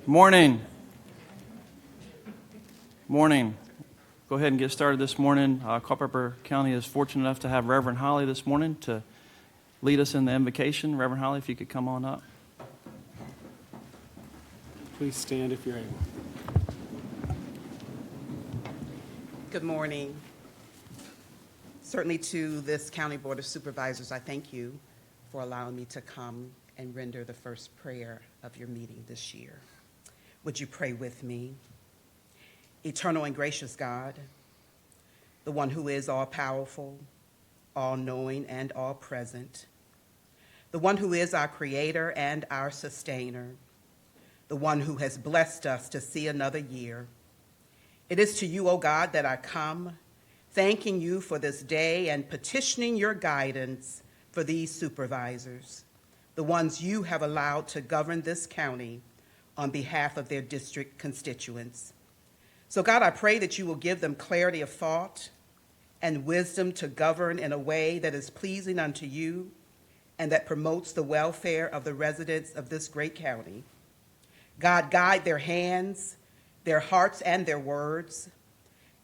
Morning. Morning. Go ahead and get started this morning. Culpeper County is fortunate enough to have Reverend Holly this morning to lead us in the invocation. Reverend Holly, if you could come on up. Please stand if you're able. Good morning. Certainly to this County Board of Supervisors, I thank you for allowing me to come and render the first prayer of your meeting this year. Would you pray with me? Eternal and gracious God, the one who is all-powerful, all-knowing, and all-present, the one who is our creator and our sustainer, the one who has blessed us to see another year. It is to you, O God, that I come, thanking you for this day and petitioning your guidance for these supervisors, the ones you have allowed to govern this county on behalf of their district constituents. So God, I pray that you will give them clarity of thought and wisdom to govern in a way that is pleasing unto you and that promotes the welfare of the residents of this great county. God, guide their hands, their hearts, and their words.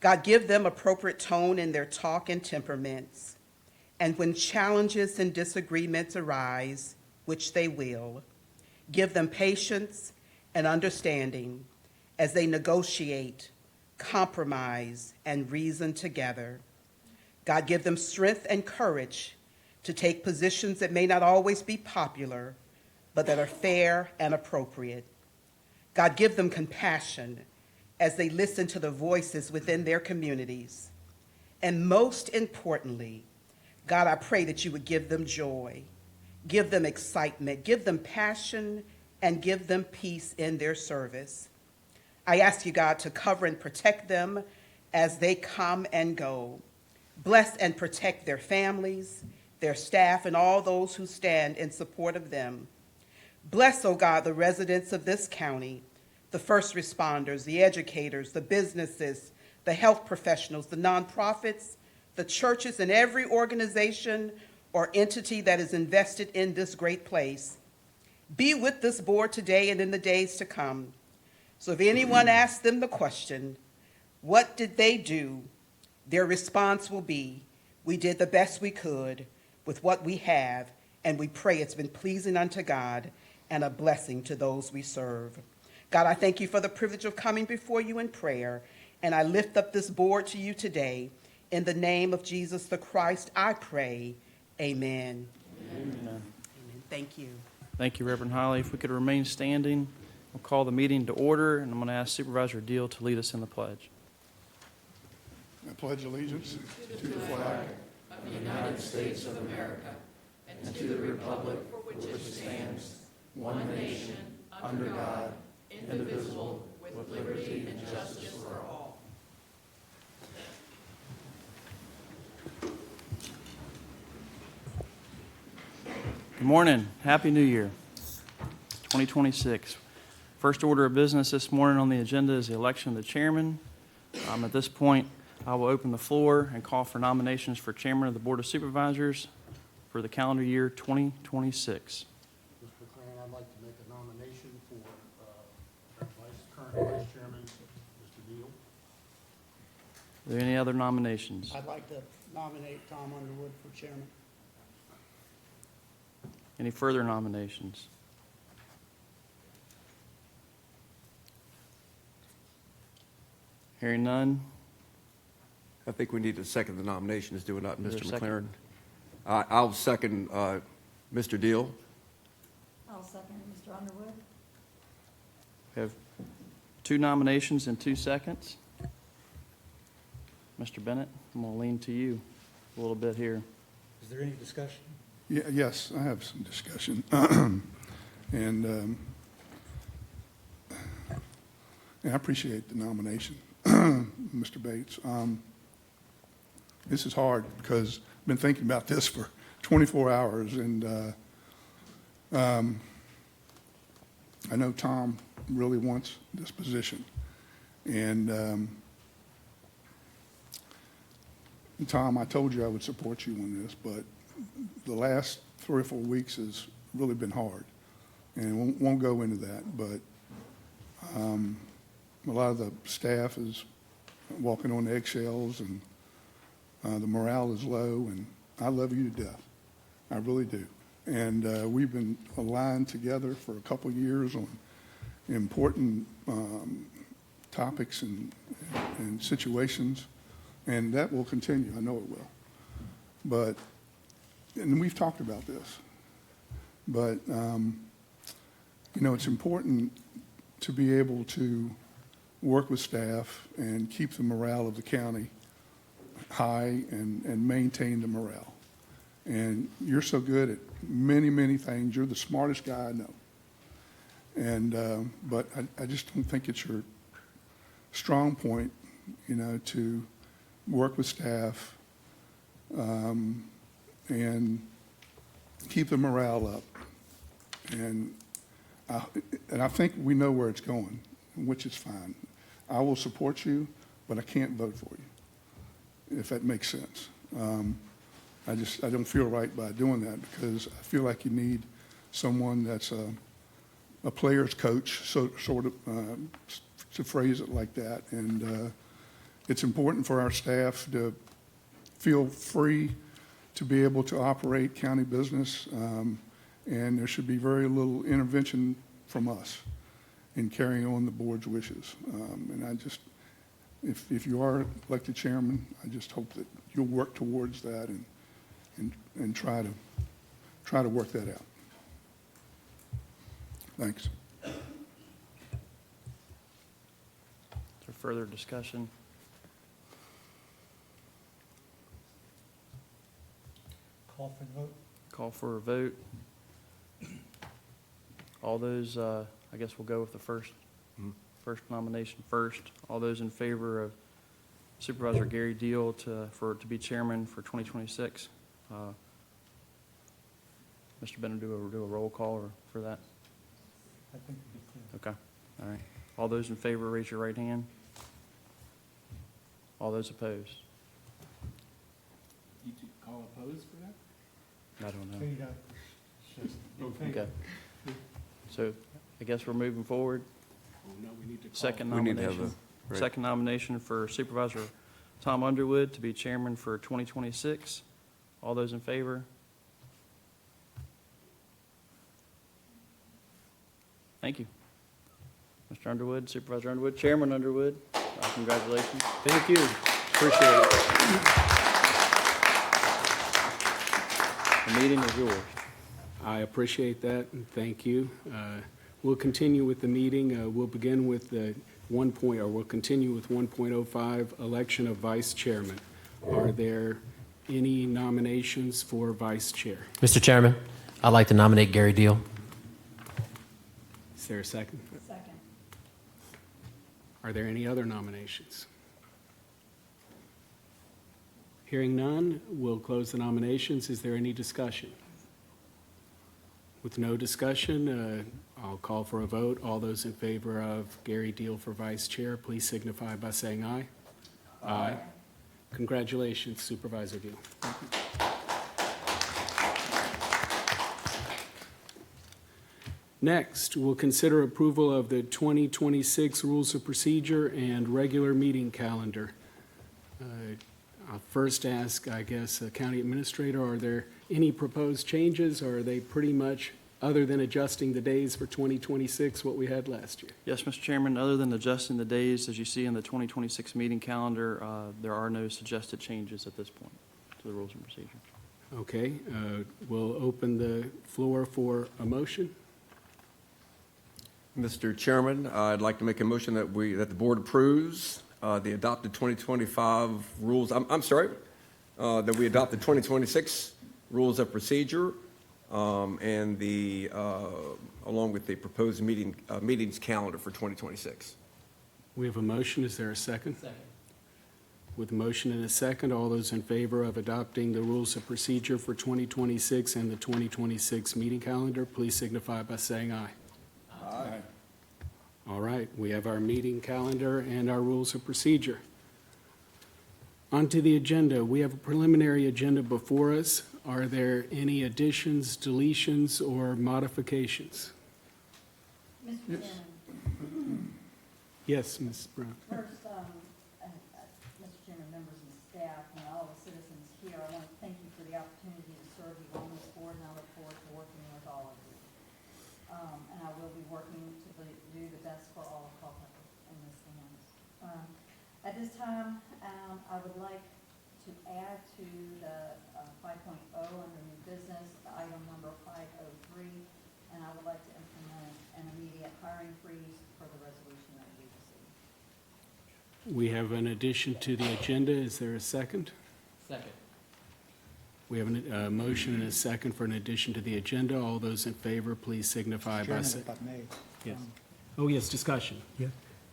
God, give them appropriate tone in their talk and temperaments. And when challenges and disagreements arise, which they will, give them patience and understanding as they negotiate, compromise, and reason together. God, give them strength and courage to take positions that may not always be popular, but that are fair and appropriate. God, give them compassion as they listen to the voices within their communities. And most importantly, God, I pray that you would give them joy, give them excitement, give them passion, and give them peace in their service. I ask you, God, to cover and protect them as they come and go. Bless and protect their families, their staff, and all those who stand in support of them. Bless, O God, the residents of this county, the first responders, the educators, the businesses, the health professionals, the nonprofits, the churches, and every organization or entity that is invested in this great place. Be with this board today and in the days to come. So if anyone asks them the question, what did they do? Their response will be, we did the best we could with what we have, and we pray it's been pleasing unto God and a blessing to those we serve. God, I thank you for the privilege of coming before you in prayer, and I lift up this board to you today. In the name of Jesus the Christ, I pray, amen. Amen. Amen. Thank you. Thank you, Reverend Holly. If we could remain standing, we'll call the meeting to order, and I'm going to ask Supervisor Deal to lead us in the pledge. I pledge allegiance to the flag of the United States of America and to the republic for which it stands, one nation, under God, indivisible, with liberty and justice for all. Good morning. Happy New Year, 2026. First order of business this morning on the agenda is the election of the chairman. At this point, I will open the floor and call for nominations for chairman of the Board of Supervisors for the calendar year 2026. Mr. McLaren, I'd like to make a nomination for current vice chairman, Mr. Neal. Are there any other nominations? I'd like to nominate Tom Underwood for chairman. Any further nominations? Hearing none. I think we need to second the nominations, do we not, Is there Mr. a second? McLaren? I'll second Mr. Deal. I'll second Mr. Underwood. We have 2 nominations and 2 seconds. Mr. Bennett, I'm going to lean to you a little bit here. Is there any discussion? Yes, I have some discussion. And I appreciate the nomination, Mr. Bates. This is hard because I've been thinking about this for 24 hours, and I know Tom really wants this position. And Tom, I told you I would support you on this, but the last 3 or 4 weeks has really been hard, and won't go into that. But A lot of the staff is walking on eggshells, and the morale is low, and I love you to death. I really do. And we've been aligned together for a couple of years on important topics and situations, and that will continue. I know it will. And we've talked about this, but, it's important to be able to work with staff and keep the morale of the county high and maintain the morale. And you're so good at many, many things. You're the smartest guy I know. And, but I just don't think it's your strong point, to work with staff and keep the morale up. And I think we know where it's going, which is fine. I will support you, but I can't vote for you, if that makes sense. I don't feel right by doing that, because I feel like you need someone that's a player's coach, sort of, to phrase it like that. And it's important for our staff to feel free to be able to operate county business, and there should be very little intervention from us in carrying on the board's wishes. And I just, if you are elected chairman, I just hope that you'll work towards that and try to work that out. Thanks. Is there further discussion? Call for the vote. Call for a vote. All those, I guess we'll go with the first nomination first. All those in favor of Supervisor Gary Deal to be chairman for 2026. Mr. Bennett, do a roll call for that? I think it'd be clear. Okay, all right. All those in favor, raise your right hand. All those opposed? You call opposed for that? I don't know. There you go. Okay. So I guess we're moving forward. Oh, no, we need to call. Second We need to have nomination. right. Second nomination for Supervisor Tom Underwood to be chairman for 2026. All those in favor? Thank you. Mr. Underwood, Supervisor Underwood, Chairman Underwood, congratulations. Thank you. Appreciate it. The meeting is yours. I appreciate that, and thank you. We'll continue with the meeting. We'll begin with we'll continue with 1.05, election of vice chairman. Are there any nominations for vice chair? Mr. Chairman, I'd like to nominate Gary Deal. Is there a second? Second. Are there any other nominations? Hearing none, we'll close the nominations. Is there any discussion? With no discussion, I'll call for a vote. All those in favor of Gary Deal for vice chair, please signify by saying aye. Aye. Congratulations, Supervisor Deal. Next, we'll consider approval of the 2026 Rules of Procedure and regular meeting calendar. I'll first ask, I guess, County Administrator, are there any proposed changes, or are they pretty much, other than adjusting the days for 2026, what we had last year? Yes, Mr. Chairman, other than adjusting the days, as you see in the 2026 meeting calendar, there are no suggested changes at this point to the rules and procedures. Okay, we'll open the floor for a motion. Mr. Chairman, I'd like to make a motion that the board approves the adopted 2025 rules, that we adopt the 2026 rules of procedure and along with the proposed meetings calendar for 2026. We have a motion. Is there a second? Second. With a motion and a second, all those in favor of adopting the rules of procedure for 2026 and the 2026 meeting calendar, please signify by saying aye. Aye. All right, we have our meeting calendar and our rules of procedure. On to the agenda. We have a preliminary agenda before us. Are there any additions, deletions, or modifications? Mr. Chairman, Yes, Ms. Brown. First, Mr. Chairman, members and staff, and all the citizens here, I want to thank you for the opportunity to serve you on this board, and I look forward to working with all of you. And I will be working to do the best for all of Culpeper in this hands. At this time, I would like to add to the 5.0 under new business, item number 503, and I would like to implement an immediate hiring freeze for the resolution that we received. We have an addition to the agenda. Is there a second? Second. We have a motion and a second for an addition to the agenda. All those in favor, please signify by Chairman, saying. if I may. Yes. Oh, yes, discussion. Yeah.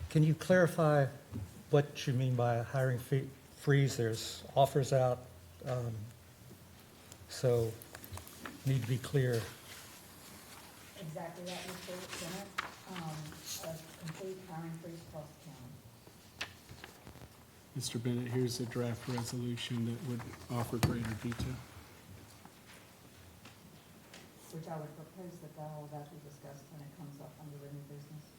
Can you clarify what you mean by a hiring freeze? There's offers out, so need to be clear. Exactly that, Mr. Bennett, a complete hiring freeze across the county. Mr. Bennett, here's a draft resolution that would offer greater detail. Which I would propose that all of that be discussed when it comes up under the new business.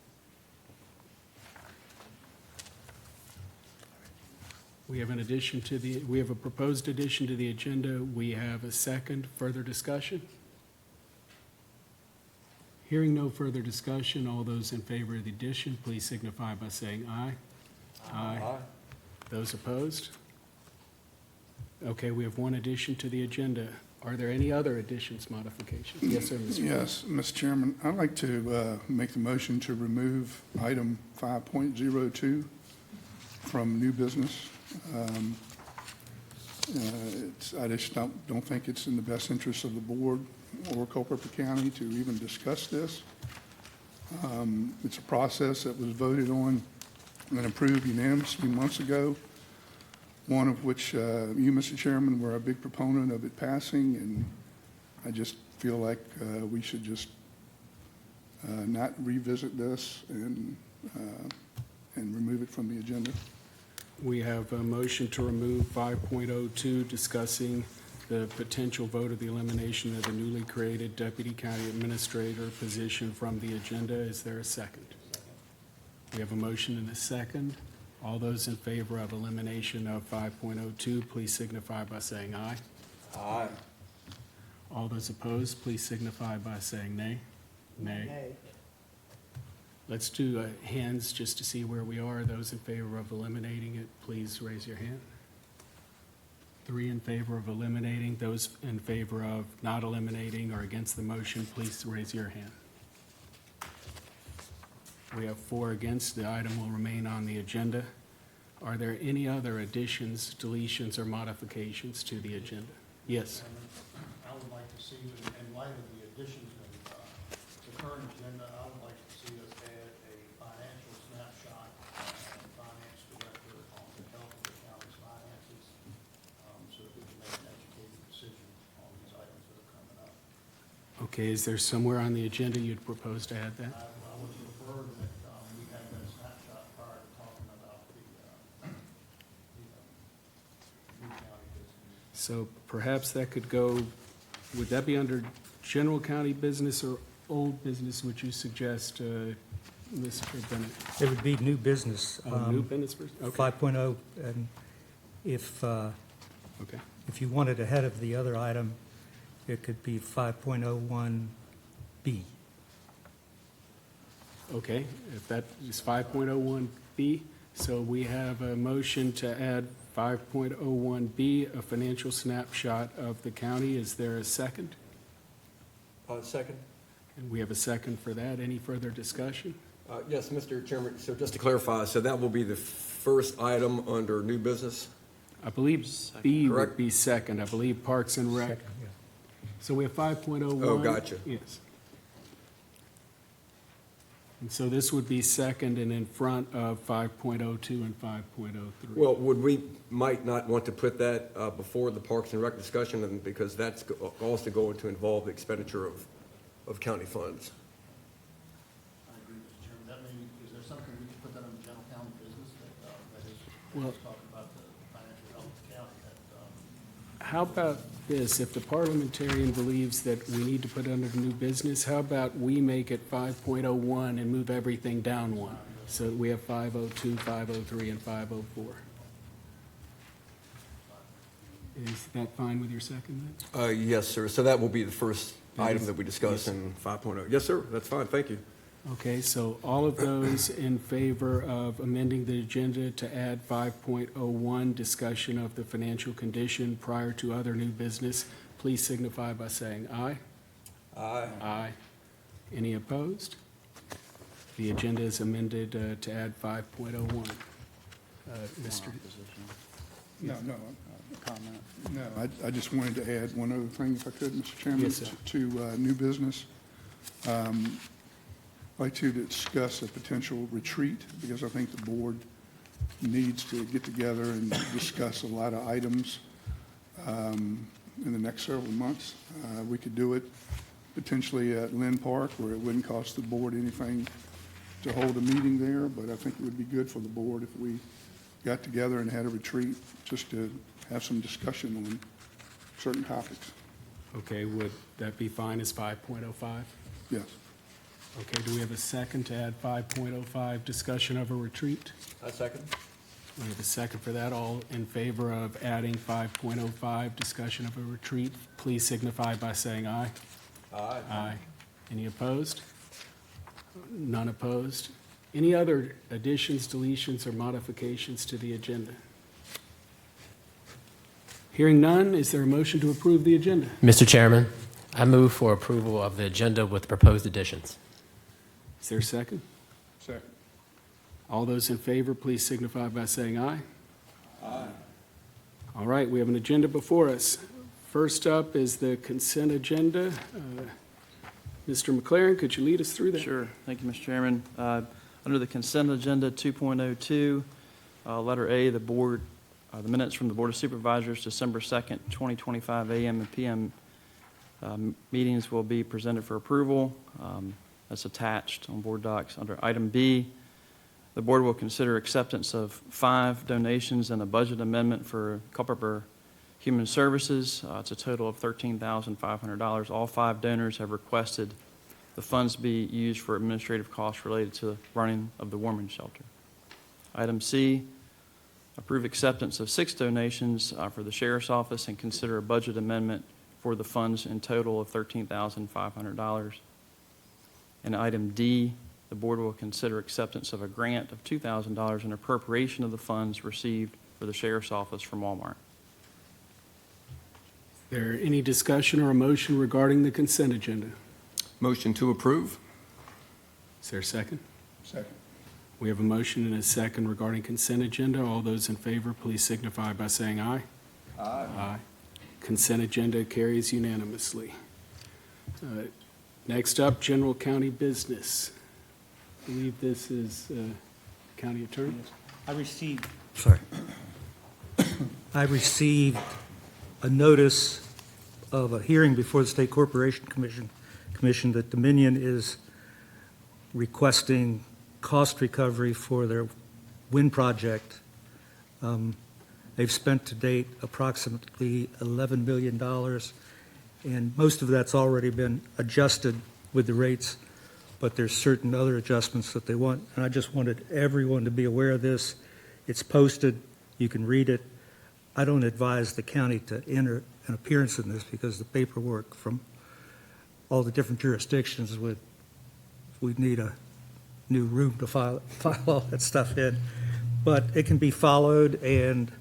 We have an addition to we have a proposed addition to the agenda. We have a second. Further discussion? Hearing no further discussion, all those in favor of the addition, please signify by saying aye. Aye. Those opposed? Okay, we have one addition to the agenda. Are there any other additions, modifications? Yes, sir, Mr. Yes, Mr. Chairman, I'd like to make the motion to remove item 5.02 from new business. I just don't think it's in the best interest of the board or Culpeper County to even discuss this. It's a process that was voted on and approved unanimously months ago, one of which you, Mr. Chairman, were a big proponent of it passing, and I just feel like we should just not revisit this and remove it from the agenda. We have a motion to remove 5.02, discussing the potential vote of the elimination of the newly created Deputy County Administrator position from the agenda. Is there a second? We have a motion and a second. All those in favor of elimination of 5.02, please signify by saying aye. Aye. All those opposed, please signify by saying nay. Nay. Nay. Let's do hands just to see where we are. Those in favor of eliminating it, please raise your hand. 3 in favor of eliminating. Those in favor of not eliminating or against the motion, please raise your hand. We have 4 against. The item will remain on the agenda. Are there any other additions, deletions, or modifications to the agenda? Yes. I would like to see, in light of the additions to the current agenda, I would like to see us add a financial snapshot and finance director on the health of the county's finances, so that we can make an educated decision on these items that are coming up. Okay, is there somewhere on the agenda you'd propose to add that? I would prefer that we have that snapshot prior to talking about the new county business. So perhaps that could go, would that be under general county business or old business, would you suggest, Mr. Bennett? It would be new business. New business first? Okay, 5.0, and if okay. you want it ahead of the other item, it could be 5.01B. Okay, if that is 5.01B, so we have a motion to add 5.01B, a financial snapshot of the county. Is there a second? Second. And we have a second for that. Any further discussion? Yes, Mr. Chairman, so just to clarify, so that will be the first item under new business? I believe B would Correct. be second. I believe Parks and Rec. Second, yeah. So we have 5.01. Oh, gotcha. Yes. And so this would be second and in front of 5.02 and 5.03. Well, might not want to put that before the Parks and Rec discussion, and because that's also going to involve the expenditure of county funds. I agree, Mr. Chairman. That may, is there something we can put that on the general county business that is, Well- let's talk about the financial health of the county that, How about this? If the parliamentarian believes that we need to put it under new business, how about we make it 5.01 and move everything down one? So we have 502, 503, and 504. Is that fine with your second then? Yes, sir. So that will be the first That item is- that we discuss yes. in 5.0. Yes, sir. That's fine. Thank you. Okay, so all of those in favor of amending the agenda to add 5.01, discussion of the financial condition prior to other new business, please signify by saying aye. Aye. Aye. Any opposed? The agenda is amended to add 5.01. Mr. No, I just wanted to add one other thing, if I could, Mr. Chairman. Yes, sir. To new business. I'd like to discuss a potential retreat, because I think the board needs to get together and discuss a lot of items in the next several months. We could do it potentially at Lynn Park, where it wouldn't cost the board anything to hold a meeting there, but I think it would be good for the board if we got together and had a retreat, just to have some discussion on certain topics. Okay, would that be fine as 5.05? Yes. Okay, do we have a second to add 5.05, discussion of a retreat? I second. We have a second for that. All in favor of adding 5.05, discussion of a retreat, please signify by saying aye. Aye. Aye. Any opposed? None opposed. Any other additions, deletions, or modifications to the agenda? Hearing none, is there a motion to approve the agenda? Mr. Chairman, I move for approval of the agenda with proposed additions. Is there a second? Second. All those in favor, please signify by saying aye. Aye. All right, we have an agenda before us. First up is the consent agenda. Mr. McLaren, could you lead us through that? Sure. Thank you, Mr. Chairman. Under the consent agenda 2.02, letter A, the board, the minutes from the Board of Supervisors, December 2nd, 2025 a.m. and p.m. Meetings will be presented for approval. That's attached on board docs. Under item B, the board will consider acceptance of 5 donations and a budget amendment for Culpeper Human Services. It's a total of $13,500. All 5 donors have requested the funds be used for administrative costs related to the running of the warming shelter. Item C, approve acceptance of 6 donations for the Sheriff's Office and consider a budget amendment for the funds in total of $13,500. And item D, the board will consider acceptance of a grant of $2,000 and appropriation of the funds received for the Sheriff's Office from Walmart. Is there any discussion or a motion regarding the consent agenda? Motion to approve. Is there a second? Second. We have a motion and a second regarding consent agenda. All those in favor, please signify by saying aye. Aye. Aye. Consent agenda carries unanimously. Next up, general county business. I believe this is county attorney. I received a notice of a hearing before the State Corporation Commission that Dominion is requesting cost recovery for their wind project. They've spent to date approximately $11 million, and most of that's already been adjusted with the rates, but there's certain other adjustments that they want, and I just wanted everyone to be aware of this. It's posted, you can read it. I don't advise the county to enter an appearance in this because the paperwork from all the different jurisdictions we'd need a new room to file all that stuff in. But it can be followed, and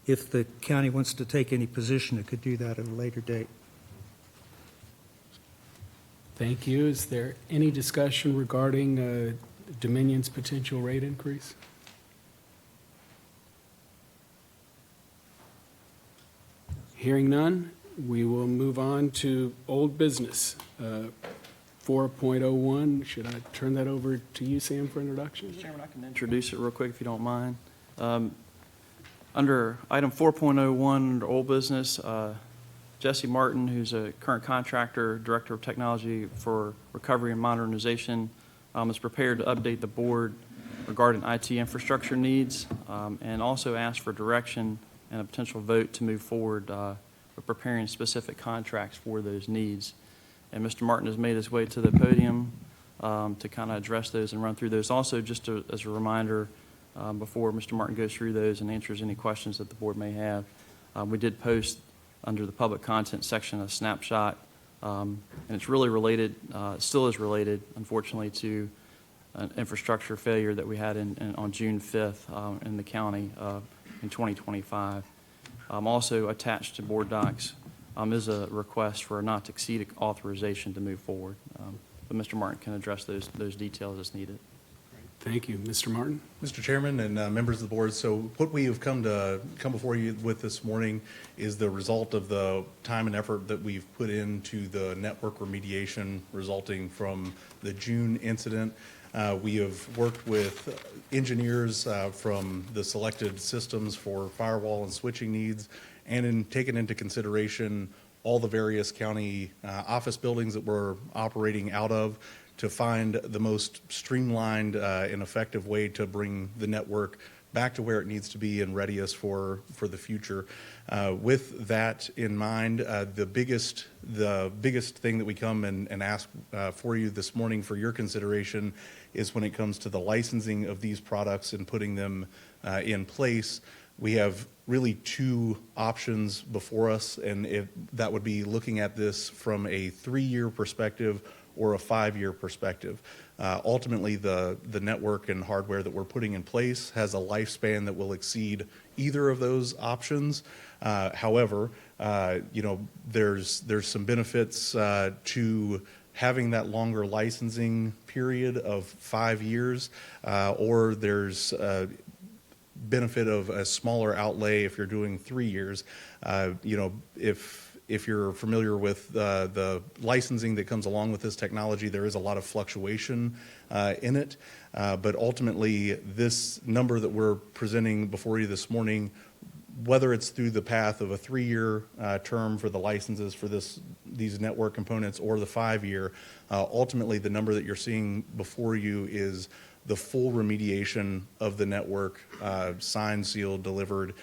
if the county wants to take any position, it could do that at a later date. Thank you. Is there any discussion regarding Dominion's potential rate increase? Hearing none, we will move on to old business. 4.01, should I turn that over to you, Sam, for introduction? Mr. Chairman, I can introduce it real quick if you don't mind. Under item 4.01, under old business, Jesse Martin, who's a current contractor, Director of Technology for Recovery and Modernization, is prepared to update the board regarding IT infrastructure needs, and also ask for direction and a potential vote to move forward with preparing specific contracts for those needs. And Mr. Martin has made his way to the podium to kind of address those and run through those. Also, just as a reminder, before Mr. Martin goes through those and answers any questions that the board may have, we did post under the public content section a snapshot, and it's really related, still is related, unfortunately, to an infrastructure failure that we had on June 5th in the county in 2025. Also attached to board docs is a request for a not-to-exceed authorization to move forward. But Mr. Martin can address those details as needed. Thank you. Mr. Martin? Mr. Chairman and members of the board, so what we have come before you with this morning is the result of the time and effort that we've put into the network remediation resulting from the June incident. We have worked with engineers from the selected systems for firewall and switching needs, and taken into consideration all the various county office buildings that we're operating out of to find the most streamlined and effective way to bring the network back to where it needs to be and ready us for the future. With that in mind, the biggest thing that we come and ask for you this morning for your consideration is when it comes to the licensing of these products and putting them in place. We have really two options before us, and that would be looking at this from a 3-year perspective or a 5-year perspective. Ultimately, the network and hardware that we're putting in place has a lifespan that will exceed either of those options. However, there's some benefits to having that longer licensing period of 5 years, or there's benefit of a smaller outlay if you're doing 3 years. If you're familiar with the licensing that comes along with this technology, there is a lot of fluctuation in it. But ultimately, this number that we're presenting before you this morning, whether it's through the path of a 3-year term for the licenses for these network components or the 5-year, ultimately the number that you're seeing before you is the full remediation of the network, signed, sealed, delivered,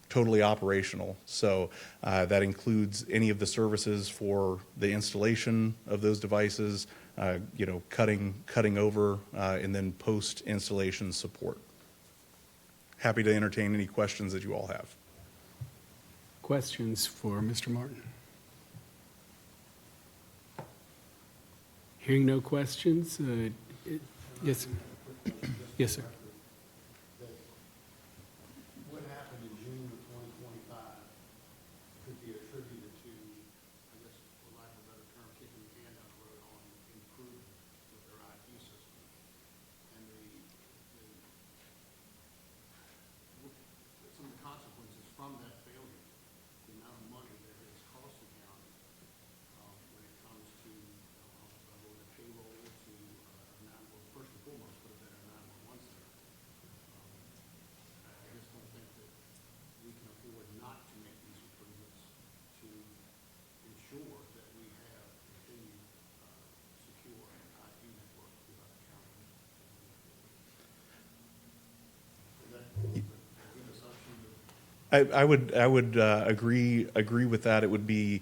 totally operational. So that includes any of the services for the installation of those devices, cutting over, and then post-installation support. Happy to entertain any questions that you all have. Questions for Mr. Martin? Hearing no questions, yes, sir. Yes, sir. What happened in June of 2025 could be attributed to, I guess, for lack of a better term, kicking the can down the road on improvement with their IT system. And some of the consequences from that failure, the amount of money that it has cost the county when it comes to the payroll to first and foremost, put a better 911 center. I just don't think that we can afford not to make these improvements to ensure that we have continued secure IT network throughout the county. Is that a good assumption? I would agree with that. It would be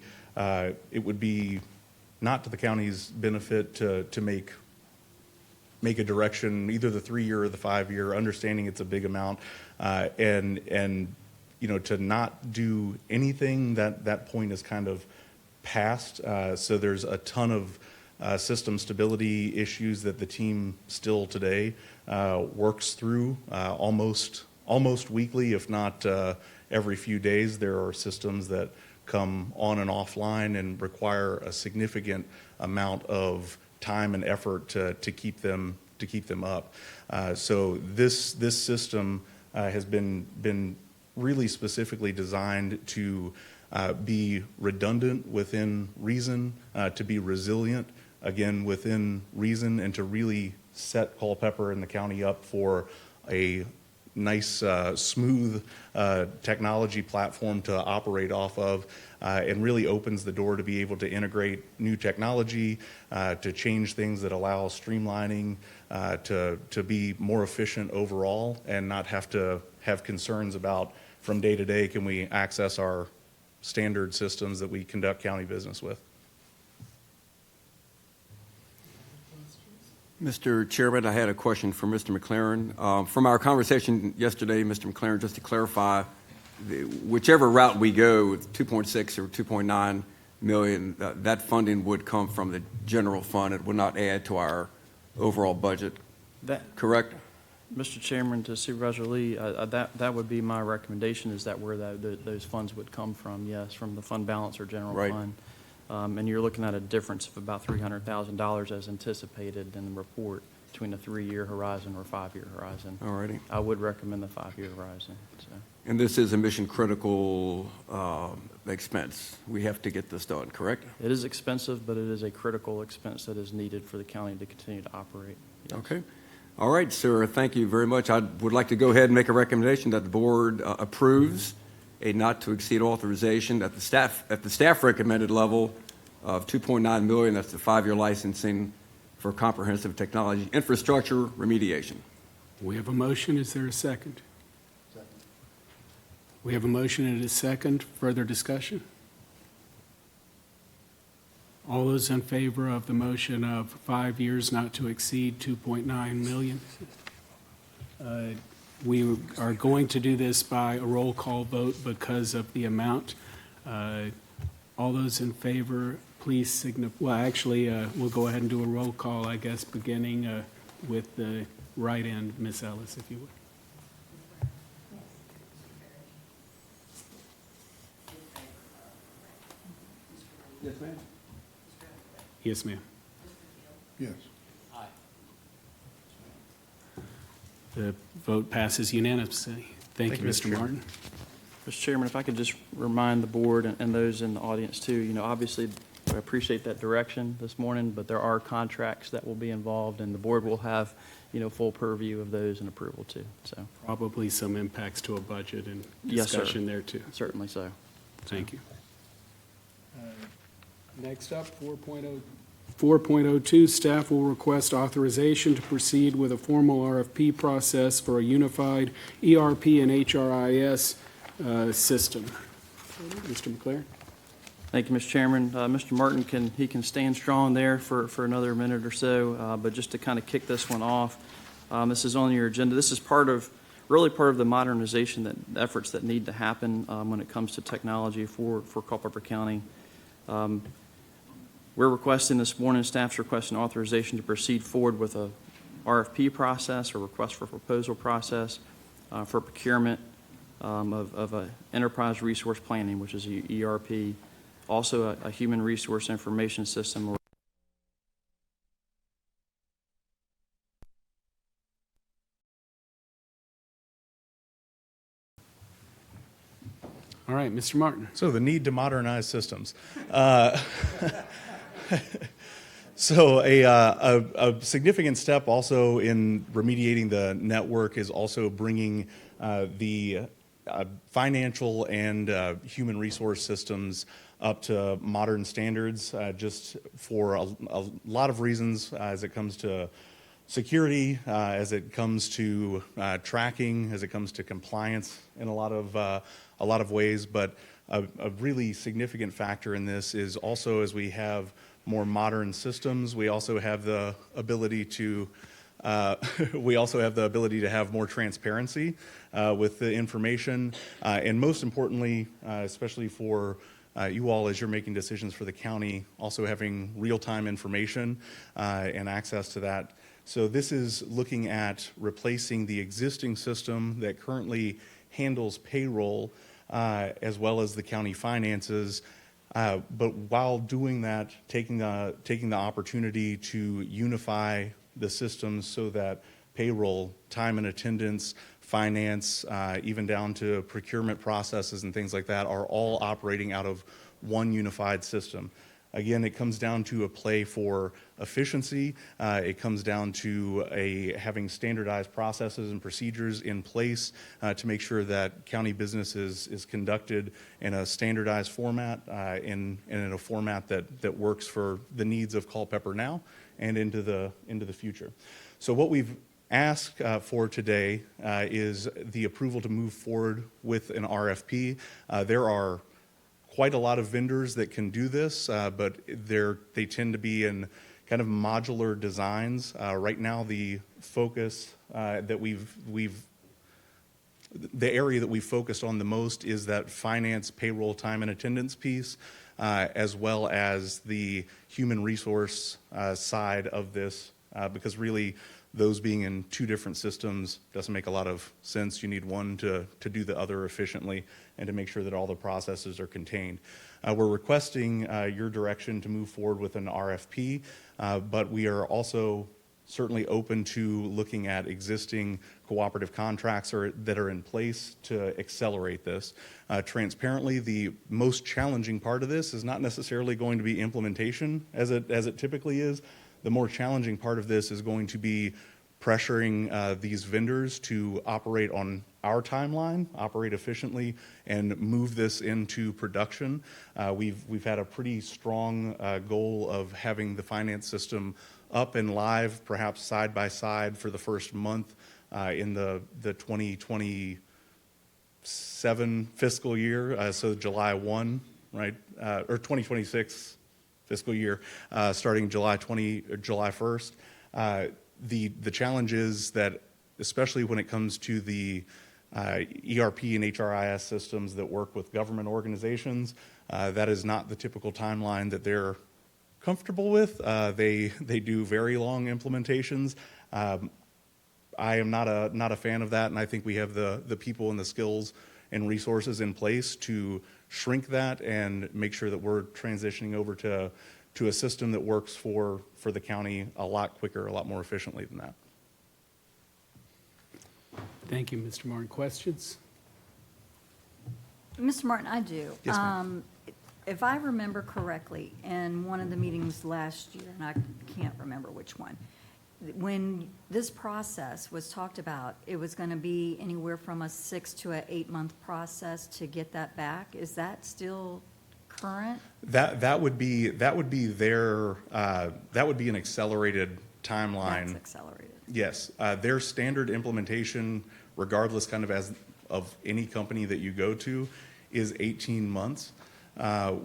not to the county's benefit to make a direction, either the 3-year or the 5-year, understanding it's a big amount, and to not do anything, that point is kind of past. So there's a ton of system stability issues that the team still today works through almost weekly, if not every few days. There are systems that come on and offline and require a significant amount of time and effort to keep them up. So this system has been really specifically designed to be redundant within reason, to be resilient again within reason, and to really set Culpeper and the county up for a nice, smooth technology platform to operate off of, and really opens the door to be able to integrate new technology, to change things that allow streamlining, to be more efficient overall, and not have to have concerns about from day to day, can we access our standard systems that we conduct county business with. Mr. Chairman, I had a question for Mr. McLaren. From our conversation yesterday, Mr. McLaren, just to clarify, whichever route we go, 2.6 or 2.9 million, that funding would come from the general fund. It would not add to our overall budget, correct? Mr. Chairman, to Supervisor Lee, that would be my recommendation, is that where those funds would come from, yes, from the fund balance or general Right. fund. And you're looking at a difference of about $300,000 as anticipated in the report between a 3-year horizon or 5-year horizon. All righty. I would recommend the 5-year horizon, so. And this is a mission-critical expense. We have to get this done, correct? It is expensive, but it is a critical expense that is needed for the county to continue to operate. Yes. Okay. All right, sir, thank you very much. I would like to go ahead and make a recommendation that the board approves a not-to-exceed authorization at the staff recommended level of $2.9 million. That's the 5-year licensing for comprehensive technology infrastructure remediation. We have a motion. Is there a second? Second. We have a motion and a second. Further discussion? All those in favor of the motion of 5 years not to exceed 2.9 million? We are going to do this by a roll call vote because of the amount. All those in favor, please signify. Well, actually, we'll go ahead and do a roll call, I guess, beginning with the right end, Ms. Ellis, if you would. Yes, ma'am. Yes, ma'am. Yes. The vote passes unanimously. Thank you, Mr. Martin. Mr. Chairman, if I could just remind the board and those in the audience too, obviously, I appreciate that direction this morning, but there are contracts that will be involved, and the board will have, full purview of those and approval too, so. Probably some impacts to a budget and Yes, sir. discussion there too. Certainly so. Thank you. Next up, 4.02, staff will request authorization to proceed with a formal RFP process for a unified ERP and HRIS system. Mr. McLaren? Thank you, Mr. Chairman. Mr. Martin can stand strong there for another minute or so, but just to kind of kick this one off, this is on your agenda. This is really part of the modernization efforts that need to happen when it comes to technology for Culpeper County. We're requesting this morning, staff's requesting authorization to proceed forward with a RFP process or request for proposal process for procurement of a enterprise resource planning, which is a ERP, also a human resource information system. All right, Mr. Martin. So the need to modernize systems. So a significant step also in remediating the network is also bringing the financial and human resource systems up to modern standards, just for a lot of reasons, as it comes to security, as it comes to tracking, as it comes to compliance in a lot of ways. But a really significant factor in this is also, as we have more modern systems, we also have the ability to have more transparency with the information, and most importantly, especially for you all as you're making decisions for the county, also having real-time information and access to that. So this is looking at replacing the existing system that currently handles payroll as well as the county finances. But while doing that, taking the opportunity to unify the systems so that payroll, time and attendance, finance, even down to procurement processes and things like that are all operating out of one unified system. Again, it comes down to a play for efficiency. It comes down to having standardized processes and procedures in place to make sure that county business is conducted in a standardized format, and in a format that works for the needs of Culpeper now and into the future. So what we've asked for today is the approval to move forward with an RFP. There are quite a lot of vendors that can do this, but they tend to be in kind of modular designs. Right now, the focus that the area that we've focused on the most is that finance, payroll, time, and attendance piece, as well as the human resource side of this, because really those being in two different systems doesn't make a lot of sense. You need one to do the other efficiently and to make sure that all the processes are contained. We're requesting your direction to move forward with an RFP, but we are also certainly open to looking at existing cooperative contracts that are in place to accelerate this. Transparently, the most challenging part of this is not necessarily going to be implementation as it typically is. The more challenging part of this is going to be pressuring these vendors to operate on our timeline, operate efficiently, and move this into production. We've had a pretty strong goal of having the finance system up and live, perhaps side by side for the first month in the 2027 fiscal year, so July 1, right, or 2026 fiscal year, starting July 1st. The challenge is that, especially when it comes to the ERP and HRIS systems that work with government organizations, that is not the typical timeline that they're comfortable with. They do very long implementations. I am not a fan of that, and I think we have the people and the skills and resources in place to shrink that and make sure that we're transitioning over to a system that works for the county a lot quicker, a lot more efficiently than that. Thank you, Mr. Martin. Questions? Mr. Martin, I do. Yes, ma'am. If I remember correctly, in one of the meetings last year, and I can't remember which one, when this process was talked about, it was going to be anywhere from a 6 to an 8-month process to get that back. Is that still current? That would be an accelerated timeline. That's accelerated. Yes, their standard implementation, regardless kind of of any company that you go to, is 18 months.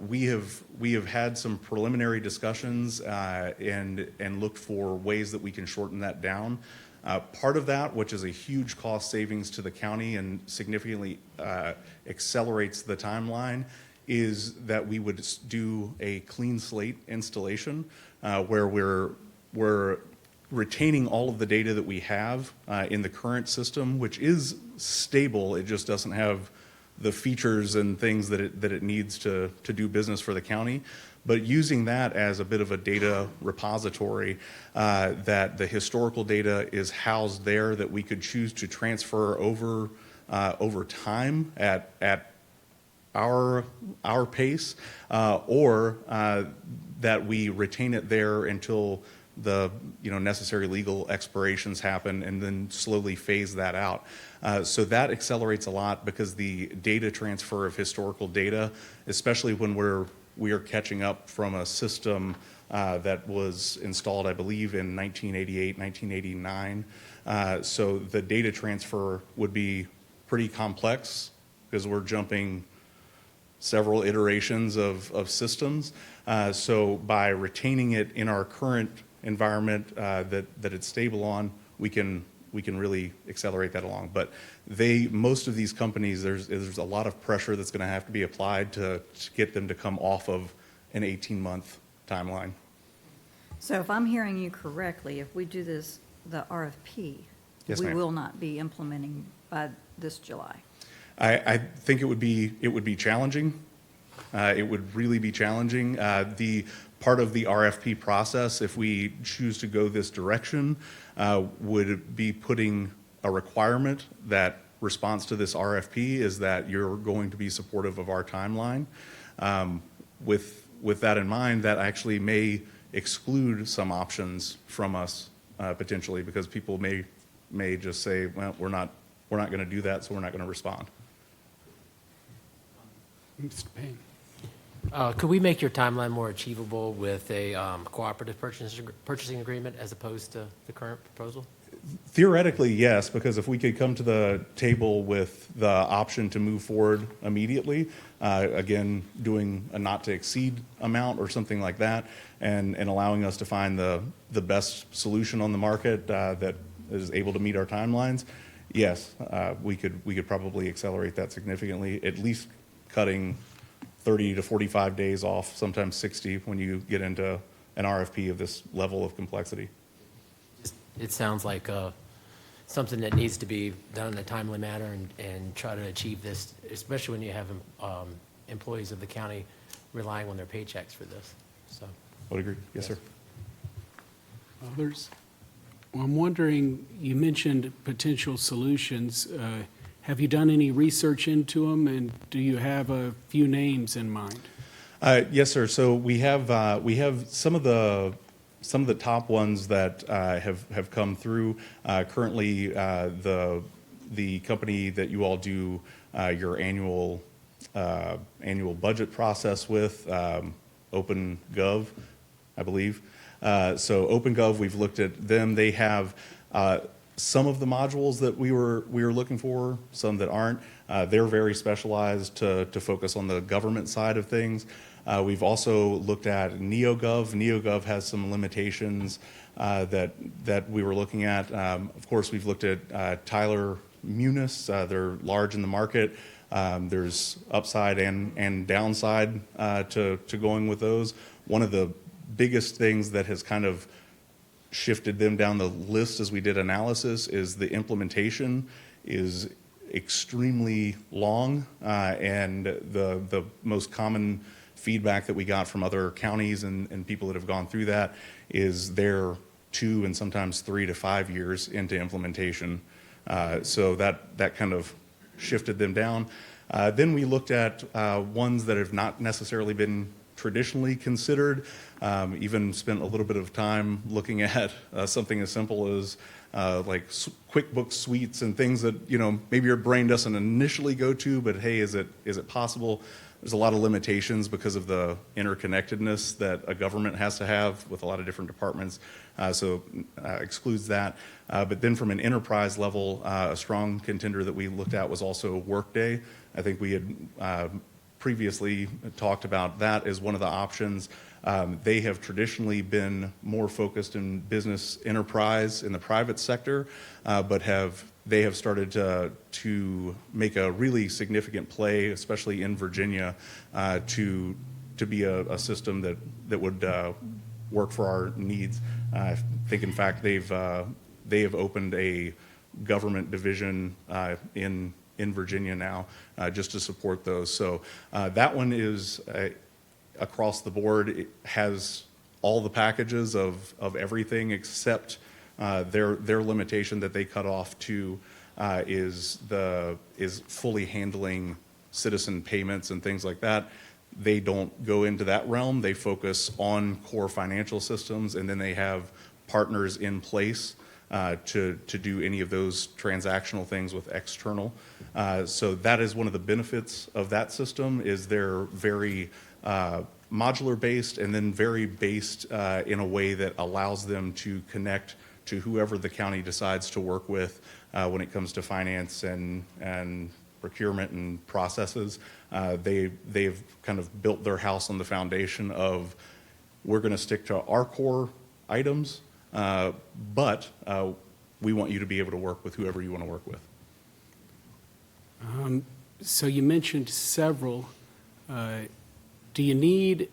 We have had some preliminary discussions and looked for ways that we can shorten that down. Part of that, which is a huge cost savings to the county and significantly accelerates the timeline, is that we would do a clean slate installation where we're retaining all of the data that we have in the current system, which is stable. It just doesn't have the features and things that it needs to do business for the county. But using that as a bit of a data repository, that the historical data is housed there, that we could choose to transfer over time at our pace, or that we retain it there until the necessary legal expirations happen and then slowly phase that out. So that accelerates a lot because the data transfer of historical data, especially when we are catching up from a system that was installed, I believe, in 1988, 1989. So the data transfer would be pretty complex because we're jumping several iterations of systems. So by retaining it in our current environment that it's stable on, we can really accelerate that along. But most of these companies, there's a lot of pressure that's going to have to be applied to get them to come off of an 18-month timeline. So if I'm hearing you correctly, if we do the RFP, Yes, we ma'am. will not be implementing by this July. I think it would be challenging. It would really be challenging. The part of the RFP process, if we choose to go this direction, would be putting a requirement that response to this RFP is that you're going to be supportive of our timeline. With that in mind, that actually may exclude some options from us potentially, because people may just say, well, we're not going to do that, so we're not going to respond. Mr. Payne. Could we make your timeline more achievable with a cooperative purchasing agreement as opposed to the current proposal? Theoretically, yes, because if we could come to the table with the option to move forward immediately, again, doing a not to exceed amount or something like that, and allowing us to find the best solution on the market that is able to meet our timelines, yes, we could probably accelerate that significantly, at least cutting 30 to 45 days off, sometimes 60 when you get into an RFP of this level of complexity. It sounds like something that needs to be done in a timely manner and try to achieve this, especially when you have employees of the county relying on their paychecks for this. So, Would agree. Yes, sir. Others? Well, I'm wondering, you mentioned potential solutions. Have you done any research into them, and do you have a few names in mind? Yes, sir. So we have some of the top ones that have come through. Currently, the company that you all do your annual budget process with, OpenGov, I believe. So OpenGov, we've looked at them. They have some of the modules that we were looking for, some that aren't. They're very specialized to focus on the government side of things. We've also looked at NeoGov. NeoGov has some limitations that we were looking at. Of course, we've looked at Tyler Munis. They're large in the market. There's upside and downside to going with those. One of the biggest things that has kind of shifted them down the list as we did analysis is the implementation is extremely long, and the most common feedback that we got from other counties and people that have gone through that is they're 2 and sometimes 3 to 5 years into implementation. So that kind of shifted them down. Then we looked at ones that have not necessarily been traditionally considered, even spent a little bit of time looking at something as simple as like QuickBooks suites and things that, maybe your brain doesn't initially go to, but hey, is it possible? There's a lot of limitations because of the interconnectedness that a government has to have with a lot of different departments, so excludes that. But then from an enterprise level, a strong contender that we looked at was also Workday. I think we had previously talked about that as one of the options. They have traditionally been more focused in business enterprise in the private sector, but they have started to make a really significant play, especially in Virginia, to be a system that would work for our needs. I think, in fact, they have opened a government division in Virginia now, just to support those. So that one is across the board. It has all the packages of everything except their limitation that they cut off to is fully handling citizen payments and things like that. They don't go into that realm. They focus on core financial systems, and then they have partners in place to do any of those transactional things with external. So that is one of the benefits of that system, is they're very modular based, and then very based in a way that allows them to connect to whoever the county decides to work with when it comes to finance and procurement and processes. They've kind of built their house on the foundation of, we're going to stick to our core items, but we want you to be able to work with whoever you want to work with. So you mentioned several. Do you need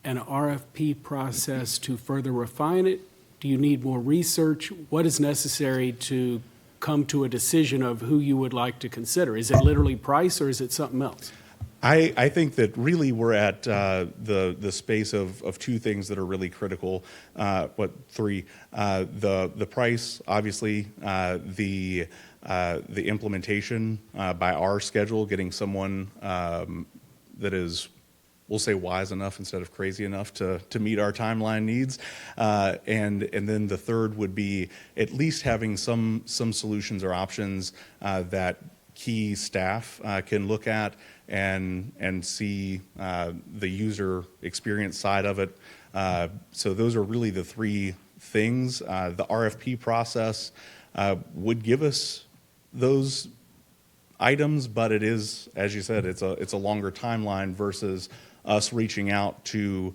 an RFP process to further refine it? Do you need more research? What is necessary to come to a decision of who you would like to consider? Is it literally price, or is it something else? I think that really we're at the space of two things that are really critical. Three. The price, obviously, the implementation by our schedule, getting someone that is, we'll say, wise enough instead of crazy enough to meet our timeline needs. And then the third would be at least having some solutions or options that key staff can look at and see the user experience side of it. So those are really the three things. The RFP process would give us those items, but it is, as you said, it's a longer timeline versus us reaching out to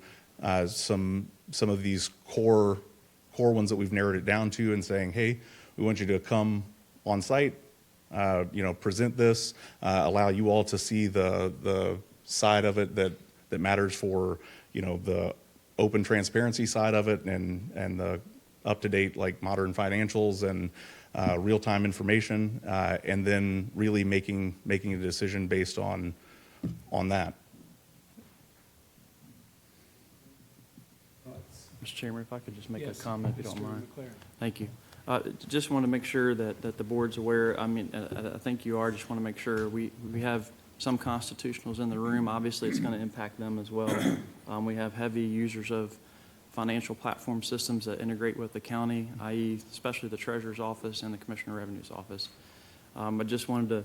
some of these core ones that we've narrowed it down to and saying, hey, we want you to come on site, present this, allow you all to see the side of it that matters for, the open transparency side of it and the up-to-date, like, modern financials and real-time information, and then really making a decision based on that. Mr. Chairman, if I could just make a Yes, comment, if you don't Mr. mind. McLaren. Thank you. Just want to make sure that the board's aware. I mean, I think you are. Just want to make sure we have some constitutionals in the room. Obviously, it's going to impact them as well. We have heavy users of financial platform systems that integrate with the county, i.e., especially the treasurer's office and the commissioner of revenue's office. I just wanted to,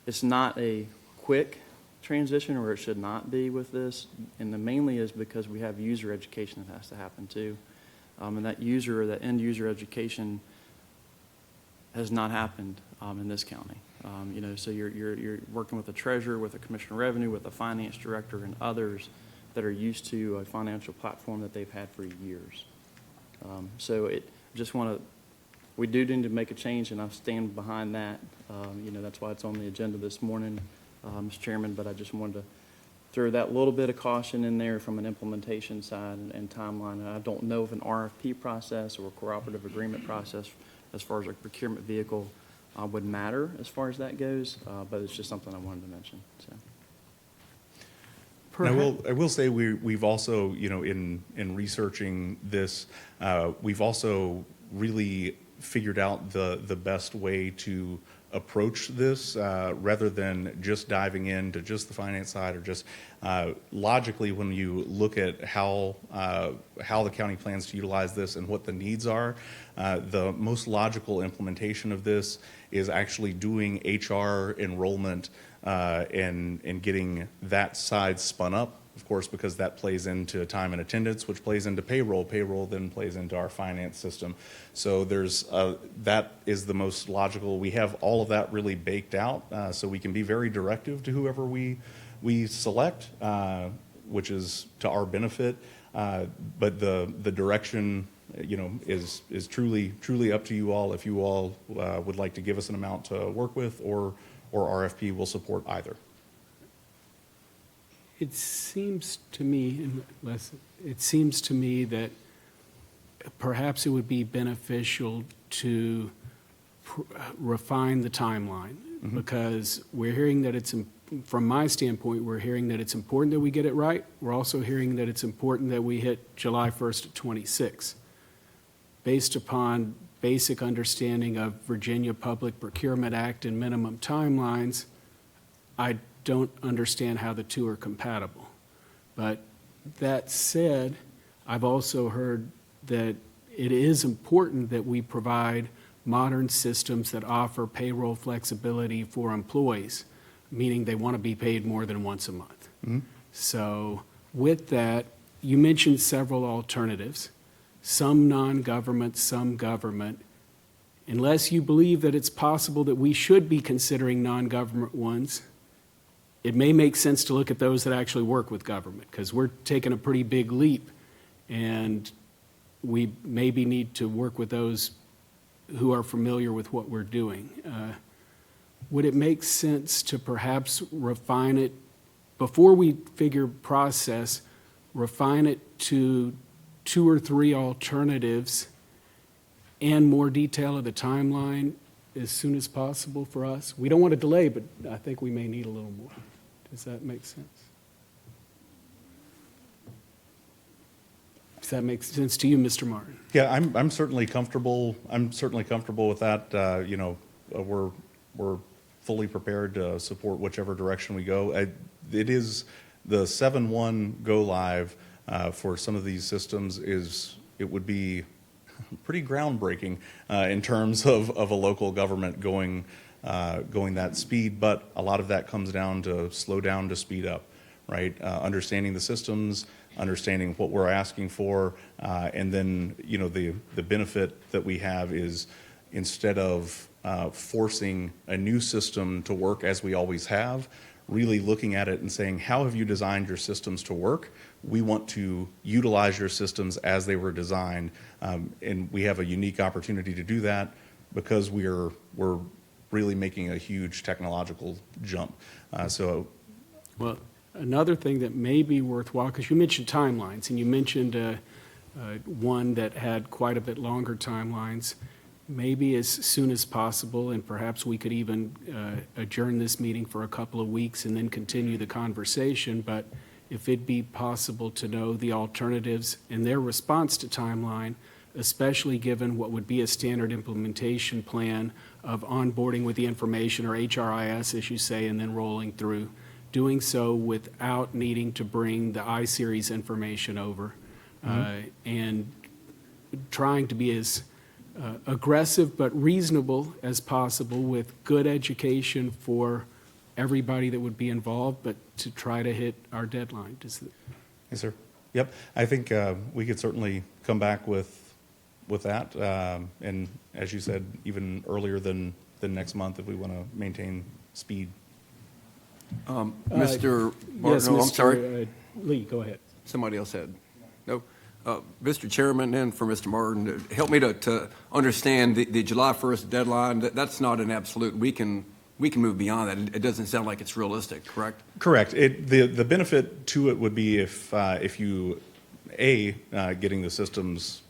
it's not a quick transition, or it should not be with this, and the mainly is because we have user education that has to happen too. And that end user education has not happened in this county. So you're working with a treasurer, with a commissioner of revenue, with a finance director, and others that are used to a financial platform that they've had for years. We do need to make a change, and I stand behind that. That's why it's on the agenda this morning, Mr. Chairman, but I just wanted to throw that little bit of caution in there from an implementation side and timeline. I don't know if an RFP process or a cooperative agreement process as far as a procurement vehicle would matter as far as that goes, but it's just something I wanted to mention. So. And I will say we've also, in researching this, we've also really figured out the best way to approach this rather than just diving into just the finance side or just logically when you look at how the county plans to utilize this and what the needs are. The most logical implementation of this is actually doing HR enrollment and getting that side spun up, of course, because that plays into time and attendance, which plays into payroll. Payroll then plays into our finance system. So that is the most logical. We have all of that really baked out, so we can be very directive to whoever we select, which is to our benefit. But the direction, is truly up to you all. If you all would like to give us an amount to work with, or RFP will support either. It seems to me that perhaps it would be beneficial to refine the timeline, because we're hearing that from my standpoint, we're hearing that it's important that we get it right. We're also hearing that it's important that we hit July 1st of 26. Based upon basic understanding of Virginia Public Procurement Act and minimum timelines, I don't understand how the two are compatible. But that said, I've also heard that it is important that we provide modern systems that offer payroll flexibility for employees, meaning they want to be paid more than once a month. So with that, you mentioned several alternatives, some non-government, some government. Unless you believe that it's possible that we should be considering non-government ones, it may make sense to look at those that actually work with government, because we're taking a pretty big leap, and we maybe need to work with those who are familiar with what we're doing. Would it make sense to perhaps refine it, before we figure process, refine it to 2 or 3 alternatives and more detail of the timeline as soon as possible for us? We don't want to delay, but I think we may need a little more. Does that make sense? Does that make sense to you, Mr. Martin? Yeah, I'm certainly comfortable. I'm certainly comfortable with that. We're fully prepared to support whichever direction we go. It is the 7/1 go live for some of these systems it would be pretty groundbreaking in terms of a local government going that speed. But a lot of that comes down to slow down to speed up, right? Understanding the systems, understanding what we're asking for. And then, you know, the benefit that we have is instead of forcing a new system to work as we always have, really looking at it and saying, how have you designed your systems to work? We want to utilize your systems as they were designed. And we have a unique opportunity to do that because we're really making a huge technological jump. Well, another thing that may be worthwhile, because you mentioned timelines, and you mentioned one that had quite a bit longer timelines, maybe as soon as possible, and perhaps we could even adjourn this meeting for a couple of weeks and then continue the conversation, but if it'd be possible to know the alternatives and their response to timeline, especially given what would be a standard implementation plan of onboarding with the information, or HRIS, as you say, and then rolling through. Doing so without needing to bring the I-Series information over, and trying to be as aggressive but reasonable as possible with good education for everybody that would be involved, but to try to hit our deadline. Yes, sir. Yep. I think we could certainly come back with that, and as you said, even earlier than next month if we want to maintain speed. Mr. Yes, Martin, I'm Mr. sorry. Lee, go ahead. Somebody else had. No. Mr. Chairman, and for Mr. Martin, help me to understand the July 1st deadline. That's not an absolute. We can move beyond that. It doesn't sound like it's realistic, correct? Correct. The benefit to it would be if you, getting the systems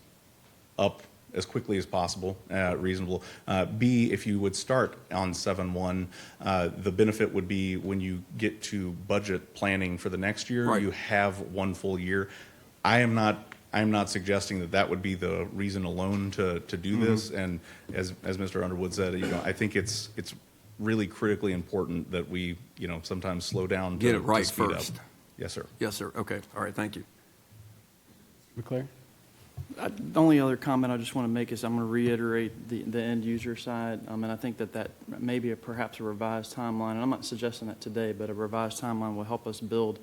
up as quickly as possible, reasonable. B, if you would start on 7/1, the benefit would be when you get to budget planning for the next year, Right. you have one full year. I am not suggesting that would be the reason alone to do this. And as Mr. Underwood said, I think it's really critically important that we, sometimes slow down. Get it right to speed first. up. Yes, sir. Yes, sir. Okay. All right. Thank you. McClare? The only other comment I just want to make is I'm going to reiterate the end user side. And I think that may be perhaps a revised timeline. And I'm not suggesting that today, but a revised timeline will help us build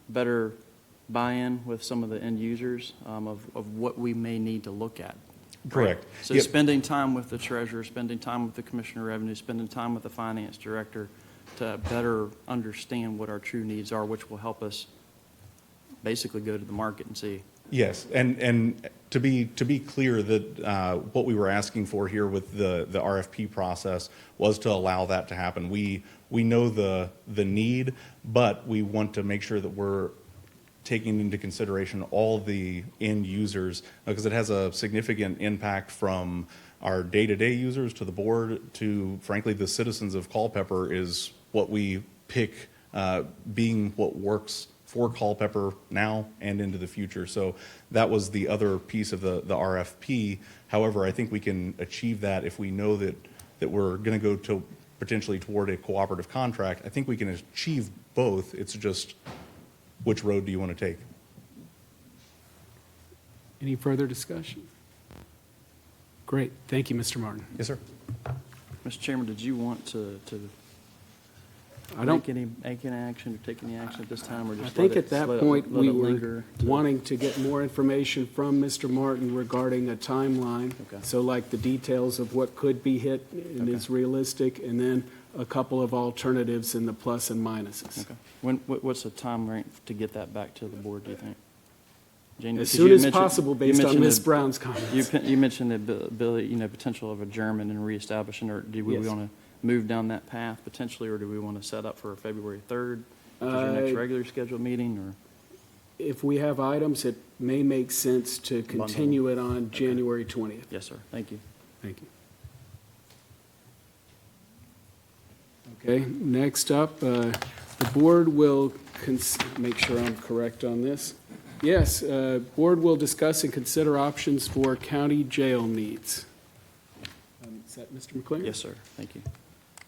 better buy-in with some of the end users of what we may need to look at. Correct. So Yep. spending time with the treasurer, spending time with the commissioner of revenue, spending time with the finance director to better understand what our true needs are, which will help us basically go to the market and see. Yes, and to be clear that what we were asking for here with the RFP process was to allow that to happen. We know the need, but we want to make sure that we're taking into consideration all the end users, because it has a significant impact from our day-to-day users to the board to, frankly, the citizens of Culpeper is what we pick being what works for Culpeper now and into the future. So that was the other piece of the RFP. However, I think we can achieve that if we know that we're going to go to potentially toward a cooperative contract. I think we can achieve both. It's just which road do you want to take? Any further discussion? Great. Thank you, Mr. Martin. Yes, sir. Mr. Chairman, did you want to I don't, make any action or take any action at this time, or just I think let at that let point, we it were linger to- wanting to get more information from Mr. Martin regarding a timeline. Okay. So like the details of what could be hit and Okay. is realistic, and then a couple of alternatives and the plus and minuses. Okay. What's the time range to get that back to the board, do you think? Jane, As 'cause soon you as mentioned- possible, you based on mentioned Ms. the- Brown's comments. You mentioned the ability, potential of adjournment and reestablishing, or do we Yes. want to move down that path potentially, or do we want to set up for February 3rd? Which is your next regular scheduled meeting, or? If we have items, it may make sense to continue it on January 20th. Yes, sir. Thank you. Thank you. Okay, next up, the board will, make sure I'm correct on this. Yes, board will discuss and consider options for county jail needs. Is that Mr. McClure? Yes, sir. Thank you.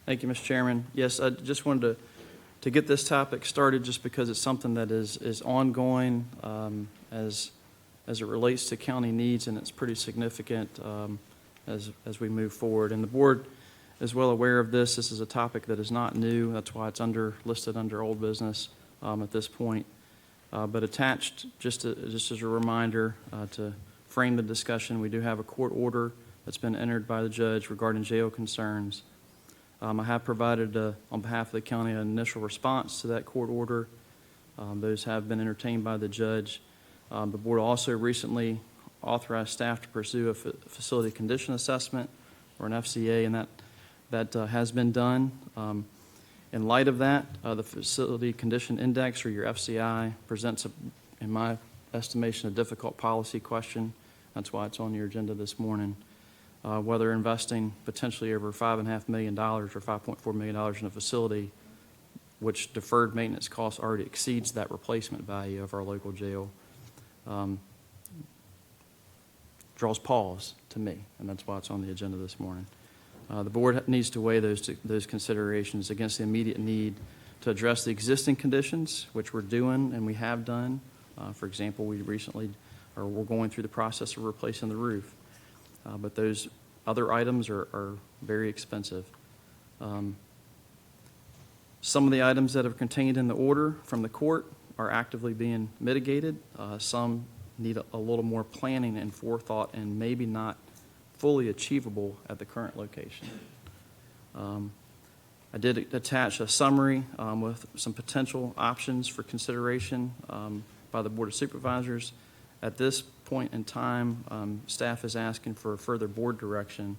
Thank you, Mr. Chairman. Yes, I just wanted to get this topic started just because it's something that is ongoing as it relates to county needs, and it's pretty significant as we move forward. And the board is well aware of this. This is a topic that is not new. That's why it's listed under old business at this point. But attached, just as a reminder, to frame the discussion, we do have a court order that's been entered by the judge regarding jail concerns. I have provided, on behalf of the county, an initial response to that court order. Those have been entertained by the judge. The board also recently authorized staff to pursue a facility condition assessment, or an FCA, and that has been done. In light of that, the Facility Condition Index, or your FCI, presents, in my estimation, a difficult policy question. That's why it's on your agenda this morning. Whether investing potentially over $5.5 million or $5.4 million in a facility, which deferred maintenance costs already exceeds that replacement value of our local jail, draws pause to me, and that's why it's on the agenda this morning. The board needs to weigh those considerations against the immediate need to address the existing conditions, which we're doing and we have done. For example, we're going through the process of replacing the roof. But those other items are very expensive. Some of the items that are contained in the order from the court are actively being mitigated. Some need a little more planning and forethought and maybe not fully achievable at the current location. I did attach a summary with some potential options for consideration by the Board of Supervisors. At this point in time, staff is asking for further board direction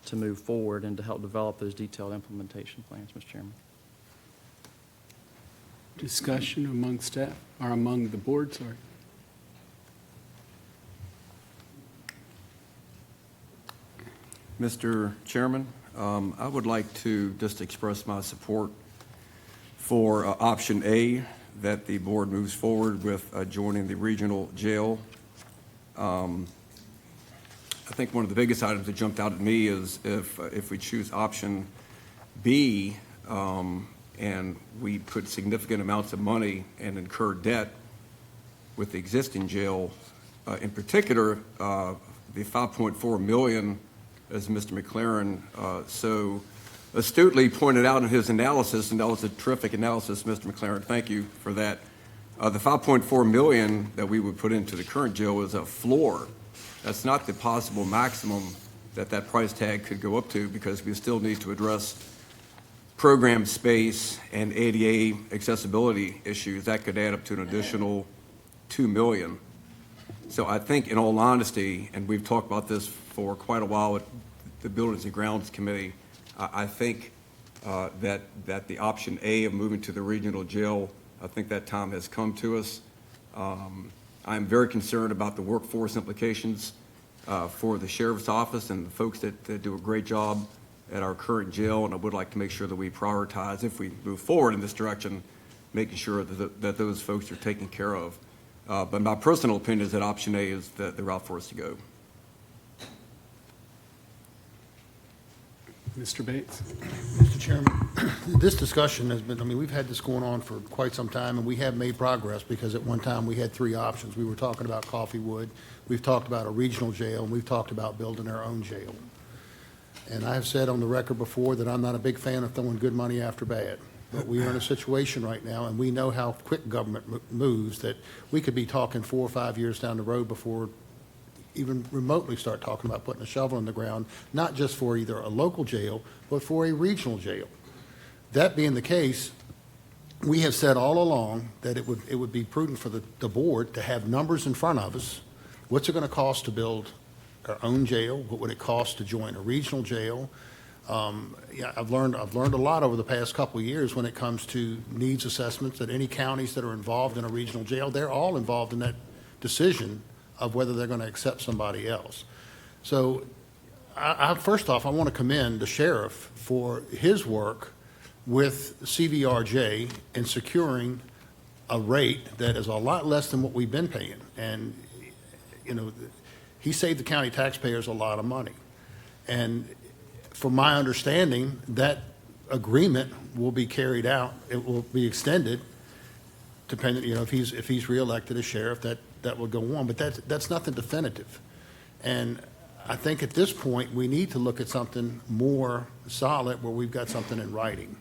to move forward and to help develop those detailed implementation plans, Mr. Chairman. Discussion among staff, or among the board, sorry. Mr. Chairman, I would like to just express my support for option A, that the board moves forward with joining the regional jail. I think one of the biggest items that jumped out at me is if we choose option B, and we put significant amounts of money and incur debt with the existing jail, in particular, the $5.4 million, as Mr. McLaren so astutely pointed out in his analysis, and that was a terrific analysis, Mr. McLaren, thank you for that. The $5.4 million that we would put into the current jail is a floor. That's not the possible maximum that price tag could go up to, because we still need to address program space and ADA accessibility issues. That could add up to an additional $2 million. So I think, in all honesty, and we've talked about this for quite a while at the Buildings and Grounds Committee, I think that the option A of moving to the regional jail, I think that time has come to us. I'm very concerned about the workforce implications for the sheriff's office and the folks that do a great job at our current jail, and I would like to make sure that we prioritize, if we move forward in this direction, making sure that those folks are taken care of. But my personal opinion is that option A is the route for us to go. Mr. Bates? Mr. Chairman, this discussion has been, we've had this going on for quite some time, and we have made progress, because at one time we had three options. We were talking about Coffeywood, we've talked about a regional jail, and we've talked about building our own jail. And I have said on the record before that I'm not a big fan of throwing good money after bad. But we are in a situation right now, and we know how quick government moves, that we could be talking 4 or 5 years down the road before even remotely start talking about putting a shovel in the ground, not just for either a local jail, but for a regional jail. That being the case, we have said all along that it would be prudent for the board to have numbers in front of us. What's it going to cost to build our own jail? What would it cost to join a regional jail? I've learned a lot over the past couple of years when it comes to needs assessments, that any counties that are involved in a regional jail, they're all involved in that decision of whether they're going to accept somebody else. So first off, I want to commend the sheriff for his work with CVRJ in securing a rate that is a lot less than what we've been paying. And, he saved the county taxpayers a lot of money. And from my understanding, that agreement will be carried out. It will be extended, depending, if he's reelected as sheriff, that will go on. But that's nothing definitive. And I think at this point, we need to look at something more solid where we've got something in writing.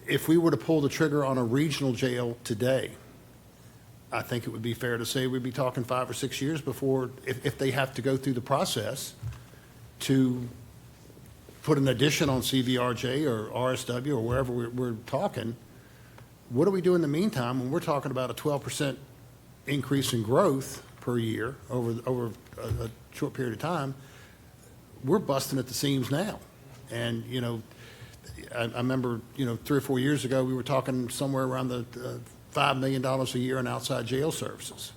if we were to pull the trigger on a regional jail today, I think it would be fair to say we'd be talking 5 or 6 years before, if they have to go through the process to put an addition on CVRJ or RSW or wherever we're talking. What do we do in the meantime when we're talking about a 12% increase in growth per year over a short period of time? We're busting at the seams now. And, you know, I remember, you know, 3 or 4 years ago, we were talking somewhere around the $5 million a year in outside jail services.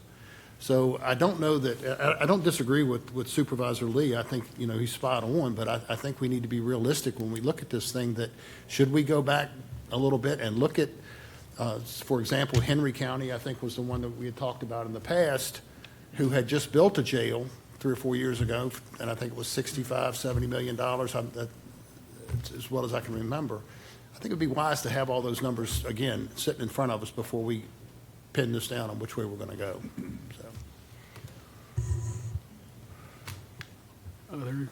So I don't know that, I don't disagree with Supervisor Lee. I think, you know, he's spot on, but I think we need to be realistic when we look at this thing, that should we go back a little bit and look at, for example, Henry County, I think was the one that we had talked about in the past, who had just built a jail 3 or 4 years ago, and I think it was $65–70 million, as well as I can remember. I think it would be wise to have all those numbers, again, sitting in front of us before we pin this down on which way we're going to go. So. Other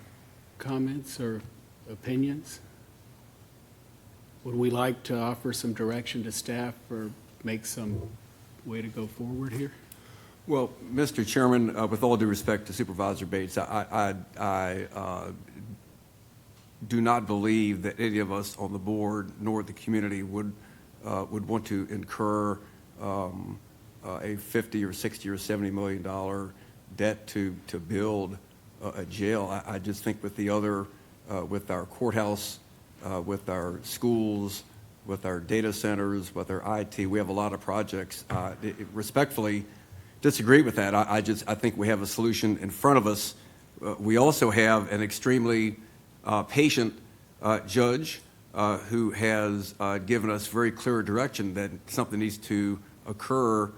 comments or opinions? Would we like to offer some direction to staff or make some way to go forward here? Well, Mr. Chairman, with all due respect to Supervisor Bates, I do not believe that any of us on the board nor the community would want to incur a 50 or 60 or $70 million debt to build a jail. I just think with the other, with our courthouse, with our schools, with our data centers, with our IT, we have a lot of projects. Respectfully disagree with that. I think we have a solution in front of us. We also have an extremely patient judge who has given us very clear direction that something needs to occur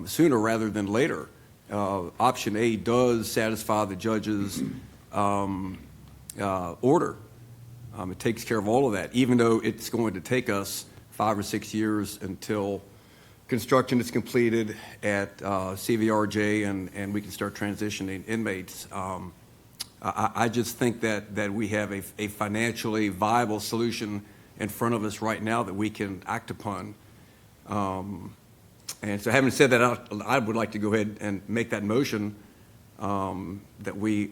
sooner rather than later. Option A does satisfy the judge's order. It takes care of all of that, even though it's going to take us 5 or 6 years until construction is completed at CVRJ and we can start transitioning inmates. I just think that we have a financially viable solution in front of us right now that we can act upon. And so having said that, I would like to go ahead and make that motion that we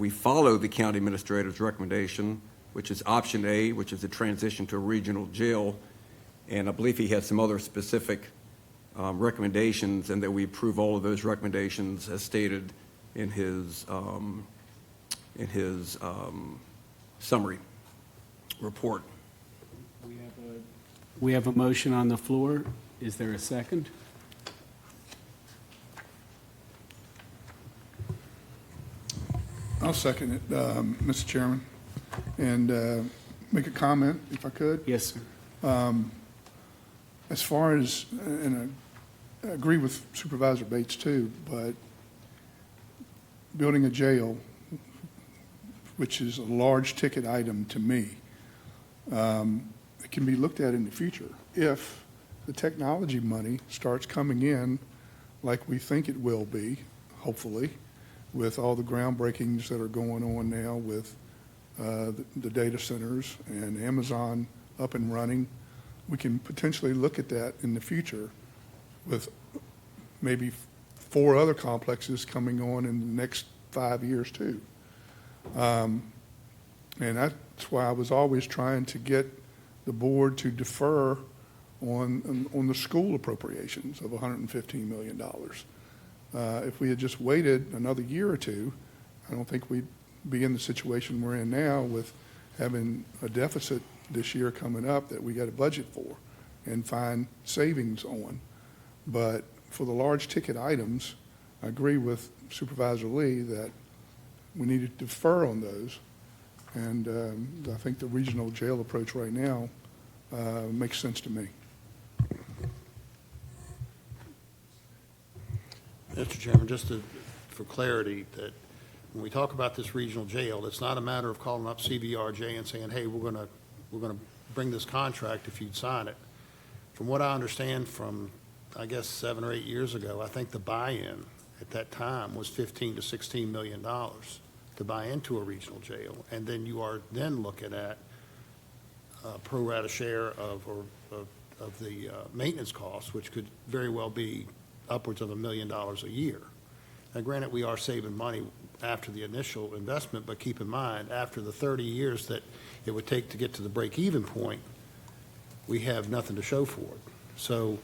follow the county administrator's recommendation, which is option A, which is a transition to a regional jail. And I believe he has some other specific recommendations, and that we approve all of those recommendations as stated in his summary report. We have a motion on the floor. Is there a second? I'll second it, Mr. Chairman, and make a comment, if I could. Yes, sir. As far as, and I agree with Supervisor Bates too, but building a jail, which is a large ticket item to me, it can be looked at in the future. If the technology money starts coming in like we think it will be, hopefully, with all the groundbreakings that are going on now with the data centers and Amazon up and running, we can potentially look at that in the future with maybe 4 other complexes coming on in the next 5 years too. And that's why I was always trying to get the board to defer on the school appropriations of $115 million. If we had just waited another year or two, I don't think we'd be in the situation we're in now with having a deficit this year coming up that we got a budget for and find savings on. But for the large ticket items, I agree with Supervisor Lee that we need to defer on those. And I think the regional jail approach right now makes sense to me. Mr. Chairman, just for clarity, that when we talk about this regional jail, it's not a matter of calling up CVRJ and saying, hey, we're going to bring this contract if you'd sign it. From what I understand from, I guess, 7 or 8 years ago, I think the buy-in at that time was $15 to $16 million to buy into a regional jail. And then you are then looking at pro rata share of the maintenance costs, which could very well be upwards of $1 million a year. Now, granted, we are saving money after the initial investment, but keep in mind, after the 30 years that it would take to get to the break-even point, we have nothing to show for it. So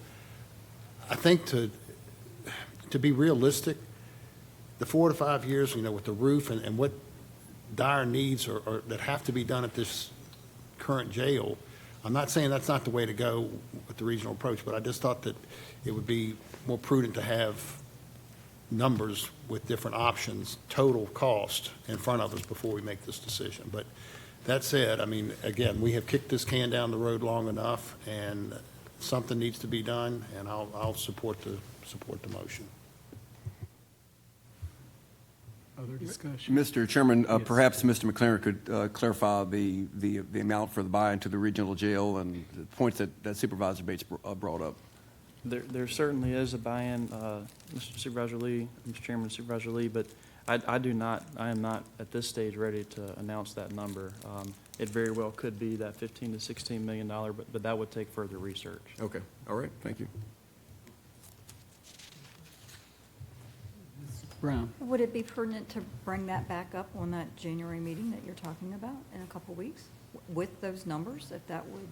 I think to be realistic, the 4 to 5 years, with the roof and what dire needs are that have to be done at this current jail, I'm not saying that's not the way to go with the regional approach, but I just thought that it would be more prudent to have numbers with different options, total cost in front of us before we make this decision. But that said, again, we have kicked this can down the road long enough, and something needs to be done, and I'll support the motion. Other discussion? Mr. Chairman, Yes. perhaps Mr. McLaren could clarify the amount for the buy-in to the regional jail and the points that Supervisor Bates brought up. There certainly is a buy-in, Mr. Supervisor Lee, Mr. Chairman, Supervisor Lee, but I am not at this stage ready to announce that number. It very well could be that $15 to $16 million, but that would take further research. Okay, all right, thank you. Brown? Would it be prudent to bring that back up on that January meeting that you're talking about in a couple weeks with those numbers, if that would,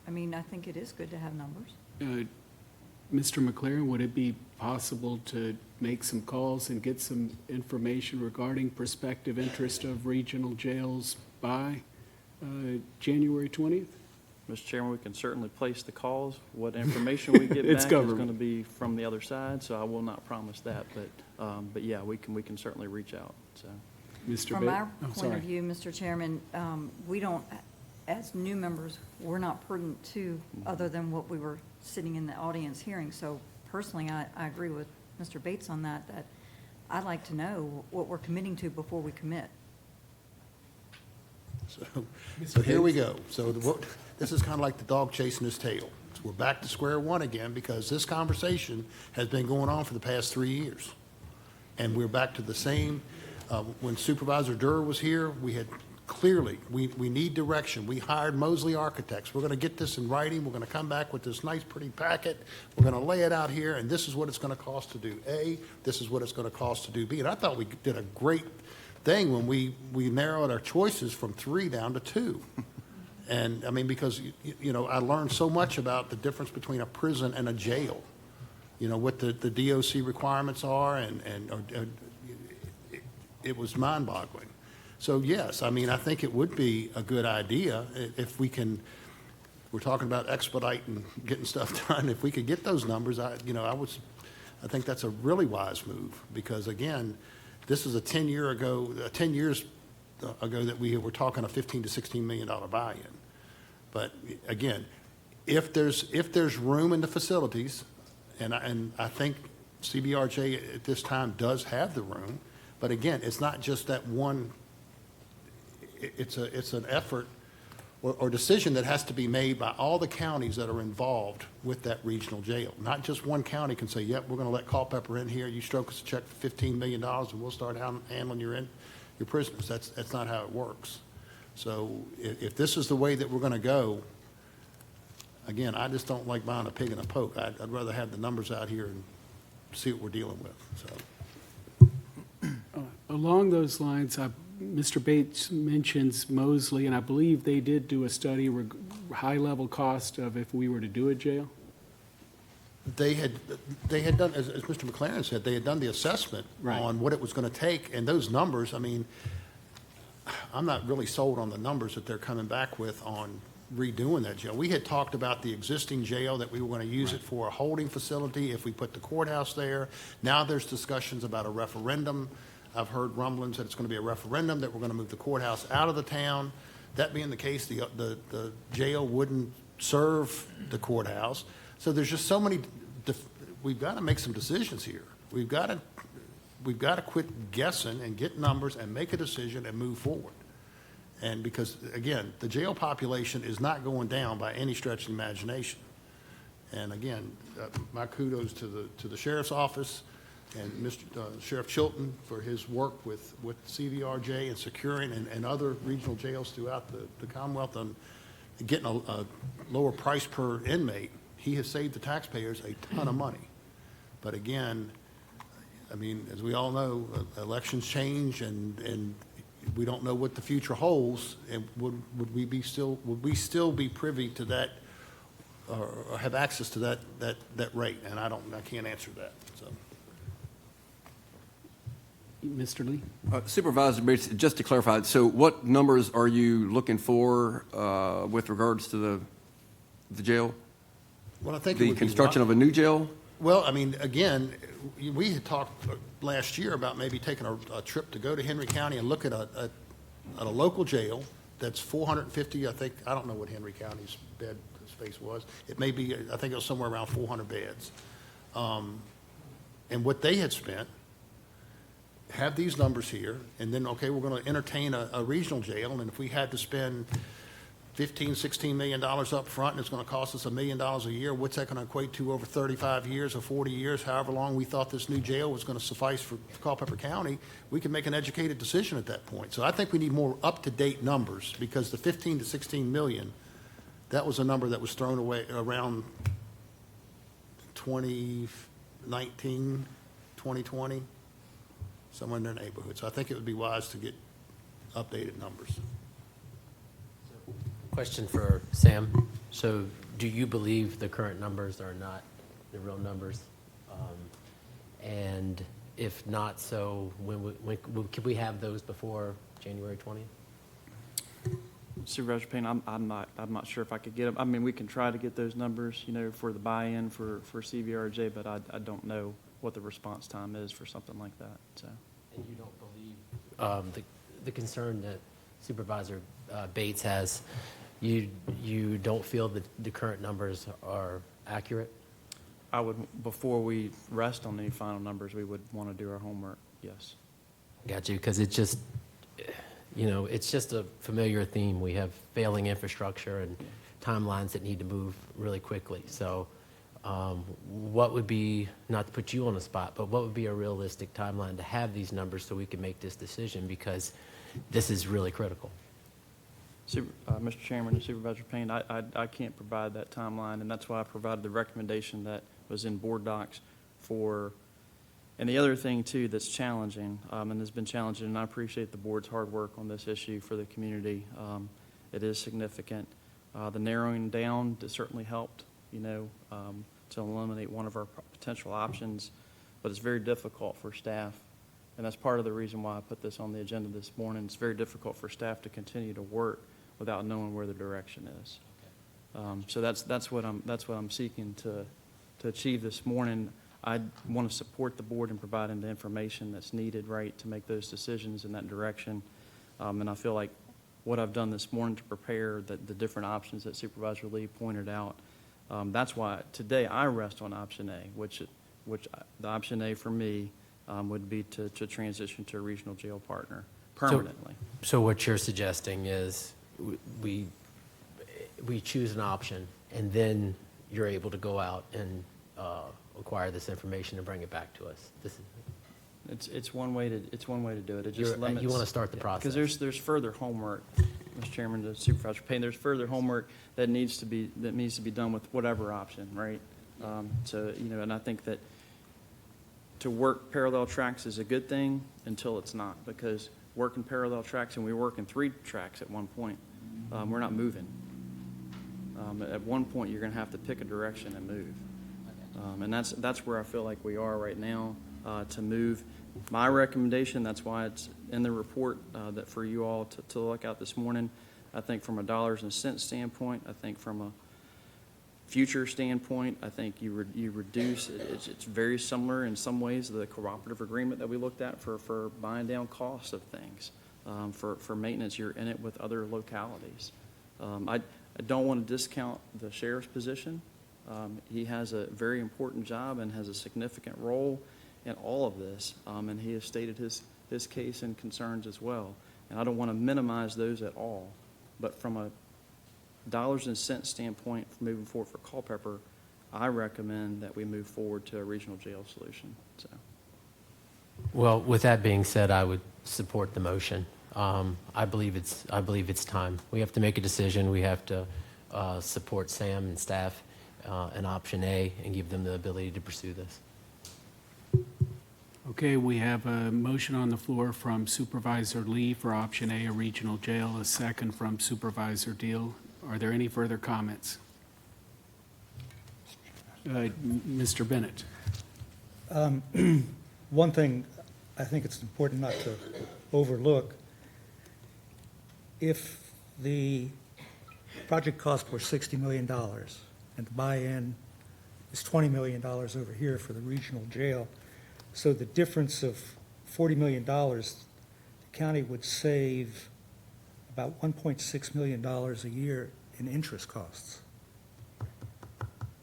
I think it is good to have numbers. Mr. McLaren, would it be possible to make some calls and get some information regarding prospective interest of regional jails by January 20th? Mr. Chairman, we can certainly place the calls. What information we get back It's is government. going to be from the other side, so I will not promise that, but yeah, we can certainly reach out, so. Mr. From Ba- our oh, point sorry. of view, Mr. Chairman, we don't, as new members, we're not prudent to, other than what we were sitting in the audience hearing. So personally, I agree with Mr. Bates on that I'd like to know what we're committing to before we commit. So here we go. So this is kind of like the dog chasing his tail. So we're back to square one again because this conversation has been going on for the past 3 years. And we're back to the same, when Supervisor Durr was here, we had clearly, we need direction. We hired Mosley Architects. We're going to get this in writing. We're going to come back with this nice, pretty packet. We're going to lay it out here, and this is what it's going to cost to do A. This is what it's going to cost to do B. And I thought we did a great thing when we narrowed our choices from 3 down to 2. And, because, I learned so much about the difference between a prison and a jail. What the DOC requirements are, and it was mind-boggling. So, yes, I think it would be a good idea if we can, we're talking about expediting getting stuff done. If we could get those numbers, I think that's a really wise move because, again, this is 10 years ago that we were talking a $15 to $16 million buy-in. But, again, if there's room in the facilities, and I think CBRJ at this time does have the room, but, again, it's not just that one. It's an effort or decision that has to be made by all the counties that are involved with that regional jail. Not just one county can say, yep, we're going to let Culpeper in here. You stroke us a check for $15 million and we'll start handling your prisoners. That's not how it works. So if this is the way that we're going to go, again, I just don't like buying a pig in a poke. I'd rather have the numbers out here and see what we're dealing with. So. Along those lines, Mr. Bates mentions Mosley, and I believe they did do a study, high-level cost of if we were to do a jail. They had done, as Mr. McLaren said, they had done the assessment Right. on what it was going to take, and those numbers, I'm not really sold on the numbers that they're coming back with on redoing that jail. We had talked about the existing jail, that we were going to use it for a holding facility if we put the courthouse there. Now there's discussions about a referendum. I've heard rumblings that it's going to be a referendum, that we're going to move the courthouse out of the town. That being the case, the jail wouldn't serve the courthouse. So there's just so many, we've got to make some decisions here. We've got to quit guessing and get numbers and make a decision and move forward. And because, again, the jail population is not going down by any stretch of the imagination. And again, my kudos to the sheriff's office and Mr. Sheriff Chilton for his work with CVRJ and securing and other regional jails throughout the Commonwealth. getting a lower price per inmate, he has saved the taxpayers a ton of money. But again, I mean, as we all know, elections change, and we don't know what the future holds. And would we still be privy to that, or have access to that rate? And I can't answer that. So, Mr. Lee? Supervisor Bates, just to clarify, so what numbers are you looking for with regards to the jail? well, I think it The would be construction of a new jail? Well, I mean, again, we had talked last year about maybe taking a trip to go to Henry County and look at a local jail that's 450, I think, I don't know what Henry County's bed space was. It may be, I think it was somewhere around 400 beds. And what they had spent, have these numbers here, and then, okay, we're going to entertain a regional jail, and if we had to spend $16 million up front, and it's going to cost us $1 million a year, what's that going to equate to over 35 years or 40 years, however long we thought this new jail was going to suffice for Culpeper County, we can make an educated decision at that point. So I think we need more up-to-date numbers, because the 15 to 16 million, that was a number that was thrown away around 2019, 2020, somewhere in their neighborhood. So I think it would be wise to get updated numbers. Question for Sam. So do you believe the current numbers are not the real numbers? And if not, so when could we have those before January 20th? Supervisor Payne, I'm not sure if I could get them. I mean, we can try to get those numbers, for the buy-in for CVRJ, but I don't know what the response time is for something like that, so. And you don't believe the concern that Supervisor Bates has, you don't feel that the current numbers are accurate? I would, before we rest on any final numbers, we would want to do our homework, yes. Got you, because it's just, it's just a familiar theme. We have failing infrastructure and timelines that need to move really quickly. So what would be, not to put you on the spot, but what would be a realistic timeline to have these numbers so we can make this decision, because this is really critical? Mr. Chairman and Supervisor Payne, I can't provide that timeline, and that's why I provided the recommendation that was in board docs for, and the other thing too that's challenging, and has been challenging, and I appreciate the board's hard work on this issue for the community. It is significant. The narrowing down certainly helped, to eliminate one of our potential options, but it's very difficult for staff, and that's part of the reason why I put this on the agenda this morning. It's very difficult for staff to continue to work without knowing where the direction is. So that's what I'm seeking to achieve this morning. I want to support the board in providing the information that's needed, right, to make those decisions in that direction. And I feel like what I've done this morning to prepare the different options that Supervisor Lee pointed out, that's why today I rest on option A, which the option A for me would be to transition to a regional jail partner permanently. So what you're suggesting is we choose an option, and then you're able to go out and acquire this information and bring it back to us. It's one way to do it. It just limits. You want to start the process. Because there's further homework, Mr. Chairman, to Supervisor Payne. There's further homework that needs to be done with whatever option, right? So and I think that to work parallel tracks is a good thing until it's not, because working parallel tracks, and we were working 3 tracks at one point, we're not moving. At one point, you're going to have to pick a direction and move. And that's where I feel like we are right now, to move. My recommendation, that's why it's in the report that for you all to look at this morning. I think from a dollars and cents standpoint, I think from a future standpoint, I think you reduce, it's very similar in some ways to the cooperative agreement that we looked at for buying down costs of things. For maintenance, you're in it with other localities. I don't want to discount the sheriff's position. He has a very important job and has a significant role in all of this, and he has stated his case and concerns as well. And I don't want to minimize those at all, but from a dollars and cents standpoint, for moving forward for Culpeper, I recommend that we move forward to a regional jail solution. So, Well, with that being said, I would support the motion. I believe it's time. We have to make a decision. We have to support Sam and staff in option A and give them the ability to pursue this. Okay, we have a motion on the floor from Supervisor Lee for option A, a regional jail, a second from Supervisor Deal. Are there any further comments? Mr. Bennett? One thing I think it's important not to overlook, if the project cost were $60 million and the buy-in is $20 million over here for the regional jail, so the difference of $40 million, the county would save about $1.6 million a year in interest costs.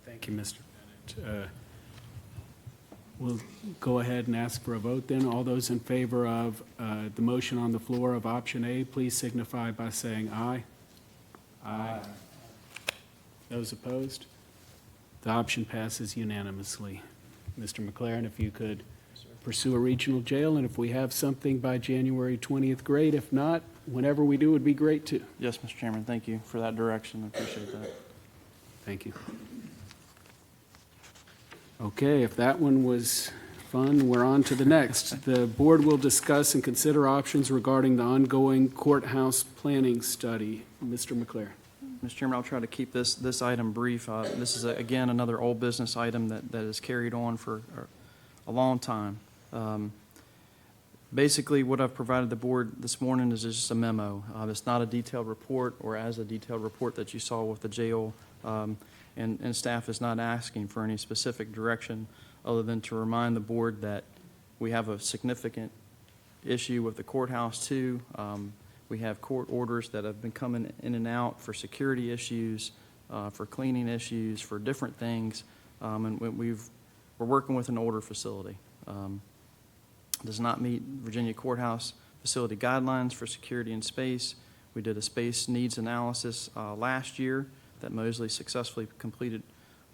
Thank you, Mr. Bennett. We'll go ahead and ask for a vote then. All those in favor of the motion on the floor of option A, please signify by saying aye. Aye. Those opposed? The option passes unanimously. Mr. McLaren, if you could pursue a regional jail, and if we have something by January 20th, great. If not, whenever we do, would be great too. Yes, Mr. Chairman, thank you for that direction. I appreciate that. Thank you. Okay, if that one was fun, we're on to the next. The board will discuss and consider options regarding the ongoing courthouse planning study. Mr. McClare. Mr. Chairman, I'll try to keep this item brief. This is, again, another old business item that is carried on for a long time. Basically, what I've provided the board this morning is just a memo. It's not a detailed report or as a detailed report that you saw with the jail, and staff is not asking for any specific direction other than to remind the board that we have a significant issue with the courthouse too. We have court orders that have been coming in and out for security issues, for cleaning issues, for different things, and we're working with an older facility. Does not meet Virginia Courthouse facility guidelines for security and space. We did a space needs analysis last year that Mosley successfully completed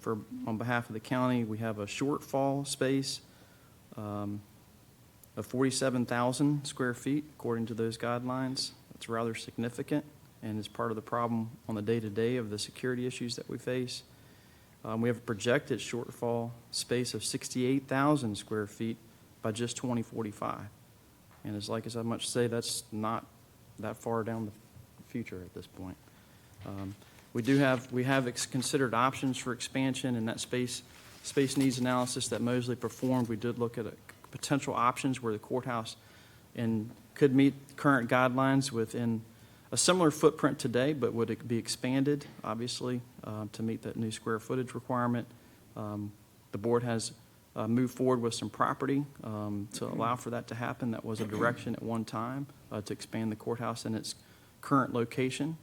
on behalf of the county. We have a shortfall space of 47,000 square feet according to those guidelines. It's rather significant and is part of the problem on the day-to-day of the security issues that we face. We have a projected shortfall space of 68,000 square feet by just 2045. And as I much say, that's not that far down the future at this point. We have considered options for expansion, and that space needs analysis that Mosley performed. We did look at potential options where the courthouse could meet current guidelines within a similar footprint today, but would it be expanded, obviously, to meet that new square footage requirement. The board has moved forward with some property to allow for that to happen. That was a direction at one time to expand the courthouse in its current location.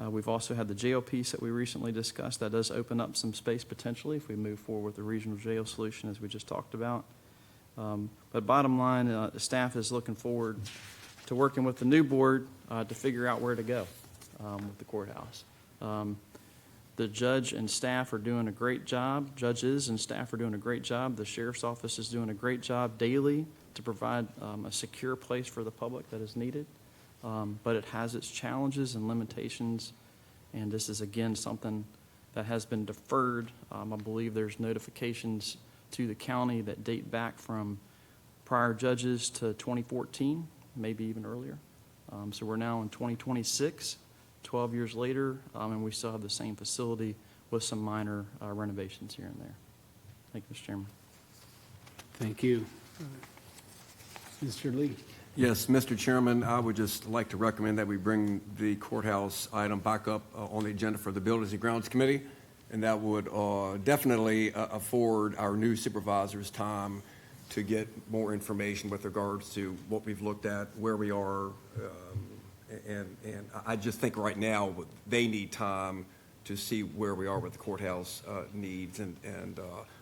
We've also had the jail piece that we recently discussed. That does open up some space potentially if we move forward with the regional jail solution as we just talked about. But bottom line, staff is looking forward to working with the new board to figure out where to go with the courthouse. The judge and staff are doing a great job. Judges and staff are doing a great job. The sheriff's office is doing a great job daily to provide a secure place for the public that is needed. But it has its challenges and limitations, and this is, again, something that has been deferred. I believe there's notifications to the county that date back from prior judges to 2014, maybe even earlier. So we're now in 2026, 12 years later, and we still have the same facility with some minor renovations here and there. Thank you, Mr. Chairman. Thank you. Mr. Lee. Yes, Mr. Chairman, I would just like to recommend that we bring the courthouse item back up on the agenda for the Buildings and Grounds Committee, and that would definitely afford our new supervisors time to get more information with regards to what we've looked at, where we are, and I just think right now they need time to see where we are with the courthouse needs and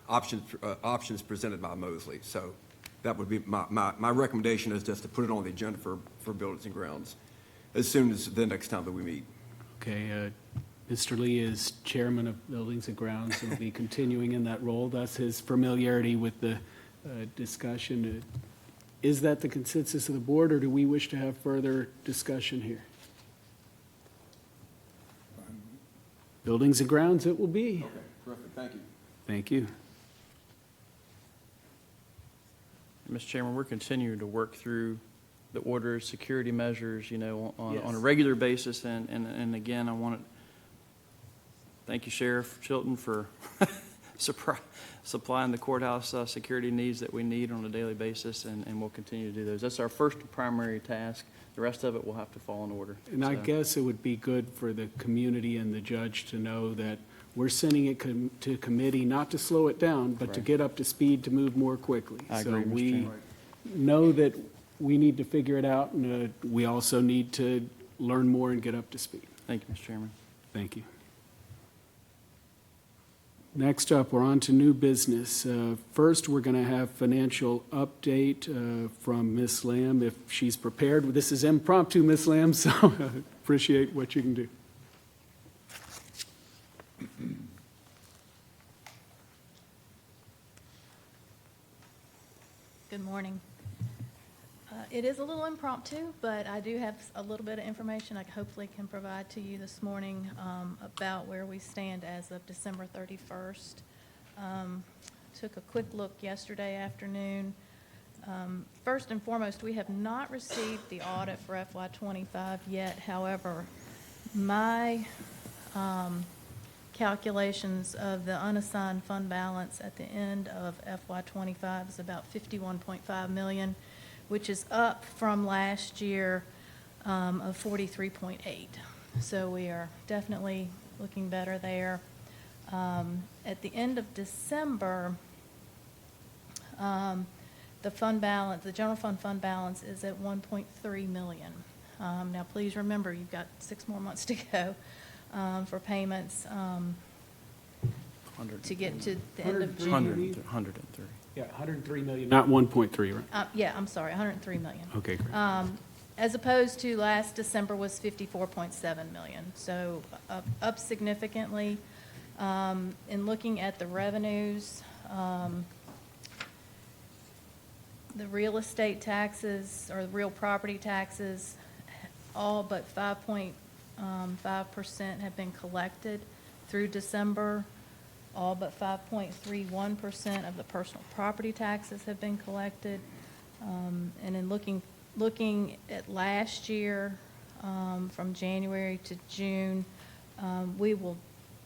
options presented by Mosley. So that would be my recommendation, is just to put it on the agenda for Buildings and Grounds as soon as the next time that we meet. Okay, Mr. Lee is chairman of Buildings and Grounds and will be continuing in that role. That's his familiarity with the discussion. Is that the consensus of the board, or do we wish to have further discussion here? Buildings and Grounds it will be. Terrific, thank you. Thank you. Mr. Chairman, we're continuing to work through the orders, security measures, on a Yes. regular basis. And again, I want to thank you, Sheriff Chilton, for supplying the courthouse security needs that we need on a daily basis, and we'll continue to do those. That's our first primary task. The rest of it will have to fall in order. And I So, guess it would be good for the community and the judge to know that we're sending it to committee, not to slow it down, but to Right. get up to speed to move more quickly. I agree, Mr. So we Chairman. know that we need to figure it out, and we also need to learn more and get up to speed. Thank you, Mr. Chairman. Thank you. Next up, we're on to new business. First, we're going to have financial update from Ms. Lamb, if she's prepared. This is impromptu, Ms. Lamb, so appreciate what you can do. Good morning. It is a little impromptu, but I do have a little bit of information I hopefully can provide to you this morning about where we stand as of December 31st. Took a quick look yesterday afternoon. First and foremost, we have not received the audit for FY25 yet. However, my calculations of the unassigned fund balance at the end of FY25 is about $51.5 million, which is up from last year of 43.8. So we are definitely looking better there. At the end of December, the fund balance, the general fund balance is at 1.3 million. Now, please remember, you've got 6 more months to go for payments to get to the end of June. 130. Yeah, 103 million, not 1.3, right? Yeah, I'm sorry, 103 million. Okay, great. As opposed to last December was 54.7 million. So up significantly. In looking at the revenues, the real estate taxes or the real property taxes, all but 5.5% have been collected through December. All but 5.31% of the personal property taxes have been collected. And in looking at last year, from January to June, we will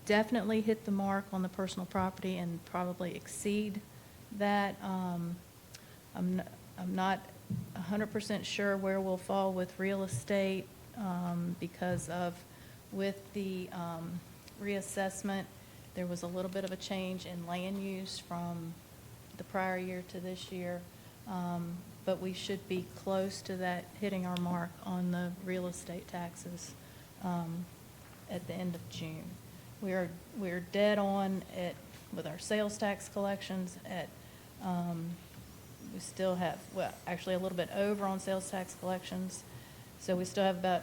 definitely hit the mark on the personal property and probably exceed that. I'm not 100% sure where we'll fall with real estate because with the reassessment, there was a little bit of a change in land use from the prior year to this year. But we should be close to that, hitting our mark on the real estate taxes at the end of June. We're dead on with our sales tax collections we still have, well, actually a little bit over on sales tax collections. So we still have about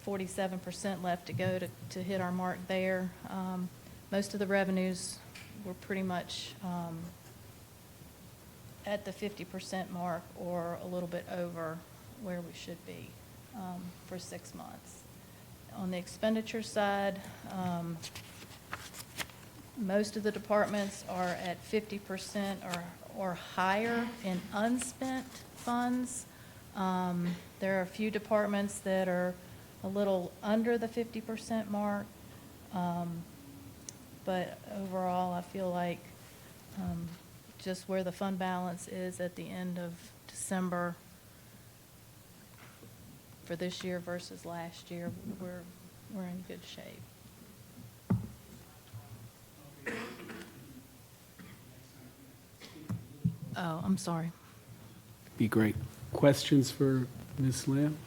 47% left to go to hit our mark there. Most of the revenues were pretty much at the 50% mark or a little bit over where we should be for 6 months. On the expenditure side, most of the departments are at 50% or higher in unspent funds. There are a few departments that are a little under the 50% mark. But overall, I feel like just where the fund balance is at the end of December for this year versus last year, we're in good shape. Oh, I'm sorry. Be great. Questions for Ms. Lamb?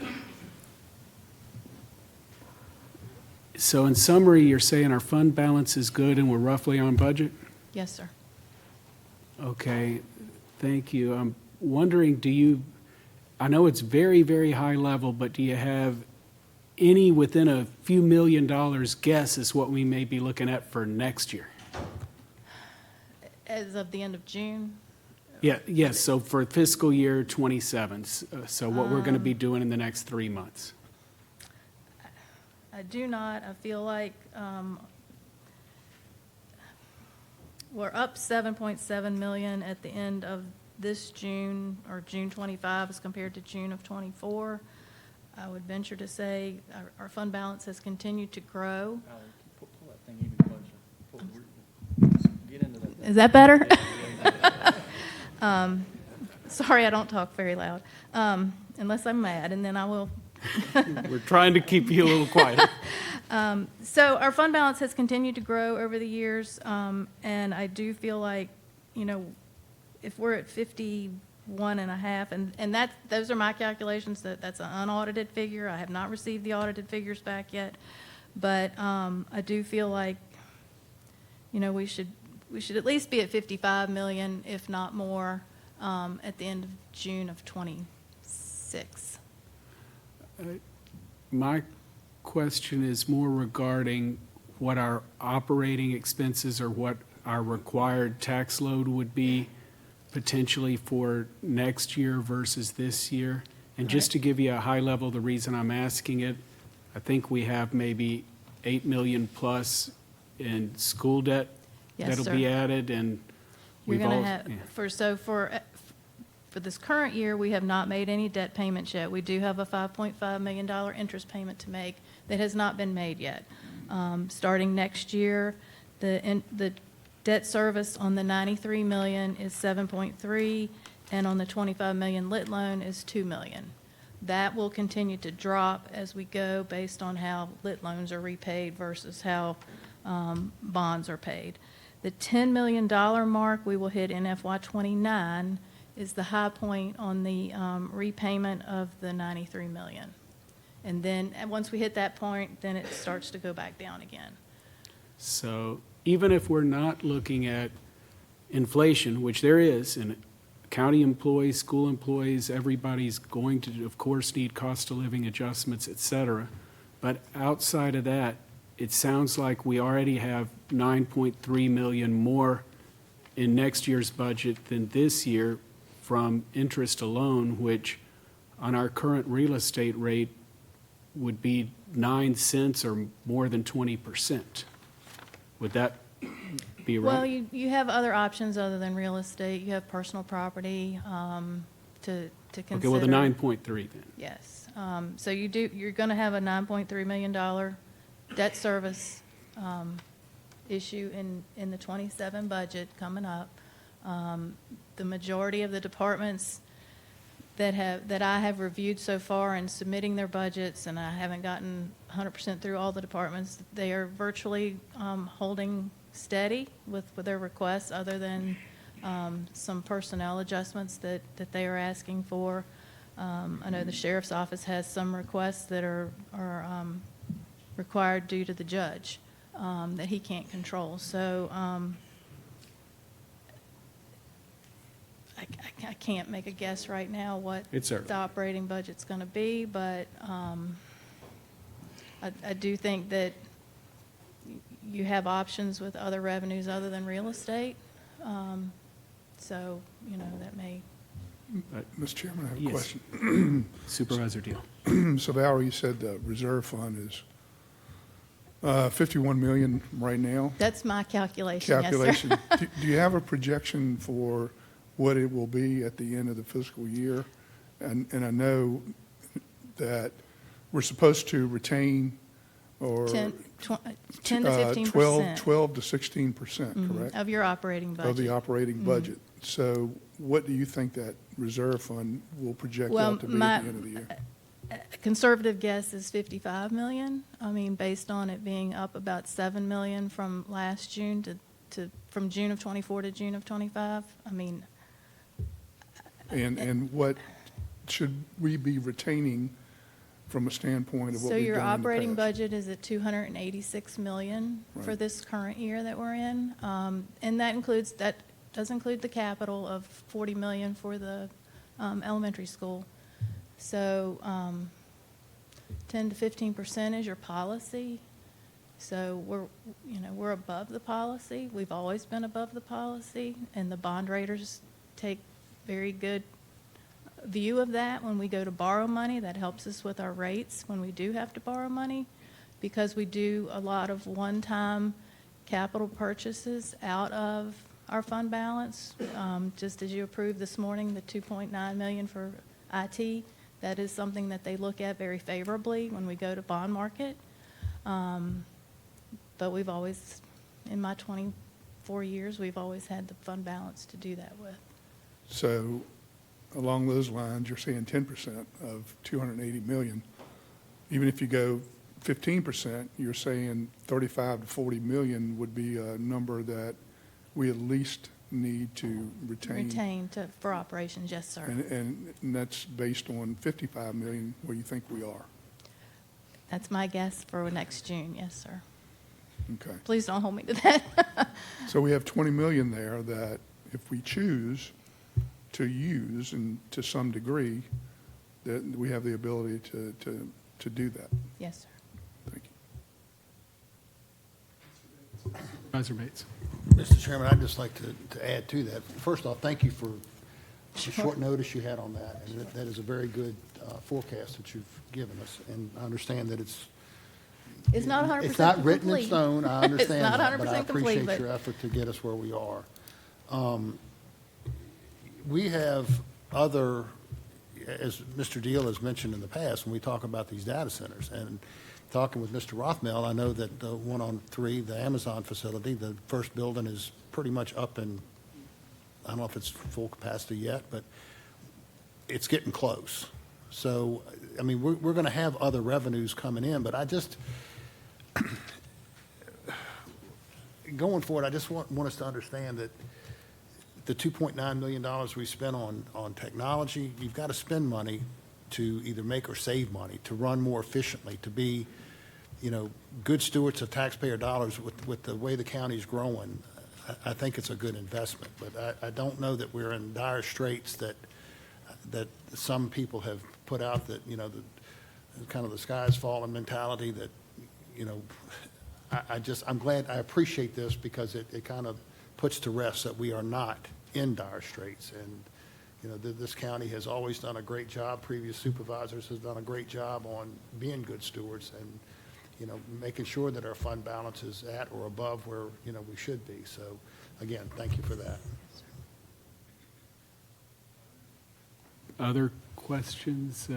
So in summary, you're saying our fund balance is good and we're roughly on budget? Yes, sir. Okay, thank you. I'm wondering, I know it's very, very high level, but do you have any within a few $1 million guess as what we may be looking at for next year? As of the end of June? Yeah, yes, so for fiscal year '27, so what we're going to be doing in the next 3 months. I do not. I feel like we're up 7.7 million at the end of this June, or June 25 as compared to June of 24. I would venture to say our fund balance has continued to grow. Pull that thing even closer. Get into that. Is that better? Sorry, I don't talk very loud, unless I'm mad, and then I will. We're trying to keep you a little quieter. So our fund balance has continued to grow over the years, and I do feel like, if we're at 51 and a half, and those are my calculations, that's an unaudited figure. I have not received the audited figures back yet, but I do feel like, we should at least be at 55 million, if not more, at the end of June of 26. My question is more regarding what our operating expenses or what our required tax load would be potentially for next year versus this year. And just to give you a high level, the reason I'm asking it, I think we have maybe 8 million plus in school debt Yes, that'll sir. be added, and You're we've going all. to have, yeah. for this current year, we have not made any debt payments yet. We do have a $5.5 million interest payment to make that has not been made yet. Starting next year, the debt service on the 93 million is 7.3, and on the 25 million lit loan is 2 million. That will continue to drop as we go based on how lit loans are repaid versus how bonds are paid. The $10 million mark we will hit in FY29 is the high point on the repayment of the 93 million. And then, once we hit that point, then it starts to go back down again. So even if we're not looking at inflation, which there is, and county employees, school employees, everybody's going to, of course, need cost of living adjustments, et cetera. But outside of that, it sounds like we already have 9.3 million more in next year's budget than this year from interest alone, which on our current real estate rate would be 9 cents or more than 20%. Would that be right? Well, you have other options other than real estate. You have personal property to consider. Okay, well, the 9.3 then. Yes. So you're going to have a $9.3 million debt service issue in the 27 budget coming up. The majority of the departments that I have reviewed so far in submitting their budgets, and I haven't gotten 100% through all the departments, they are virtually holding steady with their requests, other than some personnel adjustments that they are asking for. I know the sheriff's office has some requests that are required due to the judge that he can't control. So I can't make a guess right now what It's early. the operating budget's going to be, but I do think that you have options with other revenues other than real estate. So, that may. Mr. Chairman, I have a Yes. question. Supervisor Deal. So Valerie, you said the reserve fund is 51 million right now? That's my calculation, yes, sir. Calculation. Do you have a projection for what it will be at the end of the fiscal year? And I know that we're supposed to retain or 10 to 15%. 12 to 16%, correct? Of your operating budget. Of the operating budget. So what do you think that reserve fund will project Well, out to be at the end of the year? A conservative guess is 55 million. I mean, based on it being up about 7 million from last June from June of 24 to June of 25. I mean. And what should we be retaining from a standpoint of what So we've your done in the operating past? budget is at 286 million for Right. this current year that we're in. And that does include the capital of 40 million for the elementary school. So 10 to 15% is your policy. So we're above the policy. We've always been above the policy, and the bond raters take very good view of that. When we go to borrow money, that helps us with our rates when we do have to borrow money, because we do a lot of one-time capital purchases out of our fund balance, just as you approved this morning, the 2.9 million for IT. That is something that they look at very favorably when we go to bond market. But we've always, in my 24 years, we've always had the fund balance to do that with. So along those lines, you're saying 10% of 280 million. Even if you go 15%, you're saying 35 to 40 million would be a number that we at least need to retain. For operations, yes, sir. And that's based on 55 million where you think we are. That's my guess for next June, yes, sir. Okay. Please don't hold me to that. So we have 20 million there that if we choose to use, and to some degree, that we have the ability to do that. Yes, sir. Thank you. Supervisor Bates. Mr. Chairman, I'd just like to add to that. First off, thank you for the short notice you had on that. And that is a very good forecast that you've given us. And I understand that it's It's not 100% It's not written in complete. stone, I understand It's not that, but 100% I complete, appreciate but- your effort to get us where we are. We have other, as Mr. Deal has mentioned in the past, when we talk about these data centers, and talking with Mr. Rothmel, I know that the one on 3, the Amazon facility, the first building is pretty much up and, I don't know if it's full capacity yet, but it's getting close. So, I mean, we're going to have other revenues coming in, but I just, going forward, I just want us to understand that the $2.9 million we spent on technology, you've got to spend money to either make or save money, to run more efficiently, to be, good stewards of taxpayer dollars with the way the county's growing. I think it's a good investment, but I don't know that we're in dire straits that some people have put out that, the kind of the sky's falling mentality that, I'm glad, I appreciate this because it kind of puts to rest that we are not in dire straits. And, this county has always done a great job. Previous supervisors has done a great job on being good stewards and, making sure that our fund balance is at or above where, we should be. So, again, thank you for that. Other questions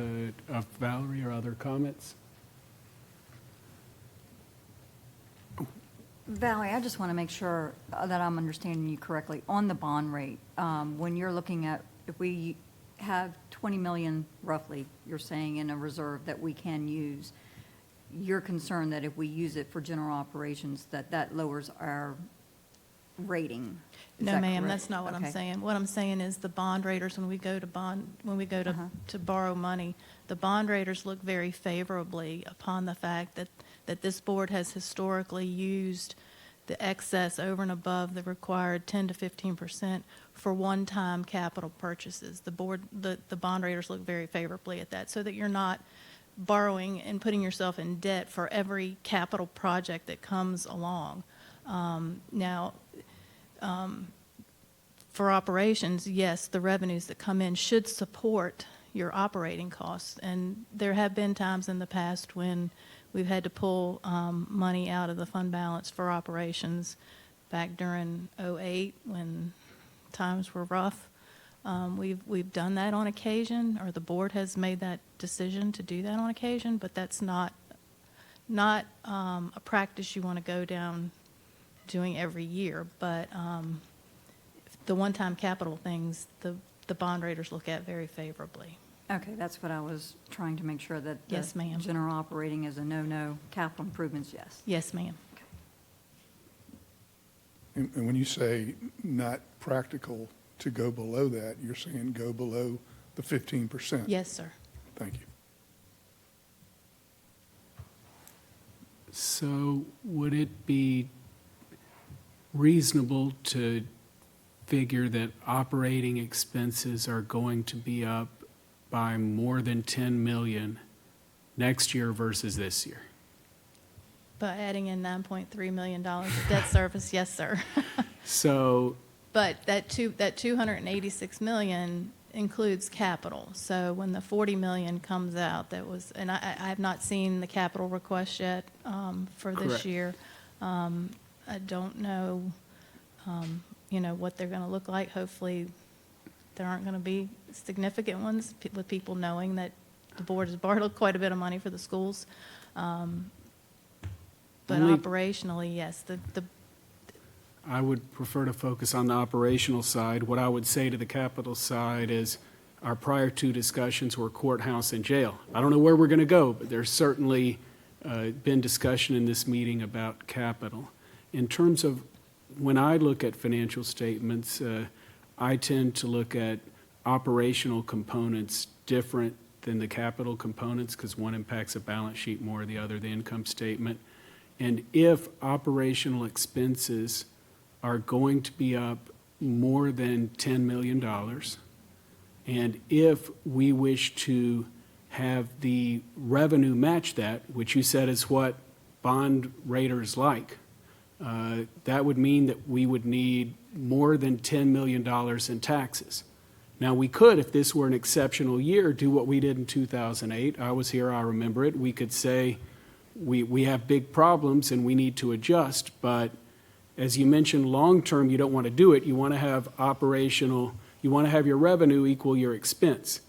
of Valerie or other comments? Valerie, I just want to make sure that I'm understanding you correctly. On the bond rate, when you're looking at, if we have 20 million roughly, you're saying in a reserve that we can use, you're concerned that if we use it for general operations, that lowers our rating? Is No, that ma'am, correct? that's not what I'm Okay. saying. What I'm saying is the bond raters, when we go to borrow money, the bond raters look very favorably upon the fact that this board has historically used the excess over and above the required 10 to 15% for one-time capital purchases. The bond raters look very favorably at that, so that you're not borrowing and putting yourself in debt for every capital project that comes along. For operations, yes, the revenues that come in should support your operating costs. And there have been times in the past when we've had to pull money out of the fund balance for operations. Back during '08, when times were rough, we've done that on occasion, or the board has made that decision to do that on occasion, but that's not a practice you want to go down doing every year. But the one-time capital things, the bond raters look at very favorably. Okay, that's what I was trying to make sure that. Yes, ma'am. General operating is a no-no, capital improvements, yes. Yes, ma'am. And when you say not practical to go below that, you're saying go below the 15%? Yes, sir. Thank you. So would it be reasonable to figure that operating expenses are going to be up by more than 10 million next year versus this year? By adding in $9.3 million of debt service, yes, sir. So, But that 286 million includes capital. So when the 40 million comes out, that was, and I have not seen the capital request yet for this Correct. year. I don't know, what they're going to look like. Hopefully, there aren't going to be significant ones with people knowing that the board has borrowed quite a bit of money for the schools. But Only- operationally, yes, the I would prefer to focus on the operational side. What I would say to the capital side is our prior two discussions were courthouse and jail. I don't know where we're going to go, but there's certainly been discussion in this meeting about capital. In terms of when I look at financial statements, I tend to look at operational components different than the capital components because one impacts a balance sheet more, the other the income statement. And if operational expenses are going to be up more than $10 million, and if we wish to have the revenue match that, which you said is what bond raters like, that would mean that we would need more than $10 million in taxes. Now, we could, if this were an exceptional year, do what we did in 2008. I was here, I remember it. We could say we have big problems and we need to adjust, but as you mentioned, long-term, you don't want to do it. You want to have you want to have your revenue equal your expense.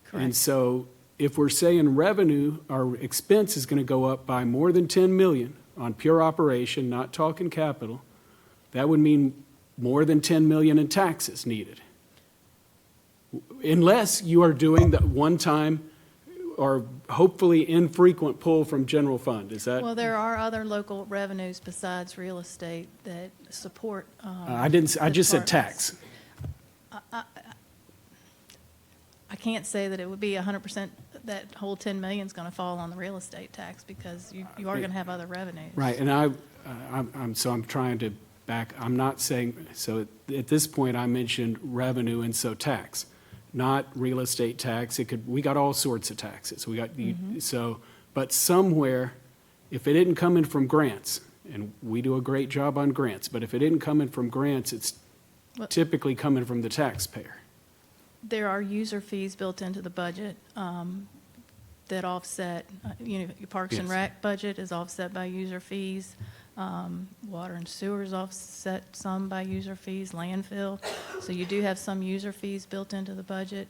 Correct. And so if we're saying revenue, our expense is going to go up by more than 10 million on pure operation, not talking capital, that would mean more than 10 million in taxes needed. Unless you are doing the one-time or hopefully infrequent pull from general fund. Is that? well, there are other local revenues besides real estate that support. I just said tax. I can't say that it would be 100%, that whole 10 million is going to fall on the real estate tax because you are going to have other revenues. Right, and I'm trying to I'm not saying, so at this point I mentioned revenue and so tax, not real estate tax. We got all sorts of taxes. We got, but somewhere, if it didn't come in from grants, and we do a great job on grants, but if it didn't come in from grants, it's Well- typically coming from the taxpayer. There are user fees built into the budget that offset, your Parks and Yes. Rec budget is offset by user fees. Water and sewer is offset some by user fees, landfill. So you do have some user fees built into the budget.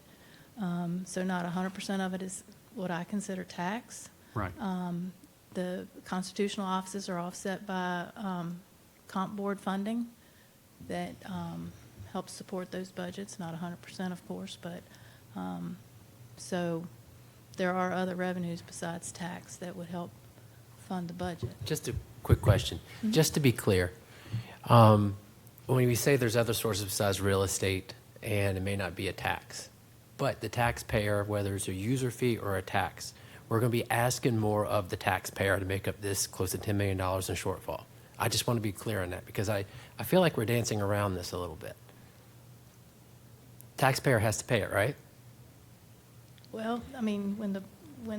So not 100% of it is what I consider tax. Right. The constitutional offices are offset by comp board funding that helps support those budgets, not 100% of course, but so there are other revenues besides tax that would help fund the budget. Just a quick question. Just to be clear, when we say there's other sources besides real estate and it may not be a tax, but the taxpayer, whether it's a user fee or a tax, we're going to be asking more of the taxpayer to make up this close to $10 million in shortfall. I just want to be clear on that because I feel like we're dancing around this a little bit. Taxpayer has to pay it, right? Well, I mean, when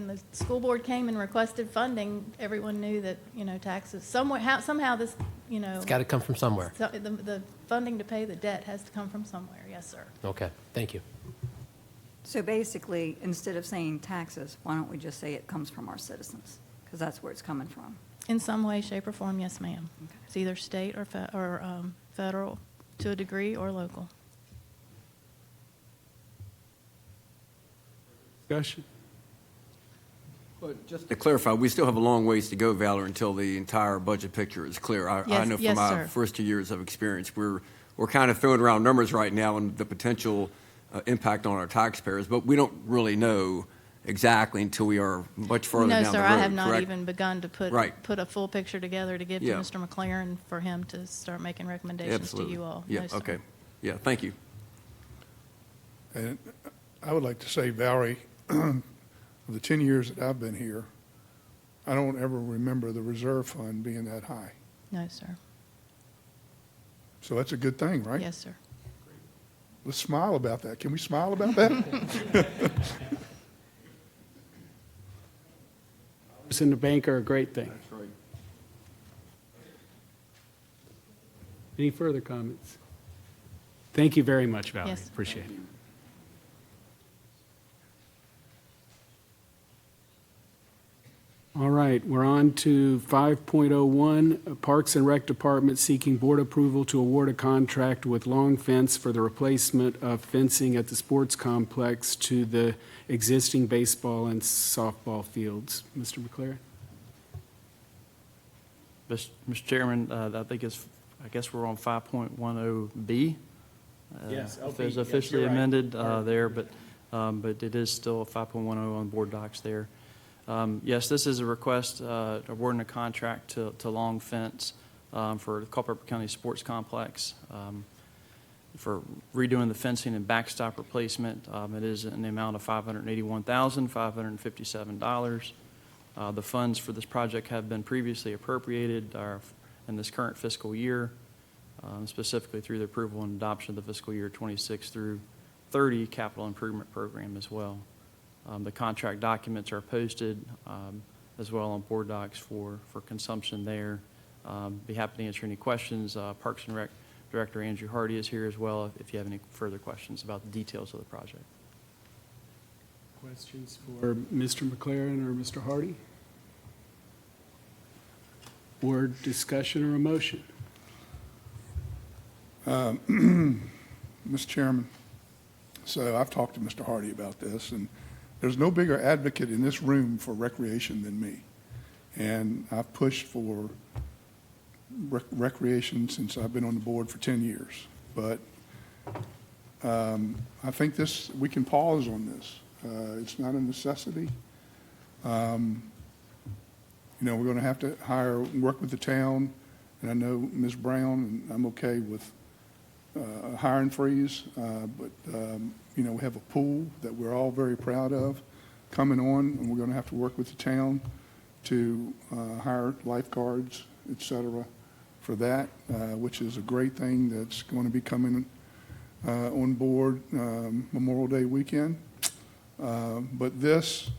the school board came and requested funding, everyone knew that, taxes, somehow this, It's got to come from somewhere. so the funding to pay the debt has to come from somewhere, yes, sir. Okay, thank you. So basically, instead of saying taxes, why don't we just say it comes from our citizens? Because that's where it's coming from. In some way, shape, or form, yes, ma'am. Okay. It's either state or federal to a degree or local. Discussion? But just to clarify, we still have a long ways to go, Valor, until the entire budget picture is clear. I Yes, know from yes, my sir. first 2 years of experience, we're kind of throwing around numbers right now and the potential impact on our taxpayers, but we don't really know exactly until we are much further down No, the road, sir, I have not correct? even begun to Right. put a full picture together to give to Yeah. Mr. McLaren for him to start making recommendations to Absolutely. you all. Yeah, No, sir. okay. Yeah, thank you. And I would like to say, Valerie, the 10 years that I've been here, I don't ever remember the reserve fund being that high. No, sir. So that's a good thing, right? Yes, sir. Let's smile about that. Can we smile about that? In the bank are a great thing. That's right. Any further comments? Thank you very much, Valerie. Yes. Appreciate it. All right, we're on to 5.01, Parks and Rec Department seeking board approval to award a contract with Long Fence for the replacement of fencing at the sports complex to the existing baseball and softball fields. Mr. McLaren? Mr. Chairman, I guess we're on 5.10B. Yes, If it's yes, officially you're right. amended there, but it is still a 5.10 on board docs there. Yes, this is a request awarding a contract to Long Fence for the Culpeper County Sports Complex for redoing the fencing and backstop replacement. It is in the amount of $581,557. The funds for this project have been previously appropriated in this current fiscal year, specifically through the approval and adoption of the fiscal year 26 through 30 capital improvement program as well. The contract documents are posted as well on board docs for consumption there. Be happy to answer any questions. Parks and Rec Director Andrew Hardy is here as well if you have any further questions about the details of the project. Questions for Mr. McLaren or Mr. Hardy? Or discussion or a motion? Mr. Chairman, so I've talked to Mr. Hardy about this, and there's no bigger advocate in this room for recreation than me. And I've pushed for recreation since I've been on the board for 10 years. But I think we can pause on this. It's not a necessity. We're going to have to work with the town, and I know Ms. Brown, and I'm okay with a hiring freeze, but we have a pool that we're all very proud of coming on, and we're going to have to work with the town to hire lifeguards, et cetera, for that, which is a great thing that's going to be coming on board Memorial Day weekend. But this,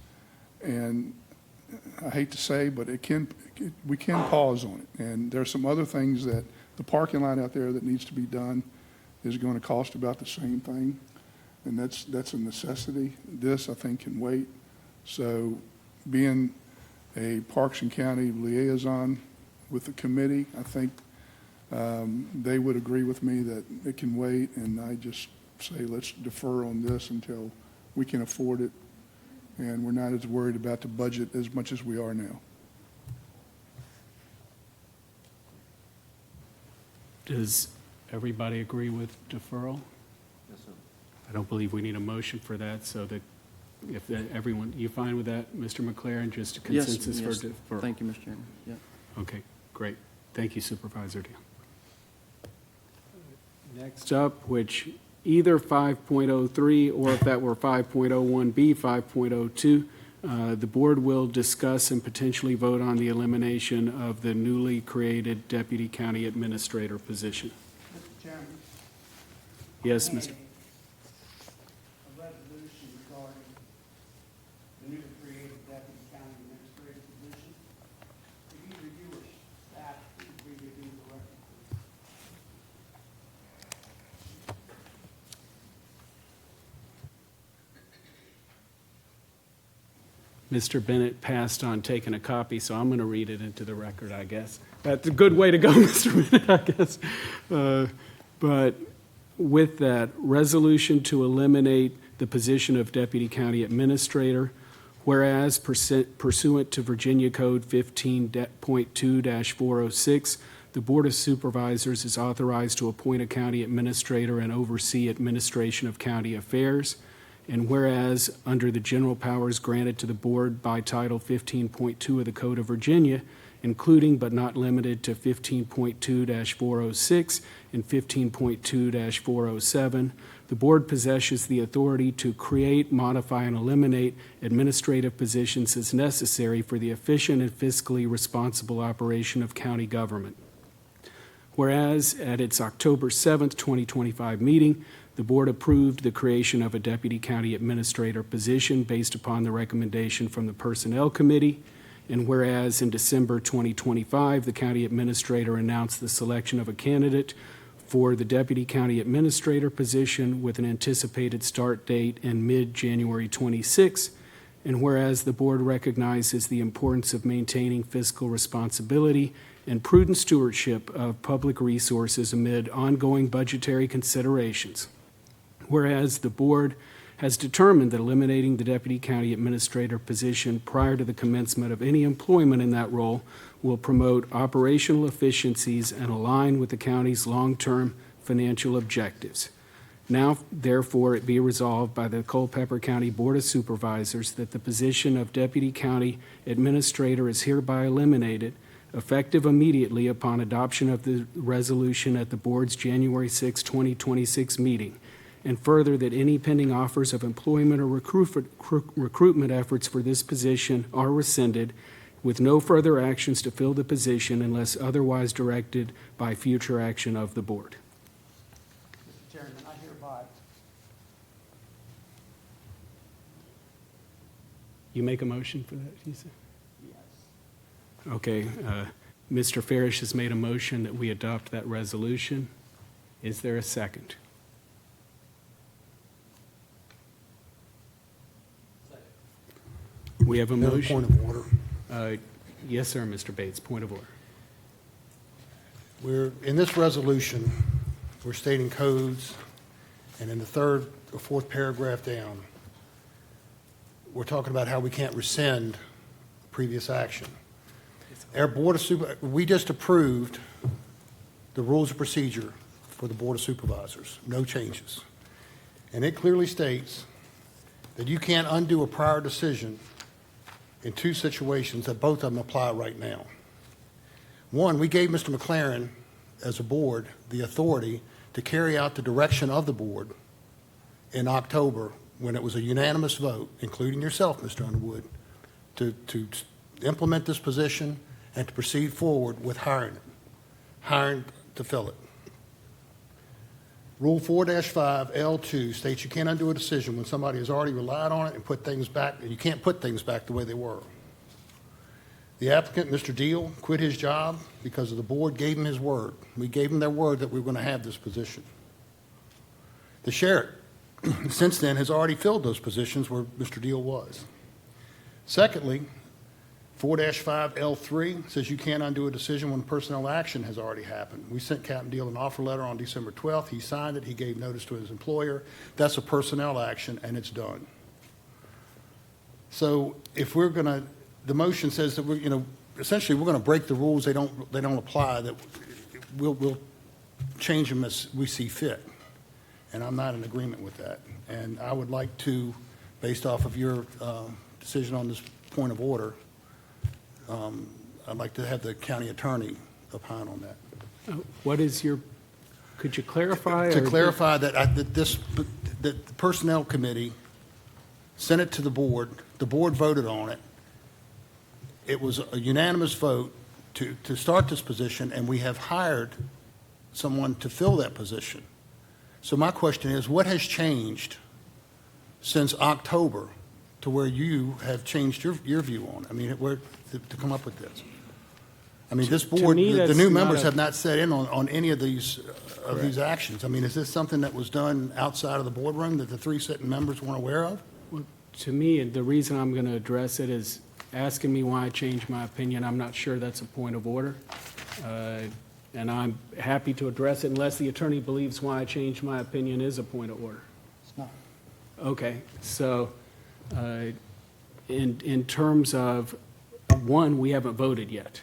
and I hate to say, but we can pause on it. And there's some other things that the parking lot out there that needs to be done is going to cost about the same thing, and that's a necessity. This, I think, can wait. So being a Parks and County liaison with the committee, I think they would agree with me that it can wait, and I just say let's defer on this until we can afford it, and we're not as worried about the budget as much as we are now. Does everybody agree with deferral? Yes, sir. I don't believe we need a motion for that, so that if everyone, you fine with that, Mr. McLaren, just a consensus for deferral? Thank you, Mr. Chairman. Yeah. Okay, great. Thank you, Supervisor Deal. Next up, which either 5.03 or if that were 5.01B, 5.02, the board will discuss and potentially vote on the elimination of the newly created Deputy County Administrator position. Mr. Chairman. Yes, A Mr. resolution regarding the newly created Deputy County Administrator position. If you review your staff, please review the record. Mr. Bennett passed on taking a copy, so I'm going to read it into the record, I guess. That's a good way to go, Mr. Bennett, I guess. But with that, resolution to eliminate the position of Deputy County Administrator, whereas pursuant to Virginia Code 15.2-406, the Board of Supervisors is authorized to appoint a county administrator and oversee administration of county affairs. And whereas, under the general powers granted to the board by Title 15.2 of the Code of Virginia, including but not limited to 15.2-406 and 15.2-407, the board possesses the authority to create, modify, and eliminate administrative positions as necessary for the efficient and fiscally responsible operation of county government. Whereas, at its October 7th, 2025 meeting, the board approved the creation of a deputy county administrator position based upon the recommendation from the Personnel Committee. And whereas in December 2025, the county administrator announced the selection of a candidate for the deputy county administrator position with an anticipated start date in mid-January 26. And whereas the board recognizes the importance of maintaining fiscal responsibility and prudent stewardship of public resources amid ongoing budgetary considerations. Whereas the board has determined that eliminating the deputy county administrator position prior to the commencement of any employment in that role will promote operational efficiencies and align with the county's long-term financial objectives. Now, therefore, it be resolved by the Culpeper County Board of Supervisors that the position of Deputy County Administrator is hereby eliminated, effective immediately upon adoption of the resolution at the Board's January 6, 2026 meeting, and further that any pending offers of employment or recruitment efforts for this position are rescinded, with no further actions to fill the position unless otherwise directed by future action of the Board. Mr. Chairman, I hereby. You make a motion for that, you said? Yes. Okay, Mr. Farish has made a motion that we adopt that resolution. Is there a second? We have a Another motion. point of order. Yes, sir, Mr. Bates, point of order. We're, in this resolution, we're stating codes, and in the third or fourth paragraph down, we're talking about how we can't rescind previous action. Our Board of we just approved the rules of procedure for the Board of Supervisors, no changes. And it clearly states that you can't undo a prior decision in two situations that both of them apply right now. One, we gave Mr. McLaren, as a board, the authority to carry out the direction of the board in October when it was a unanimous vote, including yourself, Mr. Underwood, to implement this position and to proceed forward with hiring to fill it. Rule 4-5 L2 states you can't undo a decision when somebody has already relied on it and put things back, and you can't put things back the way they were. The applicant, Mr. Deal, quit his job because the board gave him his word. We gave him their word that we were going to have this position. The sheriff, since then, has already filled those positions where Mr. Deal was. Secondly, 4-5 L3 says you can't undo a decision when personnel action has already happened. We sent Captain Deal an offer letter on December 12th. He signed it. He gave notice to his employer. That's a personnel action, and it's done. So if we're going to, the motion says that we're, essentially we're going to break the rules. They don't apply. That we'll change them as we see fit, and I'm not in agreement with that. And I would like to, based off of your decision on this point of order, I'd like to have the county attorney opine on that. What is your, could you clarify? To clarify that the Personnel Committee sent it to the board voted on it. It was a unanimous vote to start this position, and we have hired someone to fill that position. So my question is, what has changed since October to where you have changed your view on it? I mean, where to come up with this? I mean, this board, me, the that's new not members a- have not set in on any of these actions. I mean, is this something that was done outside of the boardroom that the three sitting members weren't aware of? Well, to me, the reason I'm going to address it is asking me why I changed my opinion. I'm not sure that's a point of order. And I'm happy to address it unless the attorney believes why I changed my opinion is a point of order. It's not. Okay, so in terms of, one, we haven't voted yet.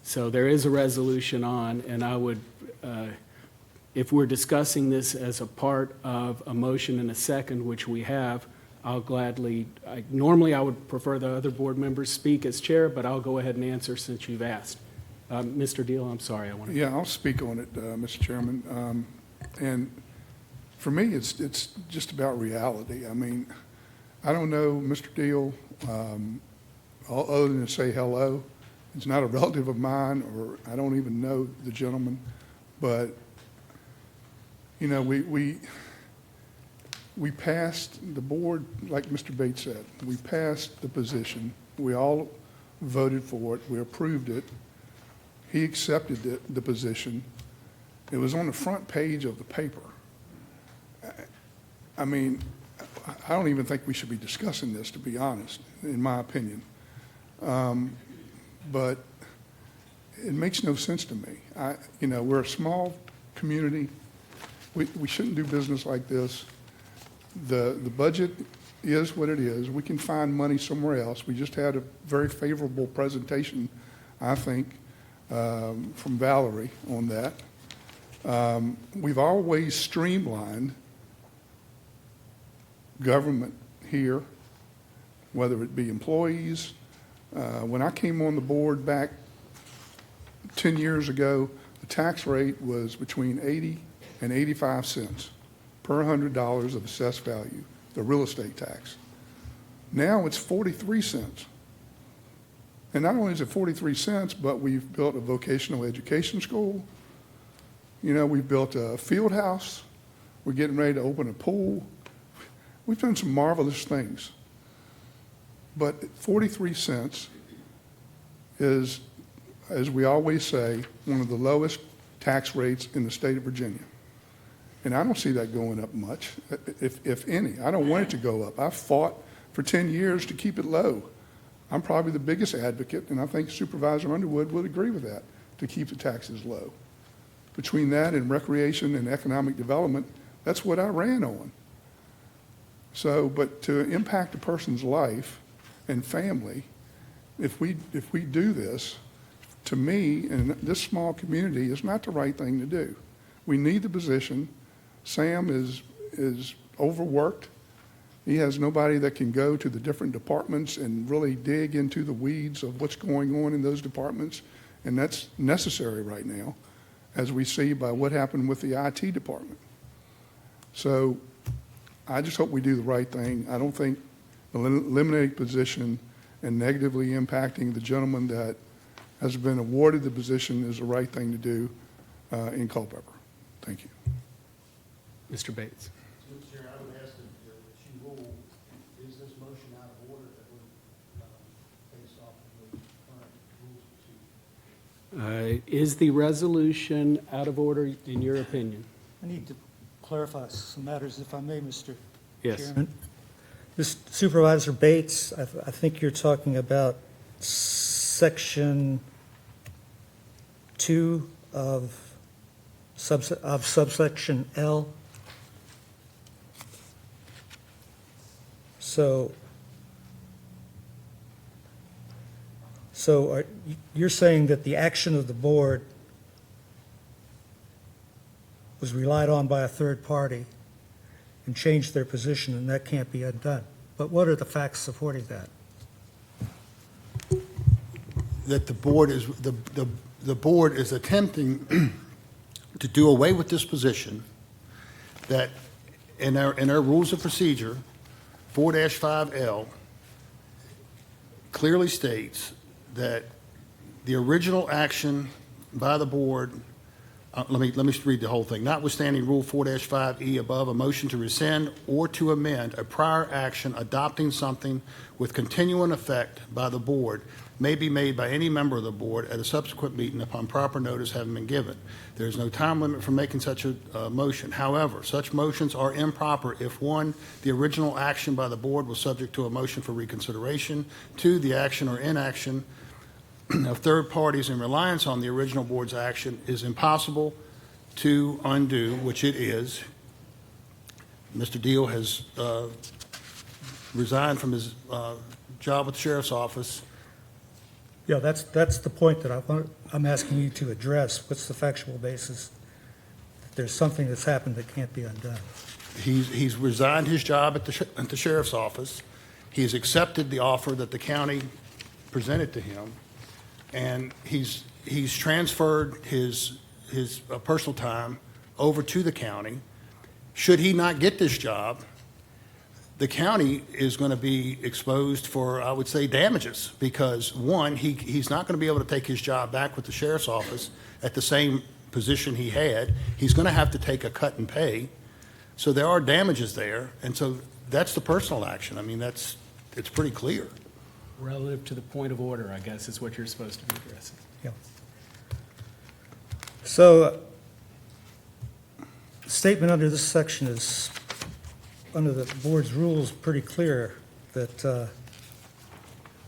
So there is a resolution on, and I would, if we're discussing this as a part of a motion and a second, which we have, I'll gladly, normally I would prefer the other board members speak as chair, but I'll go ahead and answer since you've asked. Mr. Deal, I'm sorry, I want to. Yeah, I'll speak on it, Mr. Chairman. And for me, it's just about reality. I mean, I don't know Mr. Deal other than to say hello. He's not a relative of mine, or I don't even know the gentleman. But, we passed the board, like Mr. Bates said, we passed the position. We all voted for it. We approved it. He accepted the position. It was on the front page of the paper. I mean, I don't even think we should be discussing this, to be honest, in my opinion. But it makes no sense to me. We're a small community. We shouldn't do business like this. The budget is what it is. We can find money somewhere else. We just had a very favorable presentation, I think, from Valerie on that. We've always streamlined government here, whether it be employees. When I came on the board back 10 years ago, the tax rate was between 80 and 85 cents per $100 of assessed value, the real estate tax. Now it's 43 cents. And not only is it 43 cents, but we've built a vocational education school. We've built a field house. We're getting ready to open a pool. We've done some marvelous things. But 43 cents is, as we always say, one of the lowest tax rates in the state of Virginia. And I don't see that going up much, if any. I don't want it to go up. I've fought for 10 years to keep it low. I'm probably the biggest advocate, and I think Supervisor Underwood would agree with that, to keep the taxes low. Between that and recreation and economic development, that's what I ran on. So, but to impact a person's life and family, if we do this, to me, in this small community, is not the right thing to do. We need the position. Sam is overworked. He has nobody that can go to the different departments and really dig into the weeds of what's going on in those departments, and that's necessary right now, as we see by what happened with the IT department. So I just hope we do the right thing. I don't think eliminating position and negatively impacting the gentleman that has been awarded the position is the right thing to do in Culpeper. Thank you. Mr. Bates. Mr. Chair, I would ask that you rule, is this motion out of order that would, based off of the current rules of procedure? Is the resolution out of order in your opinion? I need to clarify some matters, if I may, Mr. Yes. Chairman. This Supervisor Bates, I think you're talking about section 2 of subsection L. So you're saying that the action of the board was relied on by a third party and changed their position, and that can't be undone. But what are the facts supporting that? That the board is attempting to do away with this position, that in our rules of procedure, 4-5L clearly states that the original action by the board, let me read the whole thing. Notwithstanding Rule 4-5E above, a motion to rescind or to amend a prior action adopting something with continuing effect by the board may be made by any member of the board at a subsequent meeting upon proper notice having been given. There is no time limit for making such a motion. However, such motions are improper if, 1, the original action by the board was subject to a motion for reconsideration, 2, the action or inaction of third parties in reliance on the original board's action is impossible to undo, which it is. Mr. Deal has resigned from his job with the sheriff's office. Yeah, that's the point that I'm asking you to address. What's the factual basis that there's something that's happened that can't be undone? He's resigned his job at the sheriff's office. He's accepted the offer that the county presented to him, and he's transferred his personal time over to the county. Should he not get this job, the county is going to be exposed for, I would say, damages, because, 1, he's not going to be able to take his job back with the sheriff's office at the same position he had. He's going to have to take a cut in pay. So there are damages there, and so that's the personal action. I mean, it's pretty clear. Relative to the point of order, I guess, is what you're supposed to be addressing. Yeah. So, the statement under this section is under the board's rules, pretty clear that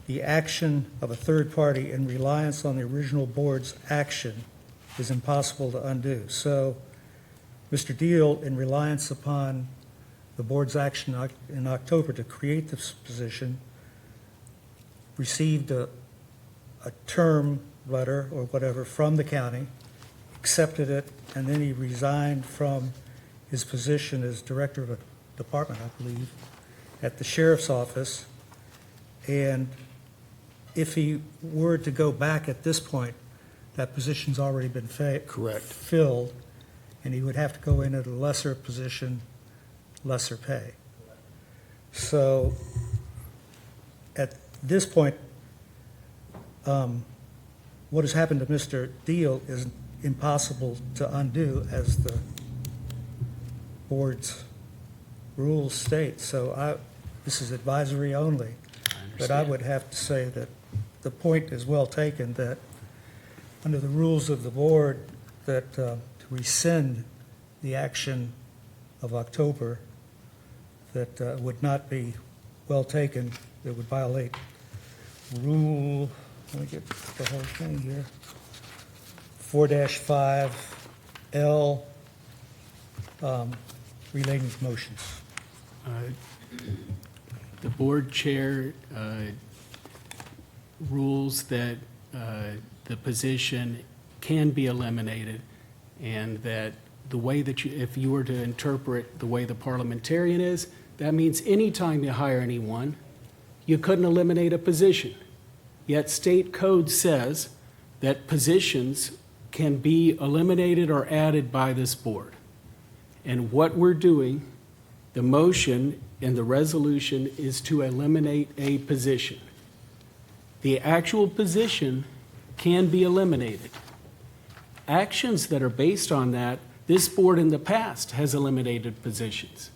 the action of a third party in reliance on the original board's action is impossible to undo. So Mr. Deal, in reliance upon the board's action in October to create this position, received a term letter or whatever from the county, accepted it, and then he resigned from his position as director of a department, I believe, at the sheriff's office. And if he were to go back at this point, that position's already been Correct. filled, and he would have to go in at a lesser position, lesser pay. So at this point, what has happened to Mr. Deal is impossible to undo, as the board's rules state. So this is advisory only. But I would have to say that the point is well taken, that under the rules of the board, that to rescind the action of October, that would not be well taken. It would violate rule, let me get the whole thing here, 4-5L, relating to motions. The board chair rules that the position can be eliminated, and that the way that if you were to interpret the way the parliamentarian is, that means anytime you hire anyone, you couldn't eliminate a position. Yet state code says that positions can be eliminated or added by this board. And what we're doing, the motion and the resolution, is to eliminate a position. The actual position can be eliminated. Actions that are based on that, this board in the past has eliminated positions.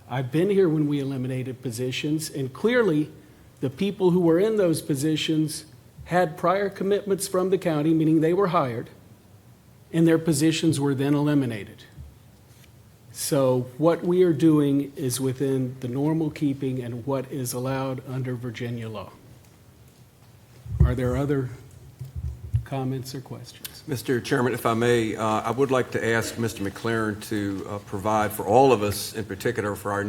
I've been here when we eliminated positions, and clearly the people who were in those positions had prior commitments from the county, meaning they were hired, and their positions were then eliminated. So what we are doing is within the normal keeping and what is allowed under Virginia law. Are there other comments or questions? Mr. Chairman, if I may, I would like to ask Mr. McLaren to provide for all of us, in particular for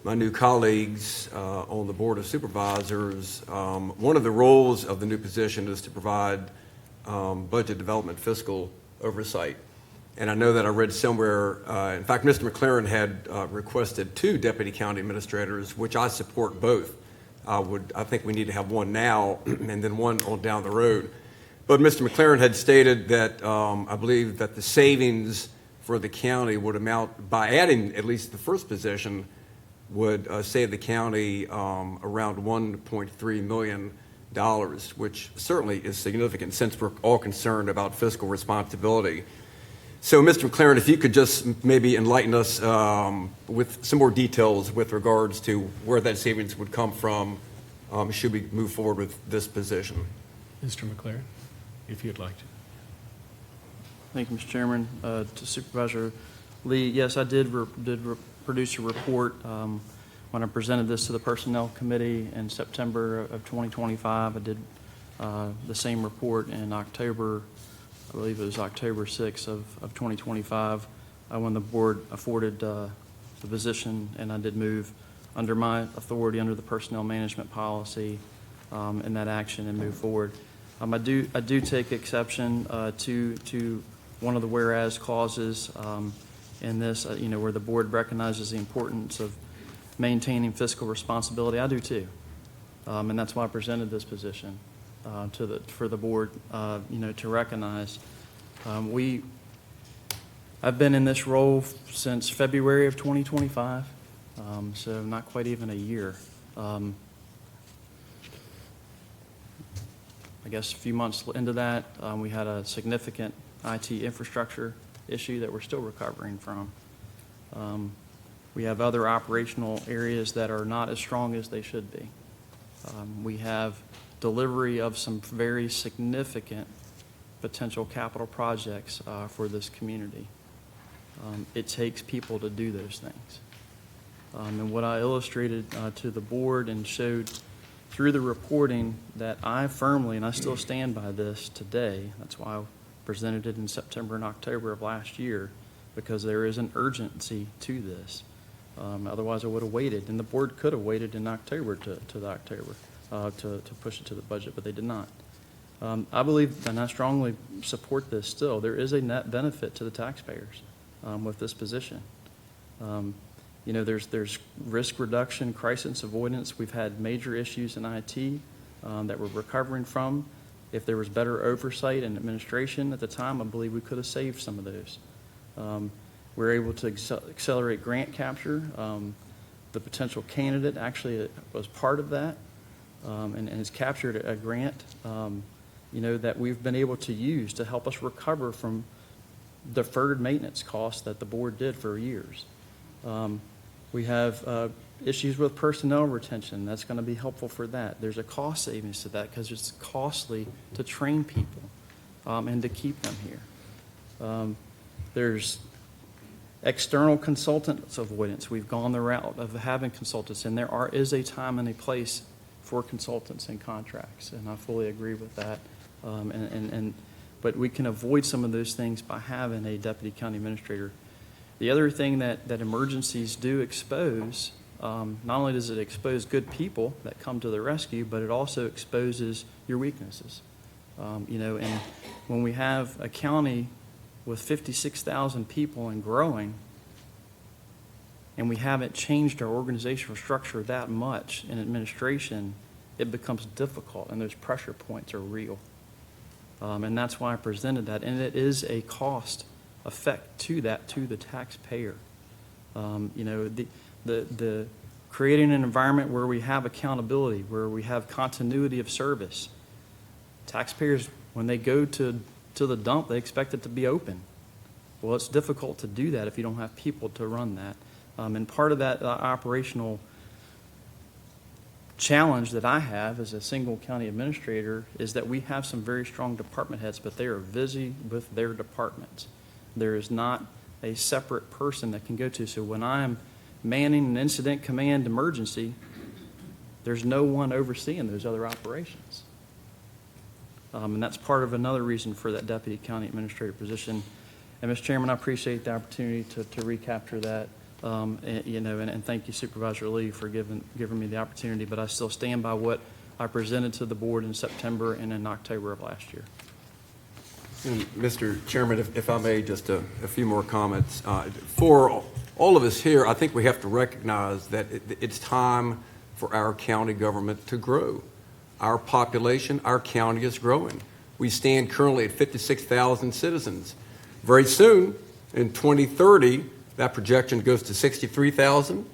my new colleagues on the Board of Supervisors, one of the roles of the new position is to provide budget development fiscal oversight. And I know that I read somewhere, in fact, Mr. McLaren had requested 2 deputy county administrators, which I support both. I think we need to have one now and then one on down the road. But Mr. McLaren had stated that I believe that the savings for the county would amount, by adding at least the first position, would save the county around $1.3 million, which certainly is significant since we're all concerned about fiscal responsibility. So, Mr. McLaren, if you could just maybe enlighten us with some more details with regards to where that savings would come from, should we move forward with this position. Mr. McLaren, if you'd like to. Thank you, Mr. Chairman. To Supervisor Lee, yes, I did produce a report when I presented this to the Personnel Committee in September of 2025. I did the same report in October, I believe it was October 6th of 2025, when the board afforded the position, and I did move under my authority under the personnel management policy in that action and move forward. I do take exception to one of the whereas clauses in this, where the board recognizes the importance of maintaining fiscal responsibility. I do too, and that's why I presented this position for the board, to recognize. I've been in this role since February of 2025, so not quite even a year. I guess a few months into that, we had a significant IT infrastructure issue that we're still recovering from. We have other operational areas that are not as strong as they should be. We have delivery of some very significant potential capital projects for this community. It takes people to do those things. And what I illustrated to the board and showed through the reporting that I firmly, and I still stand by this today, that's why I presented it in September and October of last year, because there is an urgency to this. Otherwise, I would have waited, and the board could have waited in October to push it to the budget, but they did not. I believe, and I strongly support this still, there is a net benefit to the taxpayers with this position. There's risk reduction, crisis avoidance. We've had major issues in IT that we're recovering from. If there was better oversight and administration at the time, I believe we could have saved some of those. We're able to accelerate grant capture. The potential candidate actually was part of that and has captured a grant, that we've been able to use to help us recover from deferred maintenance costs that the board did for years. We have issues with personnel retention. That's going to be helpful for that. There's a cost savings to that because it's costly to train people and to keep them here. There's external consultants avoidance. We've gone the route of having consultants, and there is a time and a place for consultants and contracts, and I fully agree with that. But we can avoid some of those things by having a deputy county administrator. The other thing that emergencies do expose, not only does it expose good people that come to the rescue, but it also exposes your weaknesses. And when we have a county with 56,000 people and growing, and we haven't changed our organizational structure that much in administration, it becomes difficult, and those pressure points are real. And that's why I presented that. And it is a cost effect to that, to the taxpayer. The creating an environment where we have accountability, where we have continuity of service. Taxpayers, when they go to the dump, they expect it to be open. Well, it's difficult to do that if you don't have people to run that. And part of that operational challenge that I have as a single county administrator is that we have some very strong department heads, but they are busy with their departments. There is not a separate person that can go to. So when I'm manning an incident command emergency, there's no one overseeing those other operations. And that's part of another reason for that deputy county administrator position. And Mr. Chairman, I appreciate the opportunity to recapture that. And thank you, Supervisor Lee, for giving me the opportunity. But I still stand by what I presented to the board in September and in October of last year. Mr. Chairman, if I may, just a few more comments. For all of us here, I think we have to recognize that it's time for our county government to grow. Our population, our county is growing. We stand currently at 56,000 citizens. Very soon, in 2030, that projection goes to 63,000.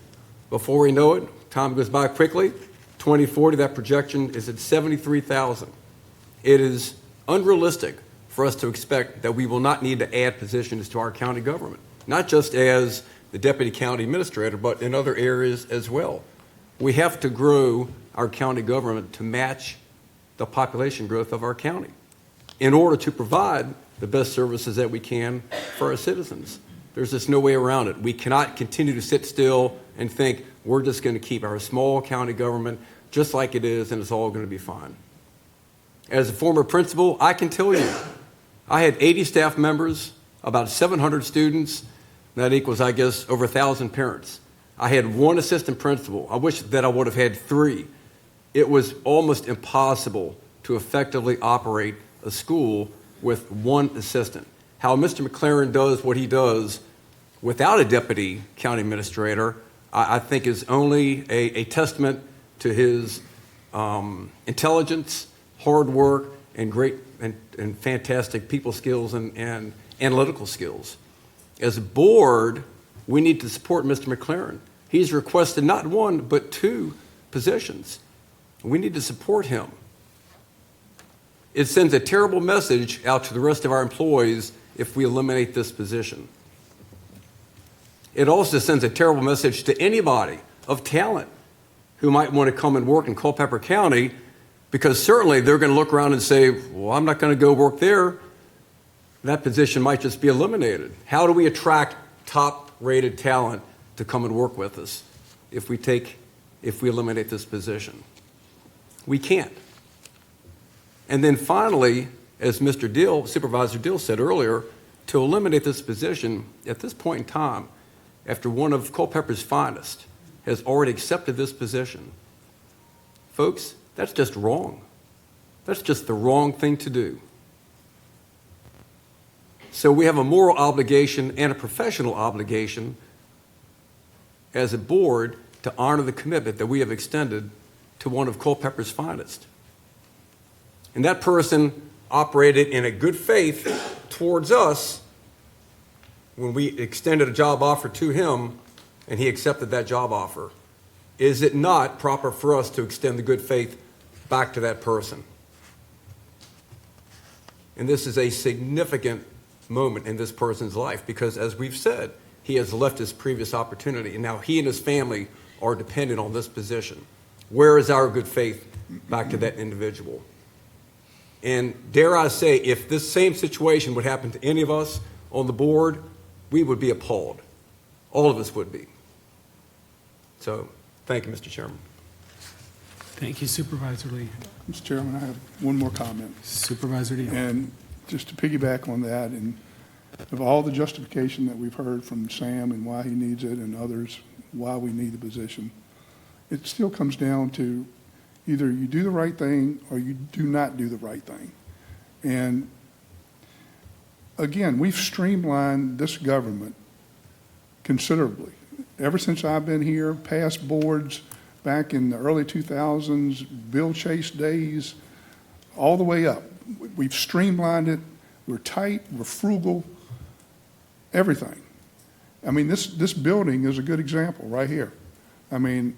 Before we know it, time goes by quickly. 2040, that projection is at 73,000. It is unrealistic for us to expect that we will not need to add positions to our county government, not just as the deputy county administrator, but in other areas as well. We have to grow our county government to match the population growth of our county in order to provide the best services that we can for our citizens. There's just no way around it. We cannot continue to sit still and think we're just going to keep our small county government just like it is and it's all going to be fine. As a former principal, I can tell you, I had 80 staff members, about 700 students. That equals, I guess, over 1,000 parents. I had one assistant principal. I wish that I would have had 3. It was almost impossible to effectively operate a school with one assistant. How Mr. McLaren does what he does without a deputy county administrator, I think is only a testament to his intelligence, hard work, and great and fantastic people skills and analytical skills. As a board, we need to support Mr. McLaren. He's requested not 1, but 2 positions. We need to support him. It sends a terrible message out to the rest of our employees if we eliminate this position. It also sends a terrible message to anybody of talent who might want to come and work in Culpeper County, because certainly they're going to look around and say, well, I'm not going to go work there. That position might just be eliminated. How do we attract top-rated talent to come and work with us? if we eliminate this position. We can't. And then finally, as Mr. Deal, Supervisor Deal said earlier, to eliminate this position at this point in time, after one of Culpeper's finest has already accepted this position, folks, that's just wrong. That's just the wrong thing to do. So we have a moral obligation and a professional obligation as a board to honor the commitment that we have extended to one of Culpeper's finest. And that person operated in a good faith towards us when we extended a job offer to him and he accepted that job offer. Is it not proper for us to extend the good faith back to that person? And this is a significant moment in this person's life because, as we've said, he has left his previous opportunity and now he and his family are dependent on this position. Where is our good faith back to that individual? And dare I say, if this same situation would happen to any of us on the board, we would be appalled. All of us would be. So, thank you, Mr. Chairman. Thank you, Supervisor Lee. Mr. Chairman, I have one more comment. Supervisor Deal. And just to piggyback on that, and of all the justification that we've heard from Sam and why he needs it and others, why we need the position, it still comes down to either you do the right thing or you do not do the right thing. And again, we've streamlined this government considerably. Ever since I've been here, past boards, back in the early 2000s, Bill Chase days, all the way up. We've streamlined it. We're tight, we're frugal, everything. I mean, this building is a good example right here. I mean,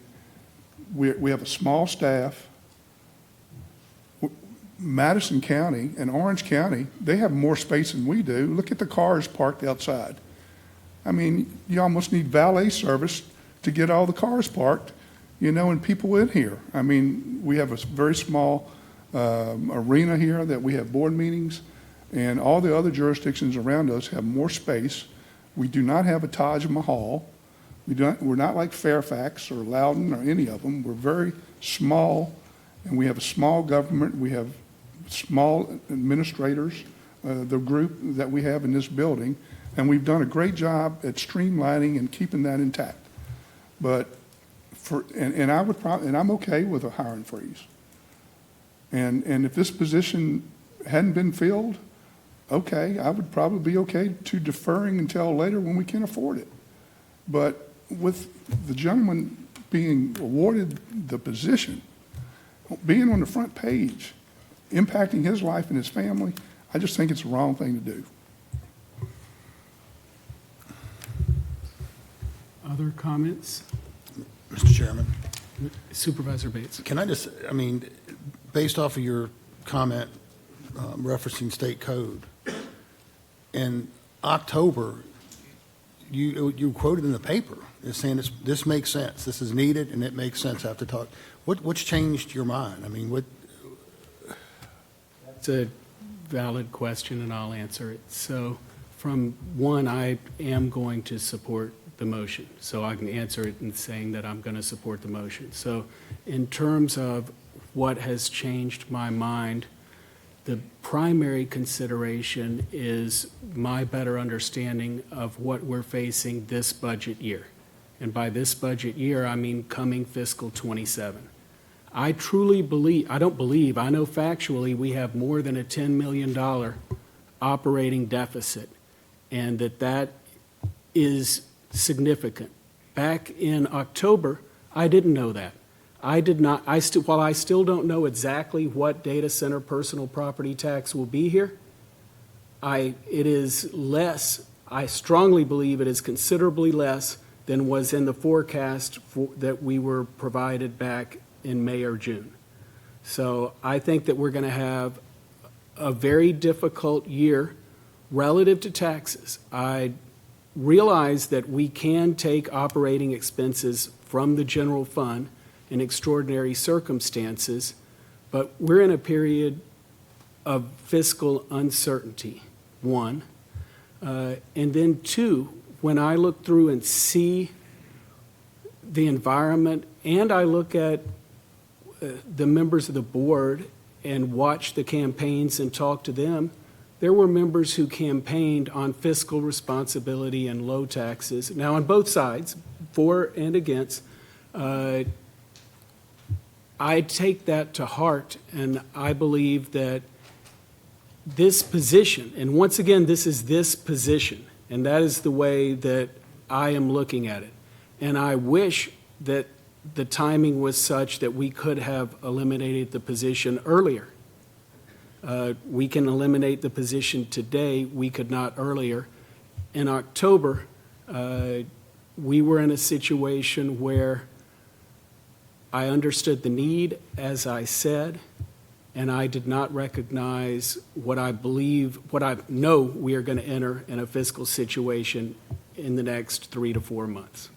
we have a small staff. Madison County and Orange County, they have more space than we do. Look at the cars parked outside. I mean, you almost need valet service to get all the cars parked, you know, and people in here. I mean, we have a very small arena here that we have board meetings, and all the other jurisdictions around us have more space. We do not have a Taj Mahal. We're not like Fairfax or Loudoun or any of them. We're very small, and we have a small government. We have small administrators, the group that we have in this building, and we've done a great job at streamlining and keeping that intact. But I'm okay with a hiring freeze. And if this position hadn't been filled, okay, I would probably be okay to deferring until later when we can afford it. But with the gentleman being awarded the position, being on the front page, impacting his life and his family, I just think it's the wrong thing to do. Other comments? Mr. Chairman, Supervisor Bates. can I just, I mean, based off of your comment referencing state code, in October, you quoted in the paper as saying this makes sense, this is needed, and it makes sense after talk. What's changed your mind? I mean, what? It's a valid question, and I'll answer it. So, from one, I am going to support the motion. So I can answer it in saying that I'm going to support the motion. So in terms of what has changed my mind, the primary consideration is my better understanding of what we're facing this budget year. And by this budget year, I mean coming fiscal 27. I truly believe, I know factually we have more than a $10 million operating deficit, and that is significant. Back in October, I didn't know that. While I still don't know exactly what data center personal property tax will be here, it is less, I strongly believe it is considerably less than was in the forecast that we were provided back in May or June. So I think that we're going to have a very difficult year relative to taxes. I realize that we can take operating expenses from the general fund in extraordinary circumstances, but we're in a period of fiscal uncertainty, one. And then two, when I look through and see the environment, and I look at the members of the board and watch the campaigns and talk to them, there were members who campaigned on fiscal responsibility and low taxes. Now, on both sides, for and against, I take that to heart, and I believe that this position, and once again, this is this position, and that is the way that I am looking at it. And I wish that the timing was such that we could have eliminated the position earlier. We can eliminate the position today, we could not earlier. In October, we were in a situation where I understood the need, as I said, and I did not recognize what I know we are going to enter in a fiscal situation in the next 3 to 4 months.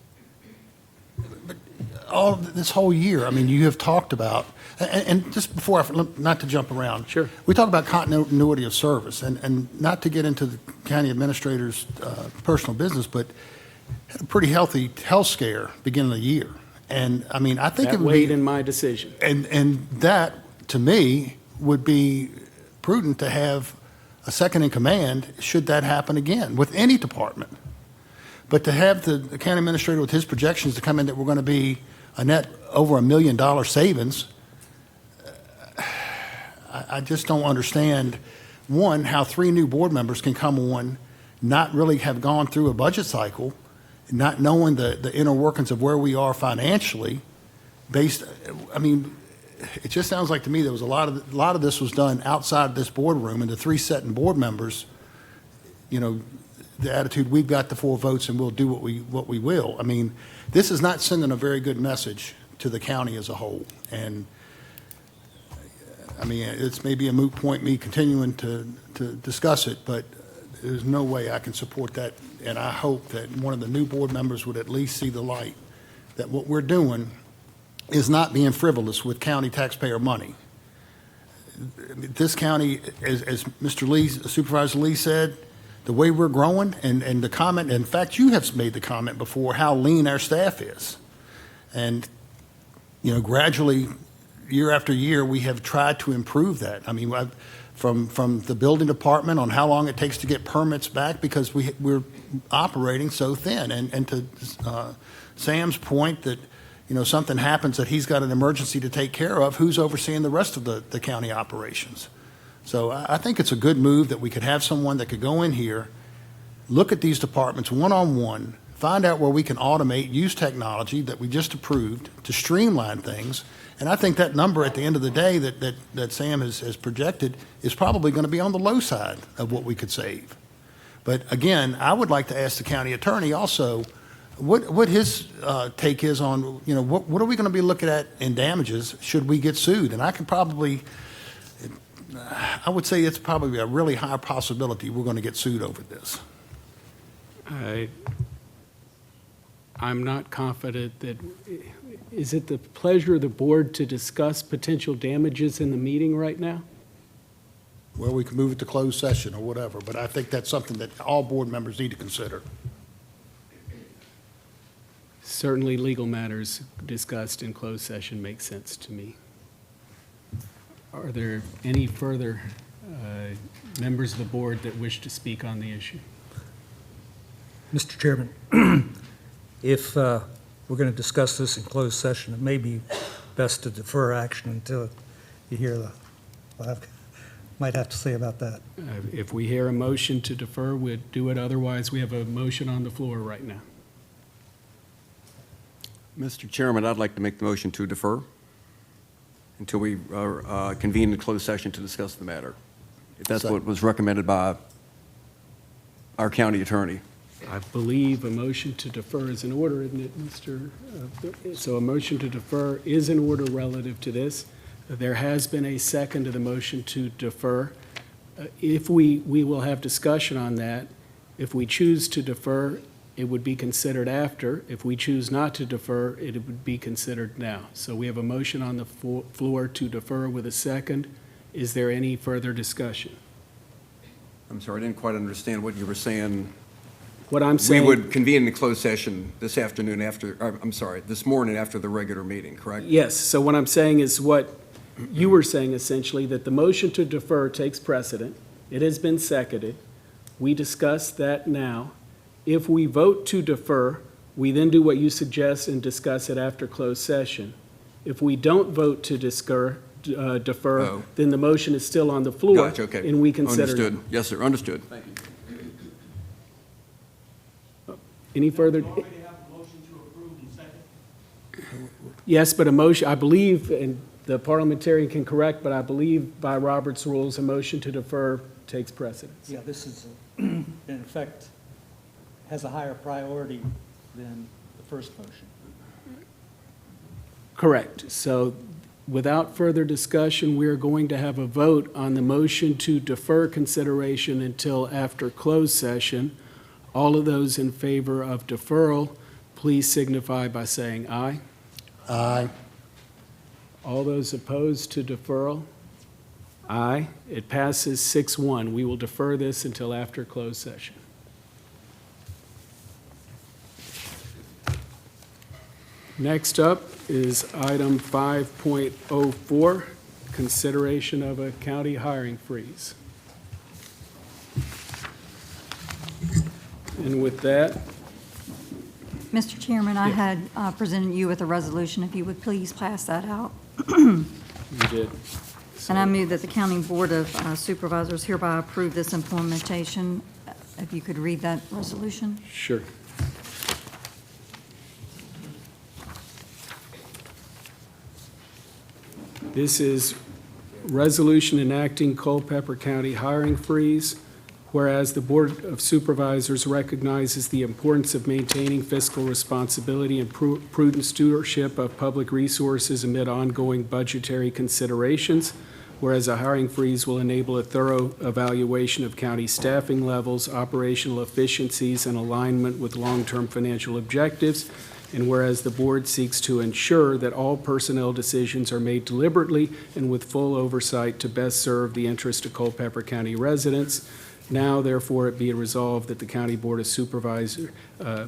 All this whole year, I mean, you have talked about, and just before, not to jump around. Sure. We talk about continuity of service, and not to get into the county administrator's personal business, but had a pretty healthy health scare beginning of the year. And, I mean, I think That it would weighed be, in my decision. and that, to me, would be prudent to have a second in command should that happen again with any department. But to have the county administrator with his projections to come in that we're going to be a net over $1 million savings, I just don't understand, one, how 3 new board members can come on, not really have gone through a budget cycle, not knowing the inner workings of where we are financially, I mean, it just sounds like to me there was a lot of this was done outside of this boardroom, and the 3 setting board members, you know, the attitude, we've got the 4 votes and we'll do what we will. I mean, this is not sending a very good message to the county as a whole. And I mean, it's maybe a moot point, me continuing to discuss it, but there's no way I can support that. And I hope that one of the new board members would at least see the light, that what we're doing is not being frivolous with county taxpayer money. This county, as Mr. Lee, Supervisor Lee said, the way we're growing, and the comment, in fact, you have made the comment before how lean our staff is. And, you know, gradually, year after year, we have tried to improve that. I mean, from the building department on how long it takes to get permits back because we're operating so thin. And to Sam's point that, you know, something happens that he's got an emergency to take care of, who's overseeing the rest of the county operations? So I think it's a good move that we could have someone that could go in here, look at these departments one-on-one, find out where we can automate, use technology that we just approved to streamline things. And I think that number at the end of the day that Sam has projected is probably going to be on the low side of what we could save. But again, I would like to ask the county attorney also what his take is on, you know, what are we going to be looking at in damages should we get sued? And I would say it's probably a really high possibility we're going to get sued over this. I'm not confident that, is it the pleasure of the board to discuss potential damages in the meeting right now? Well, we can move it to closed session or whatever, but I think that's something that all board members need to consider. Certainly, legal matters discussed in closed session make sense to me. Are there any further members of the board that wish to speak on the issue? Mr. Chairman, if we're going to discuss this in closed session, it may be best to defer action until you hear what I might have to say about that. If we hear a motion to defer, we'd do it. Otherwise, we have a motion on the floor right now. Mr. Chairman, I'd like to make the motion to defer until we convene in closed session to discuss the matter, if that's what was recommended by our county attorney. I believe a motion to defer is in order, isn't it, Mr.? So a motion to defer is in order relative to this. There has been a second to the motion to defer. If we will have discussion on that. If we choose to defer, it would be considered after. If we choose not to defer, it would be considered now. So we have a motion on the floor to defer with a second. Is there any further discussion? I'm sorry, I didn't quite understand what you were saying. What I'm We saying. would convene the closed session this afternoon after, this morning after the regular meeting, correct? Yes, so what I'm saying is what you were saying essentially, that the motion to defer takes precedent. It has been seconded. We discuss that now. If we vote to defer, we then do what you suggest and discuss it after closed session. If we don't vote to defer, Oh. then the motion is still on the floor. Gotcha, okay. And we consider it. Understood. Yes, sir, understood. Thank you. Any further? Yes, but a motion, I believe, and the parliamentarian can correct, but I believe by Robert's rules, a motion to defer takes precedence. Yeah, this is, in effect, has a higher priority than the first motion. Correct. So without further discussion, we are going to have a vote on the motion to defer consideration until after closed session. All of those in favor of deferral, please signify by saying aye. Aye. All those opposed to deferral? Aye. It passes 6-1. We will defer this until after closed session. Next up is item 5.04, consideration of a county hiring freeze. And with that, Mr. Chairman, I had presented you with a resolution. If you would please pass that out. you did. And I move that the County Board of Supervisors hereby approve this implementation. If you could read that resolution. Sure. This is resolution enacting Culpeper County hiring freeze. Whereas the Board of Supervisors recognizes the importance of maintaining fiscal responsibility and prudent stewardship of public resources amid ongoing budgetary considerations. Whereas a hiring freeze will enable a thorough evaluation of county staffing levels, operational efficiencies, and alignment with long-term financial objectives. And whereas the board seeks to ensure that all personnel decisions are made deliberately and with full oversight to best serve the interest of Culpeper County residents. Now, therefore, it be resolved that the County Board of Supervisors,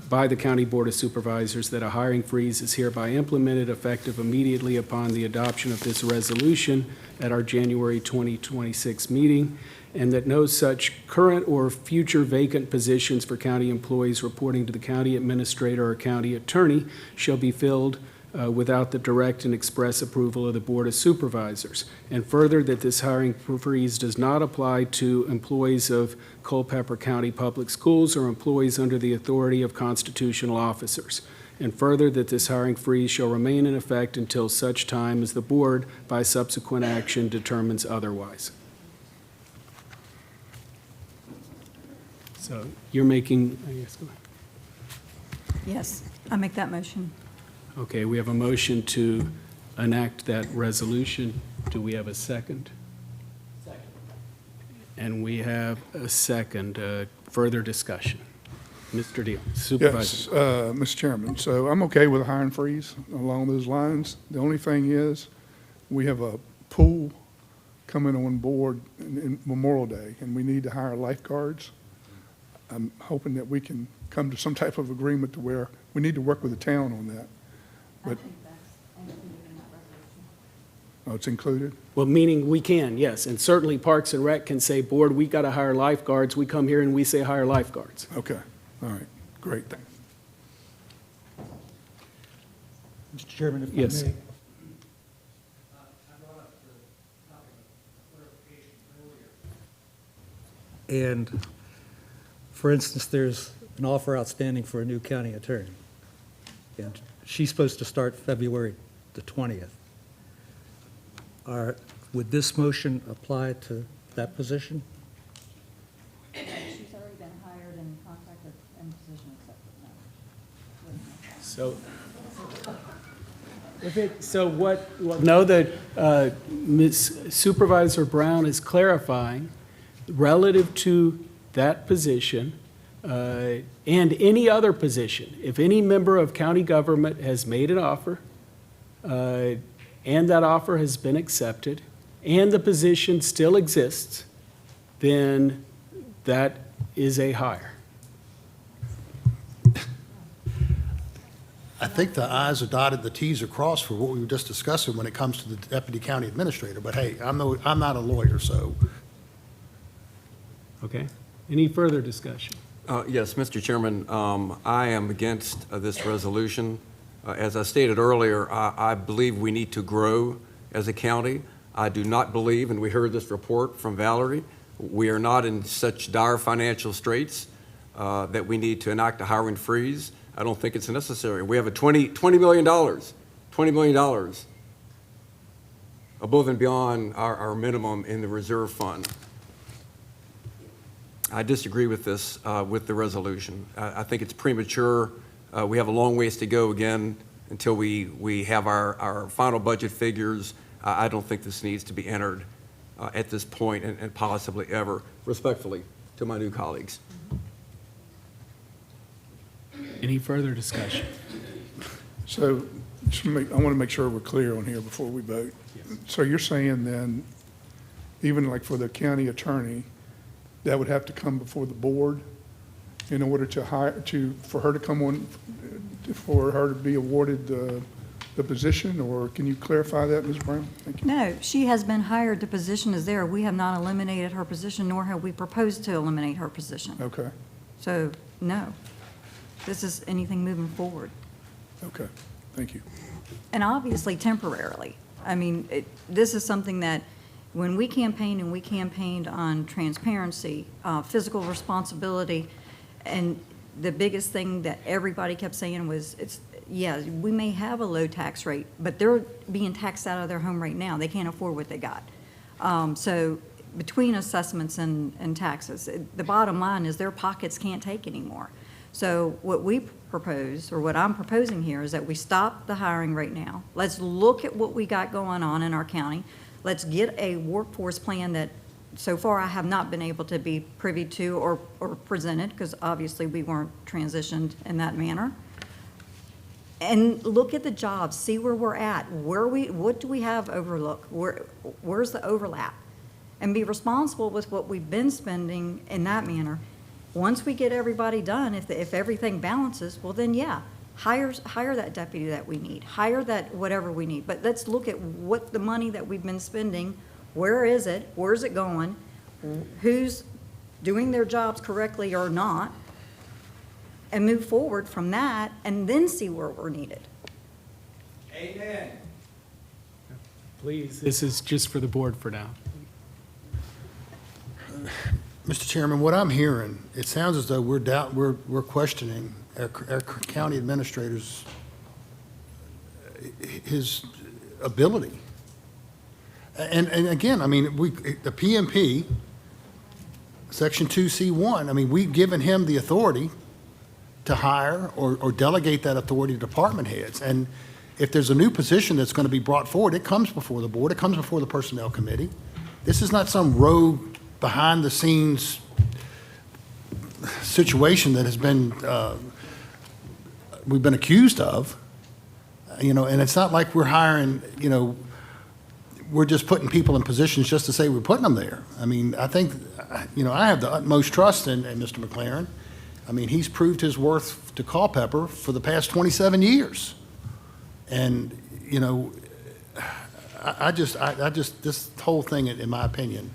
by the County Board of Supervisors, that a hiring freeze is hereby implemented effective immediately upon the adoption of this resolution at our January 2026 meeting, and that no such current or future vacant positions for county employees reporting to the county administrator or county attorney shall be filled without the direct and express approval of the Board of Supervisors. And further, that this hiring freeze does not apply to employees of Culpeper County Public Schools or employees under the authority of constitutional officers. And further, that this hiring freeze shall remain in effect until such time as the board, by subsequent action, determines otherwise. So you're making, I guess, go ahead. Yes, I make that motion. Okay, we have a motion to enact that resolution. Do we have a second? Second. And we have a second. Further discussion. Mr. Deal, Supervisor. Yes, Mr. Chairman, so I'm okay with a hiring freeze along those lines. The only thing is, we have a pool coming on board in Memorial Day, and we need to hire lifeguards. I'm hoping that we can come to some type of agreement to where we need to work with the town on that. I But- think that's included in that resolution. Oh, it's included? Well, meaning we can, yes. And certainly Parks and Rec can say, board, we got to hire lifeguards. We come here and we say hire lifeguards. Okay, all right, great, thanks. Mr. Chairman, if I may. Yes. I brought up the topic of clarification earlier. And, for instance, there's an offer outstanding for a new county attorney. And she's supposed to start February the 20th. Would this motion apply to that position? She's already been hired and contracted and position accepted. So, no, that Ms. Supervisor Brown is clarifying relative to that position and any other position. If any member of county government has made an offer and that offer has been accepted and the position still exists, then that is a hire. think the i's are dotted, the t's are crossed for what we were just discussing when it comes to the deputy county administrator. But hey, I'm not a lawyer, so. Okay. Any further discussion? Yes, Mr. Chairman, I am against this resolution. As I stated earlier, I believe we need to grow as a county. I do not believe, and we heard this report from Valerie, we are not in such dire financial straits that we need to enact a hiring freeze. I don't think it's necessary. We have a $20 million above and beyond our minimum in the reserve fund. I disagree with this, with the resolution. I think it's premature. We have a long ways to go again until we have our final budget figures. I don't think this needs to be entered at this point and possibly ever, respectfully, to my new colleagues. Any further discussion? So I want to make sure we're clear on here before we vote. So you're saying then, even like for the county attorney, that would have to come before the board in order to for her to come on, for her to be awarded the position? Or can you clarify that, Ms. Brown? Thank you. No, she has been hired. The position is there. We have not eliminated her position, nor have we proposed to eliminate her position. Okay, So, no. This is anything moving forward. okay, thank you. And obviously temporarily. I mean, this is something that, when we campaigned, and we campaigned on transparency, fiscal responsibility, and the biggest thing that everybody kept saying was, yeah, we may have a low tax rate, but they're being taxed out of their home right now. They can't afford what they got. So between assessments and taxes, the bottom line is their pockets can't take anymore. So what we propose, or what I'm proposing here, is that we stop the hiring right now. Let's look at what we got going on in our county. Let's get a workforce plan that so far I have not been able to be privy to or presented, because obviously we weren't transitioned in that manner. And look at the jobs, see where we're at, what do we have overlook, where's the overlap? And be responsible with what we've been spending in that manner. Once we get everybody done, if everything balances, well then, yeah, hire that deputy that we need, hire that whatever we need. But let's look at what the money that we've been spending, where is it, where's it going, who's doing their jobs correctly or not, and move forward from that, and then see where we're needed. Amen. Please, this is just for the board for now. Mr. Chairman, what I'm hearing, it sounds as though we're questioning our county administrator's, his ability. And again, I mean, the PMP, Section 2C1, I mean, we've given him the authority to hire or delegate that authority to department heads. And if there's a new position that's going to be brought forward, it comes before the board, it comes before the Personnel Committee. This is not some rogue, behind-the-scenes situation that has been, we've been accused of, and it's not like we're hiring, we're just putting people in positions just to say we're putting them there. I mean, I think, I have the utmost trust in Mr. McLaren. I mean, he's proved his worth to Culpeper for the past 27 years. And, I just, this whole thing, in my opinion,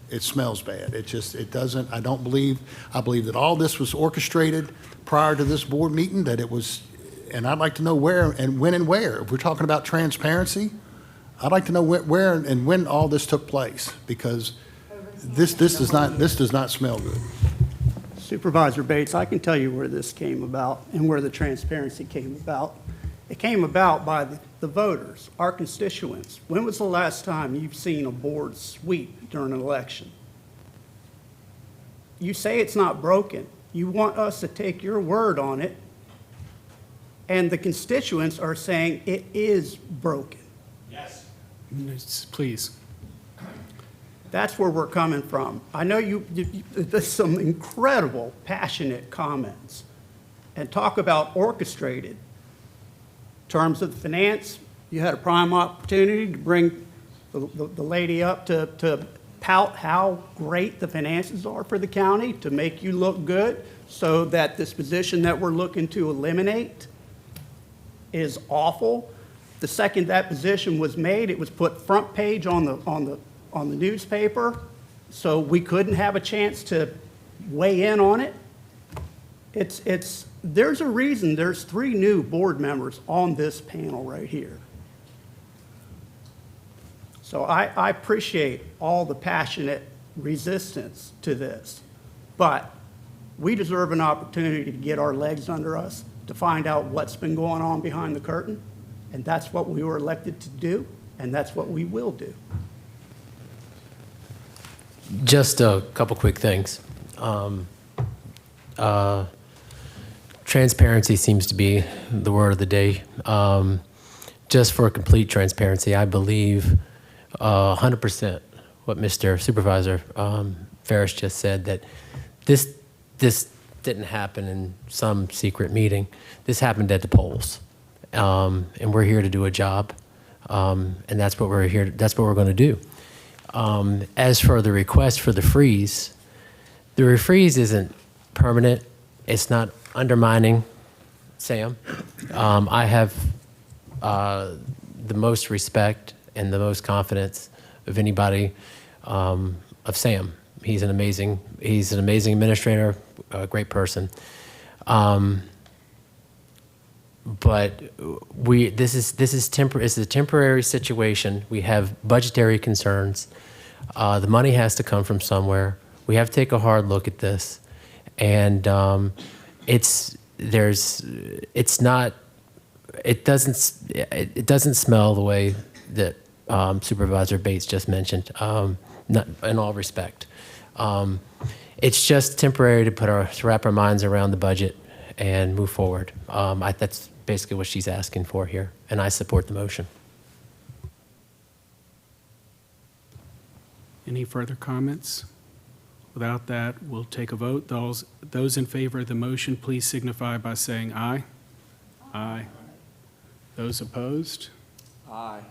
it smells bad. It doesn't, I believe that all this was orchestrated prior to this board meeting, that it was, and I'd like to know where and when and where. If we're talking about transparency, I'd like to know where and when all this took place, because this does not smell good. Supervisor Bates, I can tell you where this came about and where the transparency came about. It came about by the voters, our constituents. When was the last time you've seen a board sweep during an election? You say it's not broken. You want us to take your word on it, and the constituents are saying it is broken. Yes. Please. That's where we're coming from. I know there's some incredible, passionate comments, and talk about orchestrated. In terms of the finance, you had a prime opportunity to bring the lady up to tout how great the finances are for the county, to make you look good, so that this position that we're looking to eliminate is awful. The second that position was made, it was put front page on the newspaper, so we couldn't have a chance to weigh in on it. There's a reason there's 3 new board members on this panel right here. So I appreciate all the passionate resistance to this, but we deserve an opportunity to get our legs under us, to find out what's been going on behind the curtain, and that's what we were elected to do, and that's what we will do. Just a couple quick things. Transparency seems to be the word of the day. Just for complete transparency, I believe 100% what Mr. Supervisor Ferris just said, that this didn't happen in some secret meeting. This happened at the polls, and we're here to do a job, and that's what we're here. That's what we're going to do. As for the request for the freeze isn't permanent. It's not undermining Sam. I have the most respect and the most confidence of anybody of Sam. He's an amazing administrator, a great person. But this is a temporary situation. We have budgetary concerns. The money has to come from somewhere. We have to take a hard look at this, and it doesn't smell the way that Supervisor Bates just mentioned. Not, in all respect, it's just temporary to wrap our minds around the budget and move forward. That's basically what she's asking for here, and I support the motion. Any further comments? Without that, we'll take a vote. Those in favor of the motion, please signify by saying aye. Aye. Those opposed? Aye.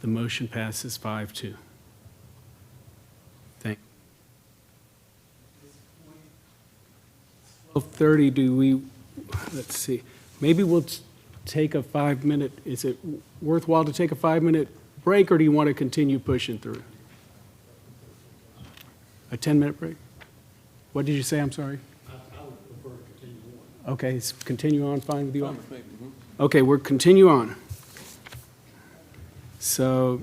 The motion passes 5-2. Thank you. 12:30, let's see, maybe we'll take a 5-minute, is it worthwhile to take a 5-minute break, or do you want to continue pushing through? A 10-minute break? What did you say? I'm sorry. I would prefer to continue on. Okay, is continue on fine with you all? Okay, we'll continue on. So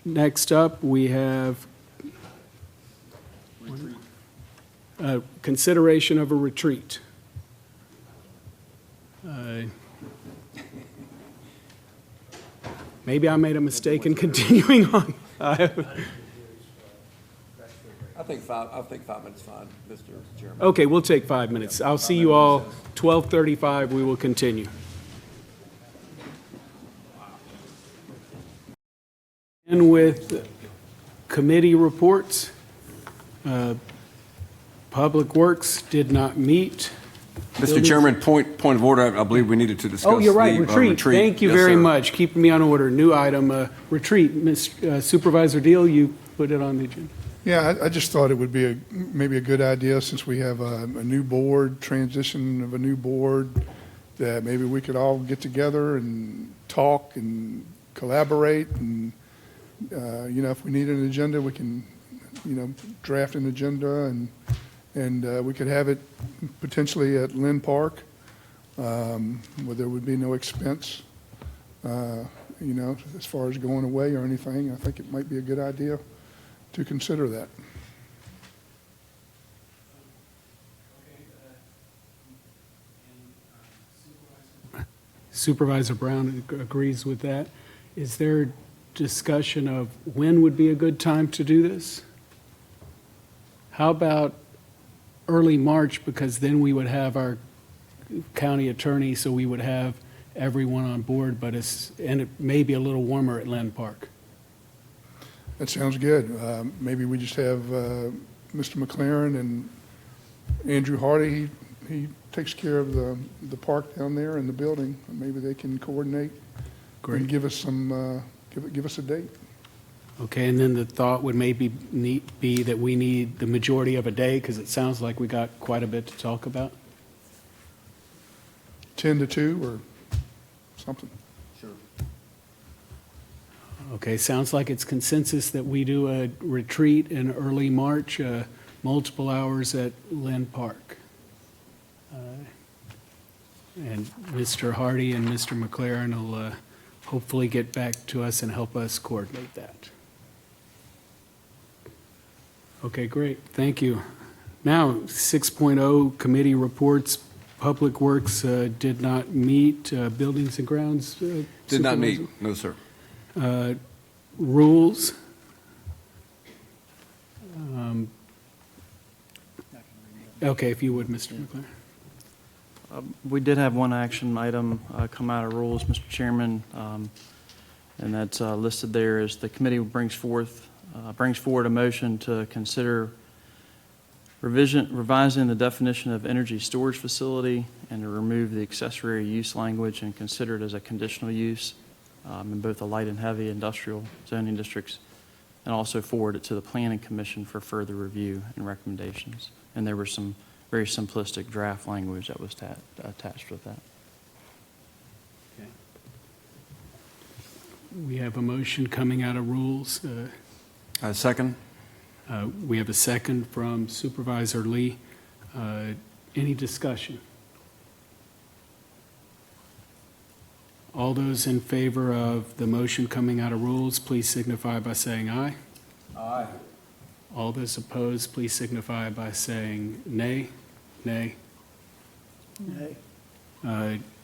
next up, we have consideration of a retreat. Maybe I made a mistake in continuing on. I think 5 minutes fine, Mr. Chairman. Okay, we'll take 5 minutes. I'll see you all 12:35. We will continue. And with committee reports, Public Works did not meet. Mr. Chairman, point of order, I believe we needed to discuss. Oh, you're right, the, retreat. Thank you Yes, very sir. much. Keeping me on order. New item, retreat. Supervisor Deal, you put it on the agenda. Yeah, I just thought it would be maybe a good idea, since we have a new board, transition of a new board, that maybe we could all get together and talk and collaborate, and, if we need an agenda, we can, draft an agenda, and we could have it potentially at Lynn Park, where there would be no expense, as far as going away or anything. I think it might be a good idea to consider that. Supervisor Brown agrees with that. Is there discussion of when would be a good time to do this? How about early March, because then we would have our county attorney, so we would have everyone on board, and it may be a little warmer at Lynn Park. That sounds good. Maybe we just have Mr. McLaren and Andrew Hardy. He takes care of the park down there and the building. Maybe they can coordinate and give us give us a date. Okay, and then the thought would maybe be that we need the majority of a day, because it sounds like we got quite a bit to talk about. 10 to 2, or something. Okay, sounds like it's consensus that we do a retreat in early March, multiple hours at Lynn Park. And Mr. Hardy and Mr. McLaren will hopefully get back to us and help us coordinate that. Okay, great, thank you. Now, 6.0 committee reports. Public Works did not meet. Buildings and Grounds? Did not meet, Supervisor? no, sir. Rules. Okay, if you would, Mr. McLaren. We did have one action item come out of rules, Mr. Chairman, and that's listed there as the committee brings forward a motion to consider revising the definition of energy storage facility and to remove the accessory use language and consider it as a conditional use in both the light and heavy industrial zoning districts, and also forward it to the Planning Commission for further review and recommendations. And there was some very simplistic draft language that was attached with that. Okay. We have a motion coming out of rules. Second? We have a second from Supervisor Lee. Any discussion? All those in favor of the motion coming out of rules, please signify by saying aye. Aye. All those opposed, please signify by saying nay. Nay.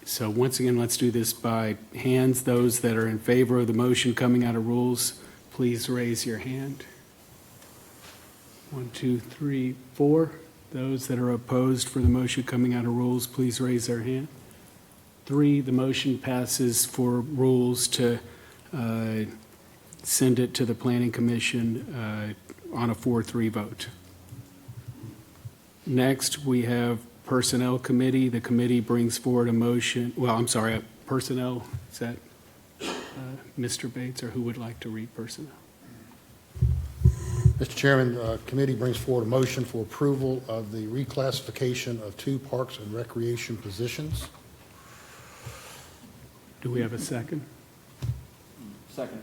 So once again, let's do this by hands. Those that are in favor of the motion coming out of rules, please raise your hand. 1, 2, 3, 4. Those that are opposed for the motion coming out of rules, please raise their hand. 3, the motion passes for rules to send it to the Planning Commission on a 4-3 vote. Next, we have Personnel Committee. The committee brings forward a motion, Personnel, is that Mr. Bates, or who would like to read Personnel? Mr. Chairman, committee brings forward a motion for approval of the reclassification of 2 Parks and Recreation positions. Do we have a second? Second.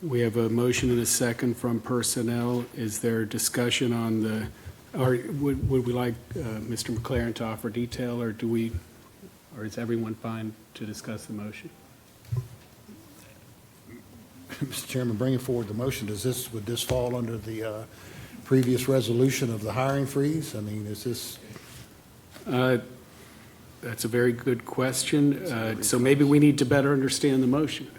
We have a motion and a second from Personnel. Is there discussion on the, or would we like Mr. McLaren to offer detail, or or is everyone fine to discuss the motion? Mr. Chairman, bringing forward the motion, would this fall under the previous resolution of the hiring freeze? I mean, is this? That's a very good question. So maybe we need to better understand the motion.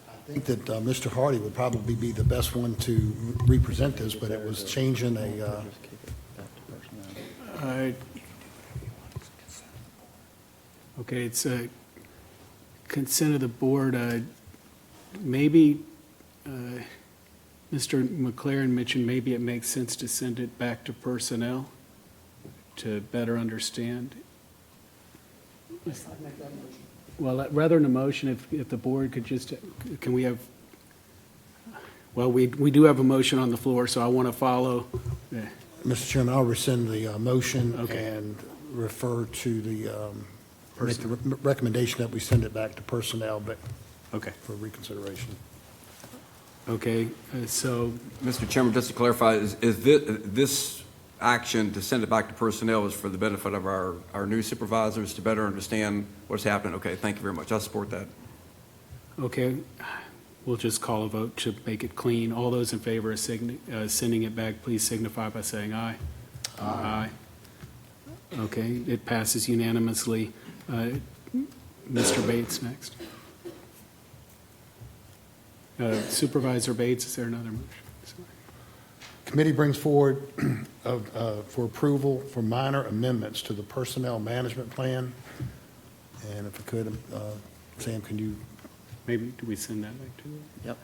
I think that Mr. Hardy would probably be the best one to represent this, but it was changing a, Okay, it's a consent of the board. Maybe Mr. McLaren mentioned maybe it makes sense to send it back to Personnel to better understand. Well, rather than a motion, if the board could just, can we have, well, we do have a motion on the floor, so I want to follow. Mr. Chairman, I'll rescind the motion Okay. and refer to the, make the recommendation that we send it back to Personnel, but Okay, for reconsideration. okay, so, Mr. Chairman, just to clarify, is this action to send it back to Personnel is for the benefit of our new supervisors to better understand what's happening? Okay, thank you very much. I support that. okay, we'll just call a vote to make it clean. All those in favor of sending it back, please signify by saying aye. Aye. Okay, it passes unanimously. Mr. Bates next. Supervisor Bates, is there another motion? Sorry. Committee brings forward for approval for minor amendments to the Personnel Management Plan. And if I could, Sam, can you Maybe, do we send that back to you? Yep.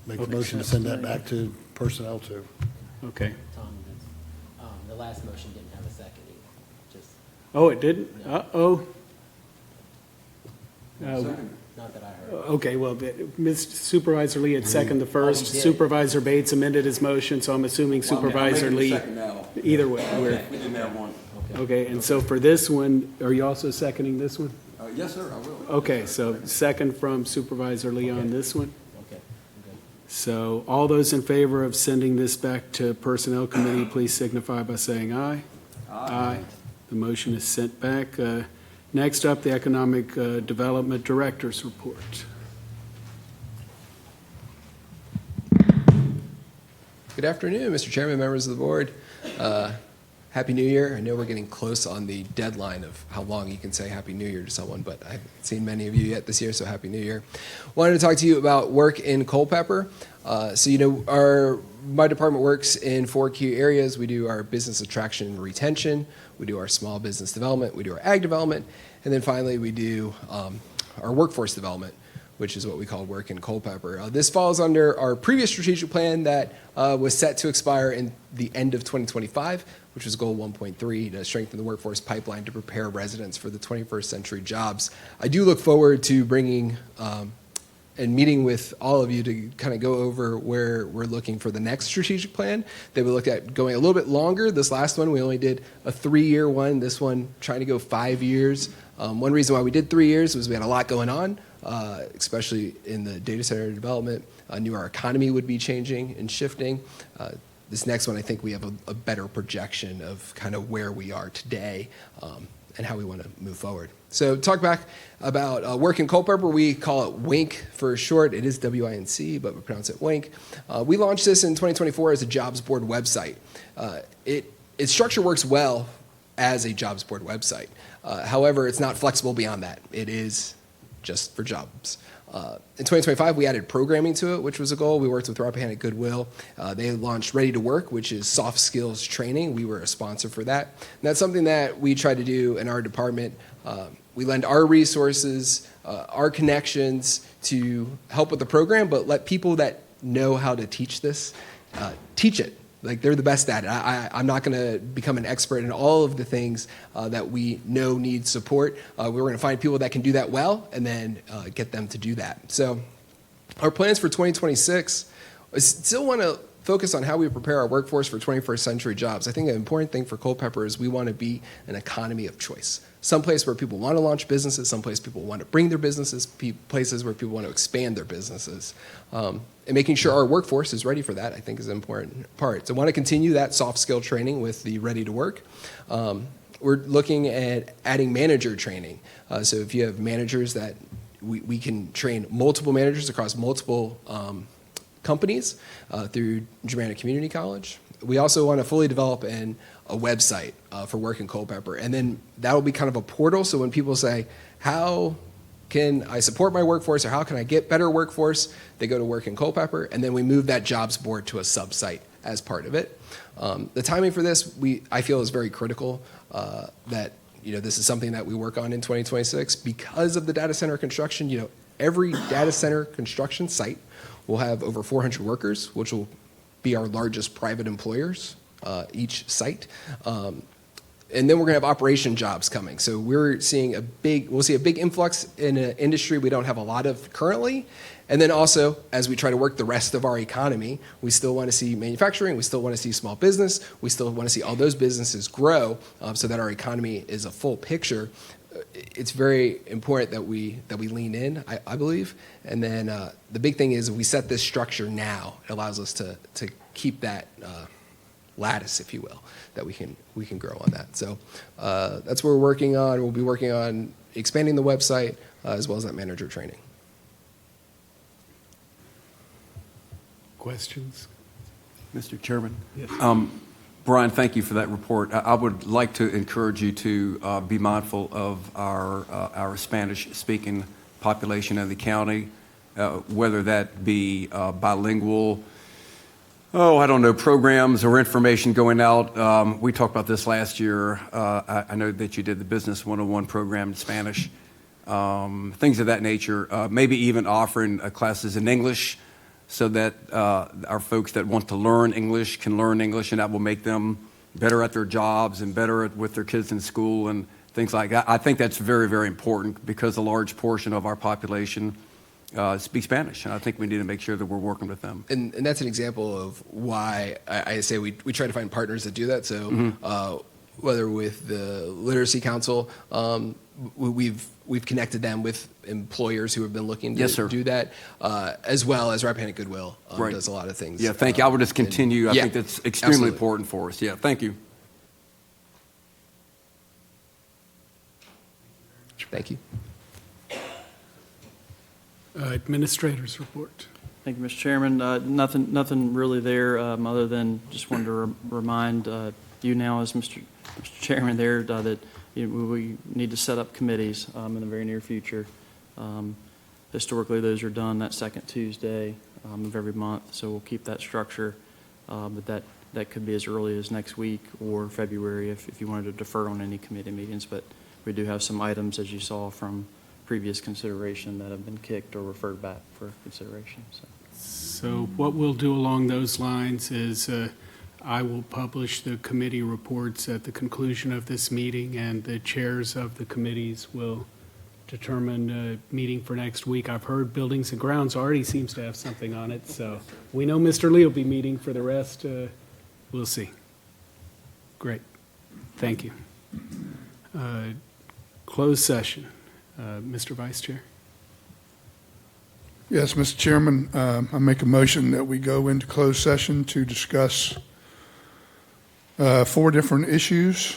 make the Okay, motion to send that back to Personnel too? Okay. Tom, the last motion didn't have a second either, just, Oh, it didn't? Uh-oh. not that I heard. Okay, well, Ms. Supervisor Lee had seconded the first. he did. Supervisor Bates amended his motion, so I'm assuming Supervisor Lee. Either way, we're, We didn't have one. Okay. Okay, and so for this one, are you also seconding this one? Yes, sir, I will. Okay, so second from Supervisor Leon, this one? Okay. So all those in favor of sending this back to Personnel Committee, please signify by saying aye. Aye. The motion is sent back. Next up, the Economic Development Director's Report. Good afternoon, Mr. Chairman, members of the board. Happy New Year. I know we're getting close on the deadline of how long you can say Happy New Year to someone, but I haven't seen many of you yet this year, so Happy New Year. Wanted to talk to you about work in Culpeper. My department works in 4 key areas. We do our business attraction and retention, we do our small business development, we do our ag development, and then finally we do our workforce development, which is what we call work in Culpeper. This falls under our previous strategic plan that was set to expire in the end of 2025, which was goal 1.3, to strengthen the workforce pipeline to prepare residents for the 21st century jobs. I do look forward to bringing and meeting with all of you to kind of go over where we're looking for the next strategic plan that we looked at going a little bit longer. This last one, we only did a 3-year one. This one, trying to go 5 years. One reason why we did 3 years was we had a lot going on, especially in the data center development. I knew our economy would be changing and shifting. This next one, I think we have a better projection of kind of where we are today and how we want to move forward. So talk back about work in Culpeper. We call it WINC for short. It is WINC, but we pronounce it WINC. We launched this in 2024 as a jobs board website. Its structure works well as a jobs board website. However, it's not flexible beyond that. It is just for jobs. In 2025, we added programming to it, which was a goal. We worked with Rappahannock Goodwill. They launched Ready to Work, which is soft skills training. We were a sponsor for that. And that's something that we try to do in our department. We lend our resources, our connections to help with the program, but let people that know how to teach this, teach it. Like, they're the best at it. I'm not going to become an expert in all of the things that we know need support. We're going to find people that can do that well and then get them to do that. So our plans for 2026, I still want to focus on how we prepare our workforce for 21st century jobs. I think an important thing for Culpeper is we want to be an economy of choice. Some place where people want to launch businesses, some place people want to bring their businesses, places where people want to expand their businesses. And making sure our workforce is ready for that, I think, is an important part. So I want to continue that soft skill training with the Ready to Work. We're looking at adding manager training. So if you have managers that we can train multiple managers across multiple companies through Germanna Community College. We also want to fully develop a website for work in Culpeper. And then that'll be kind of a portal. So when people say, how can I support my workforce, or how can I get better workforce, they go to work in Culpeper, and then we move that jobs board to a sub-site as part of it. The timing for this, I feel, is very critical, that this is something that we work on in 2026 because of the data center construction. Every data center construction site will have over 400 workers, which will be our largest private employers, each site. And then we're going to have operation jobs coming. So we'll see a big influx in an industry we don't have a lot of currently. And then also, as we try to work the rest of our economy, we still want to see manufacturing, we still want to see small business, we still want to see all those businesses grow so that our economy is a full picture. It's very important that we lean in, I believe. And then the big thing is, if we set this structure now, it allows us to keep that lattice, if you will, that we can grow on that. So that's what we're working on. We'll be working on expanding the website as well as that manager training. Questions? Mr. Chairman? Yes. Brian, thank you for that report. I would like to encourage you to be mindful of our Spanish-speaking population in the county, whether that be bilingual, programs or information going out. We talked about this last year. I know that you did the Business 101 program in Spanish, things of that nature, maybe even offering classes in English, so that our folks that want to learn English can learn English, and that will make them better at their jobs and better with their kids in school and things like that. I think that's very, very important because a large portion of our population speak Spanish, and I think we need to make sure that we're working with them. And that's an example of why I say we try to find partners that do that. So whether with the Literacy Council, we've connected them with employers who have been looking Yes, to sir. do that, as well as Rappahannock Goodwill Right. does a lot of things. Yeah, thank you. I will just continue. I yeah, think that's extremely absolutely. important for us. Yeah, thank you. Thank you. Administrators report. Thank you, Mr. Chairman. Nothing really there, other than just wanted to remind you now as Mr. Chairman there that we need to set up committees in the very near future. Historically, those are done that second Tuesday of every month, so we'll keep that structure. But that could be as early as next week or February if you wanted to defer on any committee meetings. But we do have some items, as you saw from previous consideration, that have been kicked or referred back for consideration. So what we'll do along those lines is I will publish the committee reports at the conclusion of this meeting, and the chairs of the committees will determine a meeting for next week. I've heard Buildings and Grounds already seems to have something on it, so we know Mr. Lee will be meeting. For the rest, we'll see. Great. Thank you. Closed session. Mr. Vice Chair. Yes, Mr. Chairman, I make a motion that we go into closed session to discuss 4 different issues.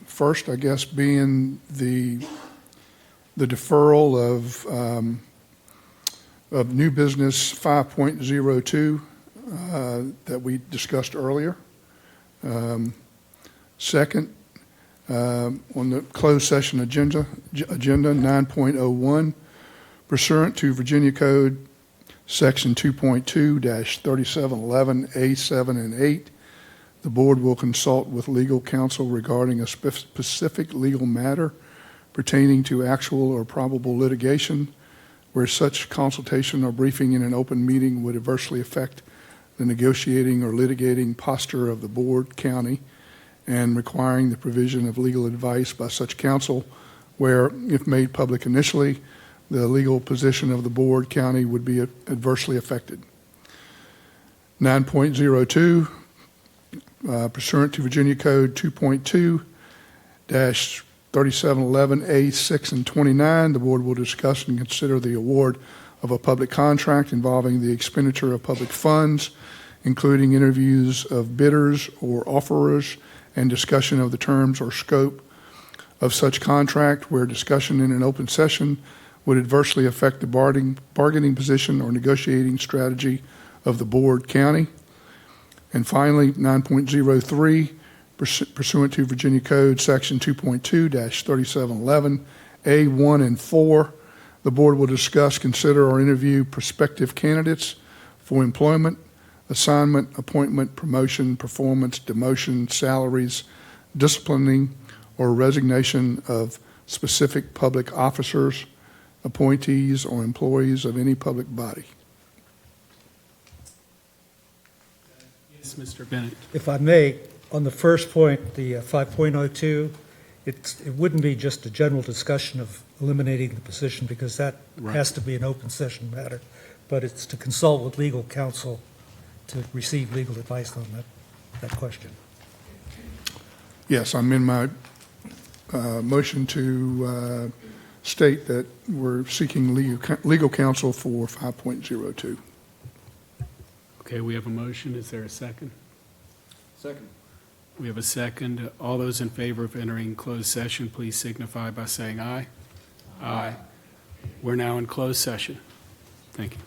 First, I guess, being the deferral of new business 5.02 that we discussed earlier. Second, on the closed session agenda 9.01, pursuant to Virginia Code Section 2.2-3711A7 and 8, the board will consult with legal counsel regarding a specific legal matter pertaining to actual or probable litigation, where such consultation or briefing in an open meeting would adversely affect the negotiating or litigating posture of the board, county, and requiring the provision of legal advice by such counsel where, if made public initially, the legal position of the board, county, would be adversely affected. 9.02, pursuant to Virginia Code 2.2-3711A6 and 29, the board will discuss and consider the award of a public contract involving the expenditure of public funds, including interviews of bidders or offerers and discussion of the terms or scope of such contract, where discussion in an open session would adversely affect the bargaining position or negotiating strategy of the board, county. And finally, 9.03, pursuant to Virginia Code Section 2.2-3711A1 and 4, the board will discuss, consider, or interview prospective candidates for employment, assignment, appointment, promotion, performance, demotion, salaries, disciplining, or resignation of specific public officers, appointees, or employees of any public body. Yes, Mr. Bennett. If I may, on the first point, the 5.02, it wouldn't be just a general discussion of eliminating the position, because that has to be an open session matter, but it's to consult with legal counsel to receive legal advice on that question. Yes, I'm in my motion to state that we're seeking legal counsel for 5.02. Okay, we have a motion. Is there a second? Second. We have a second. All those in favor of entering closed session, please signify by saying aye. Aye. We're now in closed session. Thank you.